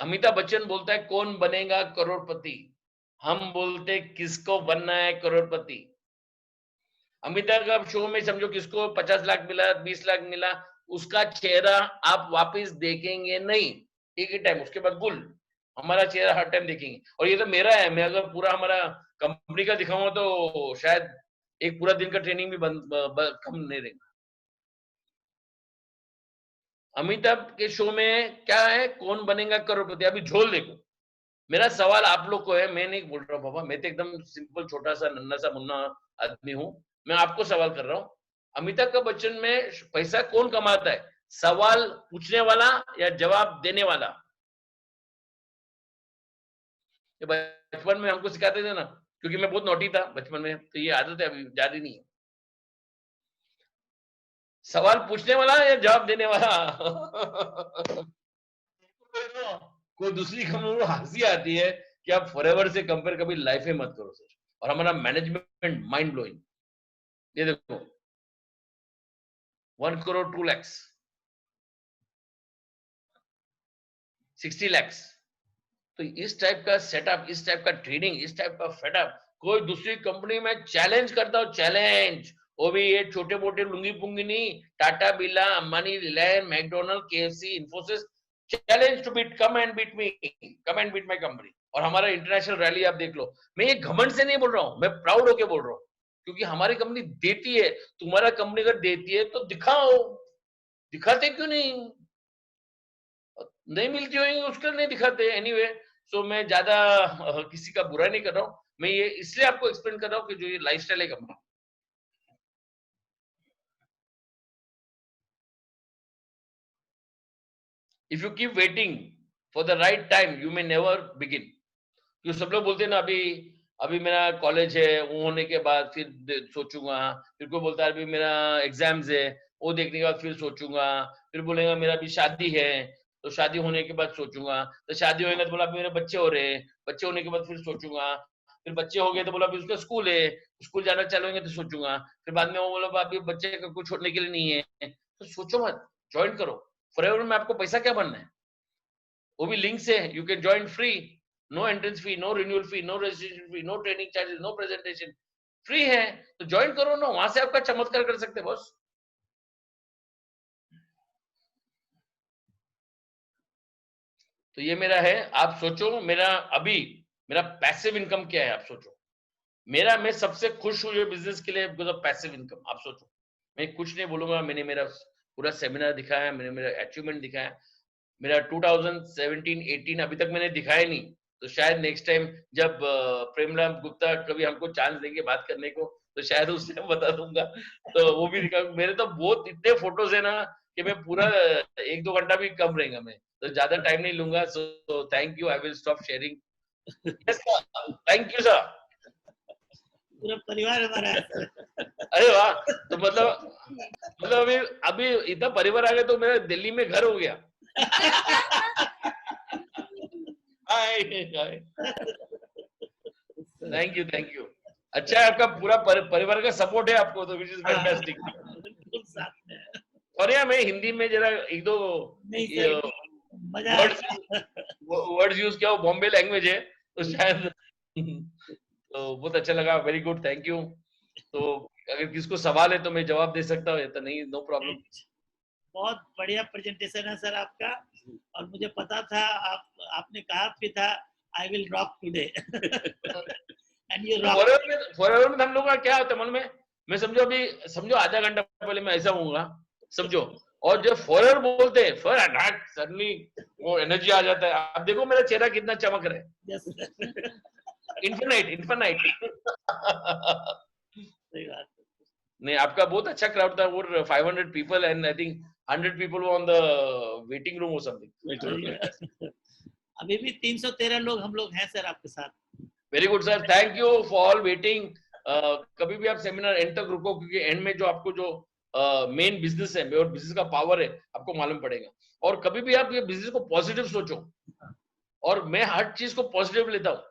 अमिताभ बच्चन बोलता है कौन बनेगा करोड़पति, हम बोलते किसको बनना है करोड़पति। अमिताभ का शो में समझो किसको 50 लाख मिला, 20 लाख मिला, उसका चेहरा आप वापस देखेंगे नहीं एक ही टाइम, उसके बाद गुल। हमारा चेहरा हर टाइम देखेंगे। और ये तो मेरा है, मैं अगर पूरा हमारा कंपनी का दिखाऊंगा तो शायद एक पूरा दिन का ट्रेनिंग भी कम नहीं रहेगा। अमिताभ के शो में क्या है, कौन बनेगा करोड़पति। अभी झोल देखो। मेरा सवाल आप लोग को है, मैं नहीं बोल रहा हूँ बाबा, मैं तो एकदम सिंपल छोटा सा नन्हा सा मुन्ना आदमी हूँ। मैं आपको सवाल कर रहा हूँ, अमिताभ का बच्चन में पैसा कौन कमाता है, सवाल पूछने वाला या जवाब देने वाला। ये बचपन में हमको सिखाते थे ना, क्योंकि मैं बहुत नोटी था बचपन में, तो ये आदत है, अभी ज्यादा नहीं है। सवाल पूछने वाला या जवाब देने वाला। कोई दूसरी कंपनी को हंसी आती है कि आप फॉरएवर से कंपेयर कभी लाइफ में मत करो सर। और हमारा मैनेजमेंट माइंड ब्लोइंग। ये देखो 1 करोड़ 2 lakhs 60 lakhs। तो इस टाइप का सेटअप, इस टाइप का ट्रेडिंग, इस टाइप का फेटअप कोई दूसरी कंपनी में चैलेंज करता हो, चैलेंज। वो भी ये छोटे मोटे लुंगी पुंगी नहीं, Tata Birla, Ambani, Reliance, McDonald, KFC, Infosys, challenge to beat, come and beat me, come and beat my company. और हमारा इंटरनेशनल रैली आप देख लो। मैं ये घमंड से नहीं बोल रहा हूँ, मैं प्राउड होके बोल रहा हूँ, क्योंकि हमारी कंपनी देती है। तुम्हारा कंपनी अगर देती है तो दिखाओ, दिखाते क्यों नहीं? नहीं मिलती होंगी उसके लिए नहीं दिखाते एनीवे। सो मैं ज्यादा किसी का बुरा नहीं कर रहा हूँ, मैं ये इसलिए आपको एक्सप्लेन कर रहा हूँ कि जो ये लाइफस्टाइल है company. If you keep waiting for the right time you may never begin. क्यों सब लोग बोलते हैं ना, अभी अभी मेरा कॉलेज है, वो होने के बाद फिर सोचूंगा। फिर कोई बोलता है अभी मेरा एग्जाम्स है, वो देखने के बाद फिर सोचूंगा। फिर बोलेगा मेरा अभी शादी है, तो शादी होने के बाद सोचूंगा। तो शादी होएगा तो बोला अभी मेरे बच्चे हो रहे हैं, बच्चे होने के बाद फिर सोचूंगा। फिर बच्चे हो गए तो बोला अभी उसका स्कूल है, स्कूल जाना चालू होंगे तो सोचूंगा। फिर बाद में वो बोला अभी बच्चे का कुछ छोड़ने के लिए नहीं है, तो सोचो मत, ज्वाइन करो। फॉरएवर में आपको पैसा क्या बनना है, वो भी लिंक से you can join free. No entrance fee, no renewal fee, no registration fee, no training charges, no presentation, free है। तो ज्वाइन करो ना, वहां से आपका चमत्कार कर सकते हैं बॉस। तो ये मेरा है, आप सोचो मेरा अभी मेरा पैसिव इनकम क्या है, आप सोचो। मेरा, मैं सबसे खुश हूँ ये बिजनेस के लिए बिकॉज ऑफ पैसिव इनकम। आप सोचो, मैं कुछ नहीं बोलूंगा, मैंने मेरा पूरा सेमिनार दिखाया, मैंने मेरा अचीवमेंट दिखाया। मेरा 2017-18 अभी तक मैंने दिखाया नहीं, तो शायद नेक्स्ट टाइम जब प्रेमलाल गुप्ता कभी हमको चांस देंगे बात करने को, तो शायद उस टाइम बता दूंगा, तो वो भी दिखा। मेरे तो बहुत इतने फोटोज है ना कि मैं पूरा 1-2 घंटा भी कम रहेगा, मैं तो ज्यादा टाइम नहीं लूंगा। So thank you, I will stop sharing. Yes, thank you sir. पूरा परिवार हमारा है सर। अरे वाह, तो मतलब अभी अभी इतना परिवार आ गया तो मेरा दिल्ली में घर हो गया। हाय हाय, थैंक यू थैंक यू। अच्छा है, आपका पूरा परिवार का सपोर्ट है आपको, तो विच इज फैंटास्टिक। बिल्कुल साथ में है। और यार मैं हिंदी में जरा एक दो नहीं सर, मजा वर्ड्स आया। वर्ड्स यूज किया, वो बॉम्बे लैंग्वेज है तो शायद तो बहुत अच्छा लगा, वेरी गुड, थैंक यू। तो अगर किसको सवाल है तो मैं जवाब दे सकता हूँ, तो नहीं, नो प्रॉब्लम। बहुत बढ़िया प्रेजेंटेशन है सर आपका, और मुझे पता था, आपने कहा भी था I will rock today, and you rock. Forever में हम लोग का क्या होता है मन में, मैं समझो अभी, समझो आधा घंटा पहले मैं ऐसा होऊंगा, समझो, और जब फॉरएवर बोलते हैं फिर अटैक सडनली वो एनर्जी आ जाता है। आप देखो मेरा चेहरा कितना चमक रहा है, यस सर, इन्फिनाइट इन्फिनाइट। सही बात है। नहीं, आपका बहुत अच्छा क्राउड था, वो 500 people and I think 100 people were on the waiting room और समथिंग। अभी भी 313 लोग हम लोग हैं सर आपके साथ। Very good sir, thank you for all waiting. कभी भी आप सेमिनार एंड तक रुको, क्योंकि एंड में जो आपको जो मेन बिजनेस है और बिजनेस का पावर है आपको मालूम पड़ेगा। और कभी भी आप ये बिजनेस को पॉजिटिव सोचो, और मैं हर चीज को पॉजिटिव लेता हूँ।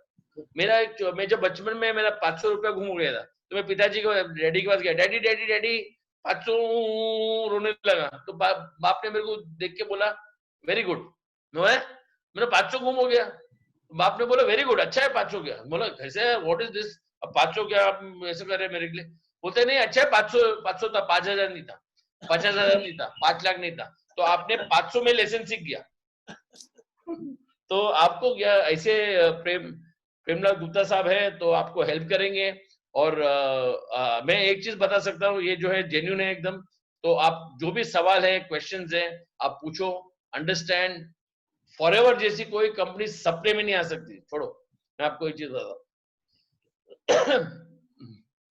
मैं जब बचपन में मेरा 500 रुपया घूम गया था, तो मैं पिताजी को, डैडी के पास गया, डैडी डैडी डैडी पाँचों रोने लगा। तो बाप ने मेरे को देख के बोला वेरी गुड। मैंने पाँचों गुम हो गया। बाप ने बोला वेरी गुड, अच्छा है पाँचों गया। बोला कैसे, व्हाट इज दिस, अब पाँचों क्या आप ऐसे कर रहे हैं मेरे के लिए। बोलते नहीं अच्छा है, 500 था, 5,000 नहीं था, 50,000 नहीं था, 5 लाख नहीं था। तो आपने 500 में लेसन सीख गया। तो आपको क्या ऐसे प्रेमलाल गुप्ता साहब है तो आपको हेल्प करेंगे। और मैं एक चीज बता सकता हूँ, ये जो है जेन्युइन है एकदम। तो आप जो भी सवाल है, क्वेश्चंस है, आप पूछो। अंडरस्टैंड, फॉरएवर जैसी कोई कंपनी सपने में नहीं आ सकती। छोड़ो, मैं आपको एक चीज बताता हूँ।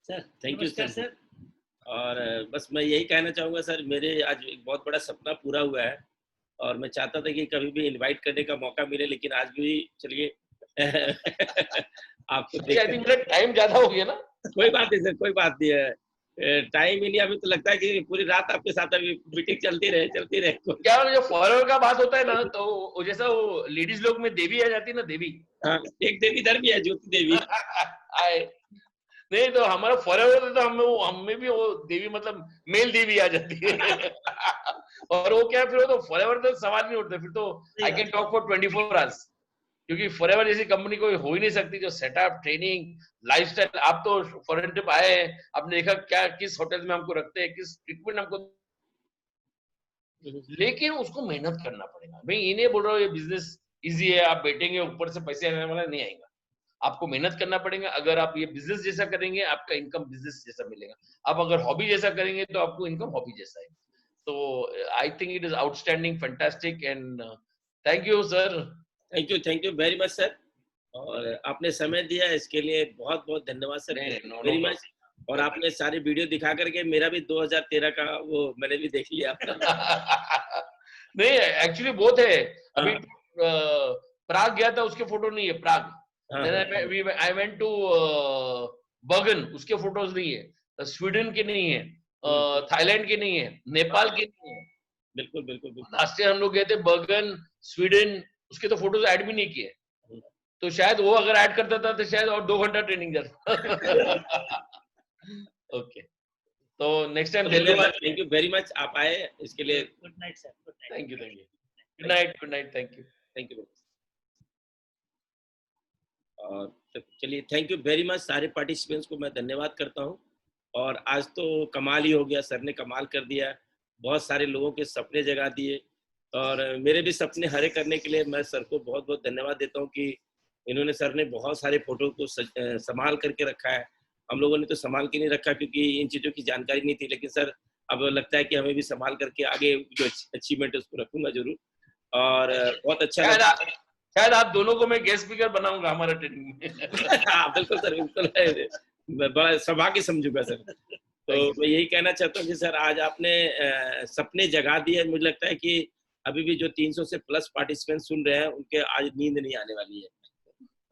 सर थैंक यू नमस्कार सर। सर। और बस मैं यही कहना चाहूँगा सर, मेरे आज एक बहुत बड़ा सपना पूरा हुआ है और मैं चाहता था कि कभी भी इनवाइट करने का मौका मिले, लेकिन आज भी चलिए आपको देख आई थिंक मेरा टाइम ज्यादा हो गया ना। कोई बात नहीं सर, कोई बात नहीं है। टाइम ही नहीं, अभी तो लगता है कि पूरी रात आपके साथ अभी मीटिंग चलती रहे। क्या जो फॉरएवर का बात होता है ना, तो वो जैसा वो लेडीज लोग में देवी आ जाती है ना, देवी। हाँ, एक देवी इधर भी है, ज्योति देवी। आए नहीं तो हमारा फॉरएवर तो हमें भी वो देवी मतलब मेल देवी आ जाती है। और वो क्या, फिर वो तो फॉरएवर तो सवाल नहीं उठता, फिर तो I can talk for 24 hours. क्योंकि फॉरएवर जैसी कंपनी कोई हो ही नहीं सकती, जो सेटअप, ट्रेनिंग, लाइफस्टाइल। आप तो फॉरेन ट्रिप आए हैं, आपने देखा क्या किस होटल में हमको रखते हैं, किस ट्रीटमेंट हमको। लेकिन उसको मेहनत करना पड़ेगा। मैं ये नहीं बोल रहा हूँ ये बिजनेस इजी है, आप बैठेंगे ऊपर से पैसे आने वाला नहीं आएगा। आपको मेहनत करना पड़ेगा। अगर आप ये बिजनेस जैसा करेंगे, आपका इनकम बिजनेस जैसा मिलेगा। आप अगर हॉबी जैसा करेंगे तो आपको इनकम हॉबी जैसा है। तो I think it is outstanding, fantastic and thank you sir. Thank you very much sir. और आपने समय दिया इसके लिए बहुत बहुत धन्यवाद सर, वेरी मच। और आपने सारी वीडियो दिखा करके मेरा भी 2013 का वो मैंने भी देख लिया। नहीं एक्चुअली बहुत है। अभी प्राग गया था, उसके फोटो नहीं है प्राग। आई वेंट टू बर्गन, उसके फोटोज नहीं है। स्वीडन के नहीं है, थाईलैंड के नहीं है, नेपाल के नहीं है। बिल्कुल बिल्कुल बिल्कुल। लास्ट ईयर हम लोग गए थे बर्गन, स्वीडन, उसके तो फोटोज ऐड भी नहीं किए। तो शायद वो अगर ऐड करता था तो शायद और 2 घंटा ट्रेनिंग जाता। ओके, तो next time Delhi. Thank you very much, आप आए इसके लिए। Good night sir. Good night. Thank you, thank you. Good night, good night, thank you. Thank you. और चलिए, थैंक यू वेरी मच। सारे पार्टिसिपेंट्स को मैं धन्यवाद करता हूँ। और आज तो कमाल ही हो गया, सर ने कमाल कर दिया, बहुत सारे लोगों के सपने जगा दिए। और मेरे भी सपने हरे करने के लिए मैं सर को बहुत बहुत धन्यवाद देता हूँ कि इन्होंने, सर ने बहुत सारे फोटो को संभाल करके रखा है। हम लोगों ने तो संभाल के नहीं रखा क्योंकि इन चीज़ों की जानकारी नहीं थी, लेकिन सर अब लगता है कि हमें भी संभाल करके आगे जो अचीवमेंट है उसको रखूंगा जरूर। और बहुत अच्छा लगा। शायद आप दोनों को मैं गेस्ट स्पीकर बनाऊंगा हमारा ट्रेनिंग में। हाँ बिल्कुल सर, बिल्कुल, मैं बड़ा सौभाग्य समझूंगा सर। तो मैं यही कहना चाहता हूँ कि सर आज आपने सपने जगा दिए। मुझे लगता है कि अभी भी जो 300 से प्लस पार्टिसिपेंट सुन रहे हैं उनके आज नींद नहीं आने वाली है।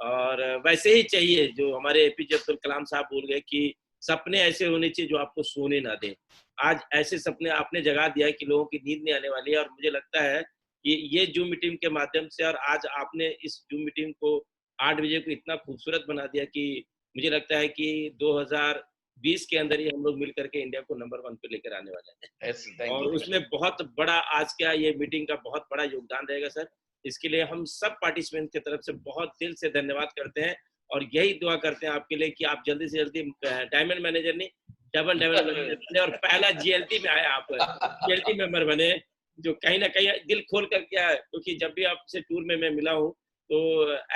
और वैसे ही चाहिए, जो हमारे एपीजे अब्दुल कलाम साहब बोल गए कि सपने ऐसे होने चाहिए जो आपको सोने ना दें। आज ऐसे सपने आपने जगा दिया है कि लोगों की नींद नहीं आने वाली है। और मुझे लगता है कि ये जूम मीटिंग के माध्यम से, और आज आपने इस जूम मीटिंग को 8 बजे को इतना खूबसूरत बना दिया कि मुझे लगता है कि 2020 के अंदर ही हम लोग मिल करके इंडिया को नंबर 1 पे लेकर आने वाले हैं। और उसमें बहुत बड़ा आज का ये मीटिंग का बहुत बड़ा योगदान रहेगा सर। इसके लिए हम सब पार्टिसिपेंट की तरफ से बहुत दिल से धन्यवाद करते हैं। और यही दुआ करते हैं आपके लिए कि आप जल्दी से जल्दी डायमंड मैनेजर नहीं, डबल मैनेजर बने और पहला जीएलटी में आए, आप जीएलटी मेंबर बने, जो कहीं ना कहीं दिल खोल करके आए। क्योंकि जब भी आपसे टूर में मैं मिला हूँ तो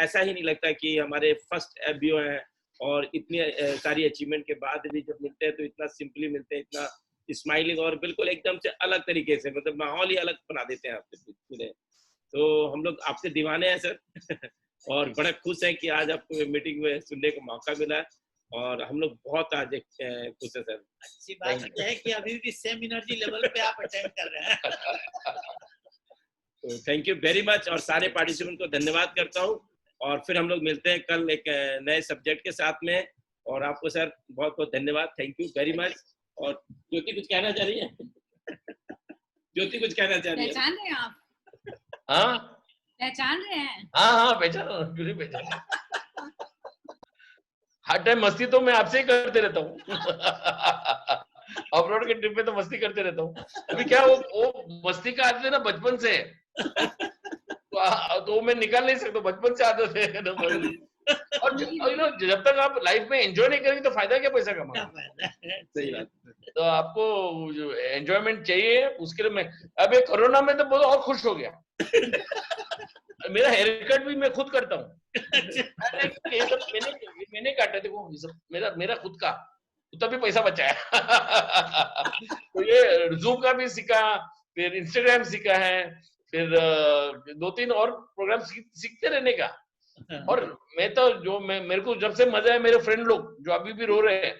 ऐसा ही नहीं लगता कि हमारे फर्स्ट एफबीओ हैं और इतनी सारी अचीवमेंट के बाद भी जब मिलते हैं तो इतना सिंपली मिलते हैं, इतना स्माइलिंग और बिल्कुल एकदम से अलग तरीके से, मतलब माहौल ही अलग बना देते हैं आपसे। तो हम लोग आपसे दीवाने हैं सर। और बड़ा खुश हैं कि आज आपको मीटिंग में सुनने का मौका मिला। और हम लोग बहुत आज खुश हैं सर। अच्छी बात यह है कि अभी भी सेम एनर्जी लेवल पे आप अटेंड कर रहे हैं। तो थैंक यू वेरी मच और सारे पार्टिसिपेंट को धन्यवाद करता हूँ। और फिर हम लोग मिलते हैं कल एक नए सब्जेक्ट के साथ में। और आपको सर बहुत बहुत धन्यवाद, थैंक यू वेरी मच। और ज्योति कुछ कहना चाह रही है? ज्योति कुछ कहना चाह रही है? पहचान रहे हैं आप? हाँ पहचान रहे हैं? हाँ पहचान, क्यों नहीं पहचान। हर टाइम मस्ती तो मैं आपसे ही करते रहता हूँ। अपलोड के ट्रिप पे तो मस्ती करते रहता हूँ। अभी क्या वो मस्ती का आदत है ना बचपन से है। तो मैं निकाल नहीं सकता, बचपन से आदत है ना मेरी। और जब तक आप लाइफ में एंजॉय नहीं करेंगे तो फायदा क्या पैसा क्या कमाना। फायदा है? सही बात। तो आपको जो एंजॉयमेंट चाहिए उसके लिए मैं अब ये कोरोना में तो बहुत और खुश हो गया। मेरा हेयर कट भी मैं खुद करता हूँ। ये सब मैंने काटा, देखो ये सब मेरा मेरा खुद का, तभी पैसा बचा है। तो ये जूम का भी सीखा, फिर इंस्टाग्राम सीखा है, फिर 2-3 और प्रोग्राम सीखते रहने का। और मैं तो जो मेरे को जब से मजा है, मेरे फ्रेंड लोग जो अभी भी रो रहे हैं,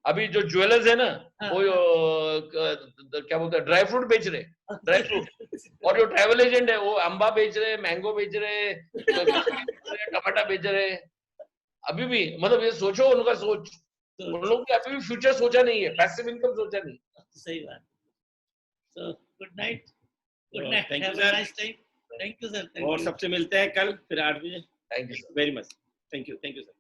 अभी जो ज्वेलर्स है ना वो क्या बोलते हैं ड्राई फ्रूट बेच रहे, ड्राई फ्रूट, और जो ट्रैवल एजेंट है वो अम्बा बेच रहे, मैंगो बेच रहे, टमाटा बेच रहे। अभी भी मतलब ये सोचो उनका सोच, उन लोगों ने अभी भी फ्यूचर सोचा नहीं है, पैसिव इनकम सोचा नहीं। सही बात। So good night. Good Oh, night. thank you, Have sir. a nice time. Thank you, sir. Thank और you. सबसे मिलते हैं कल फिर 8 बजे। Thank you sir. Very much. Thank you sir.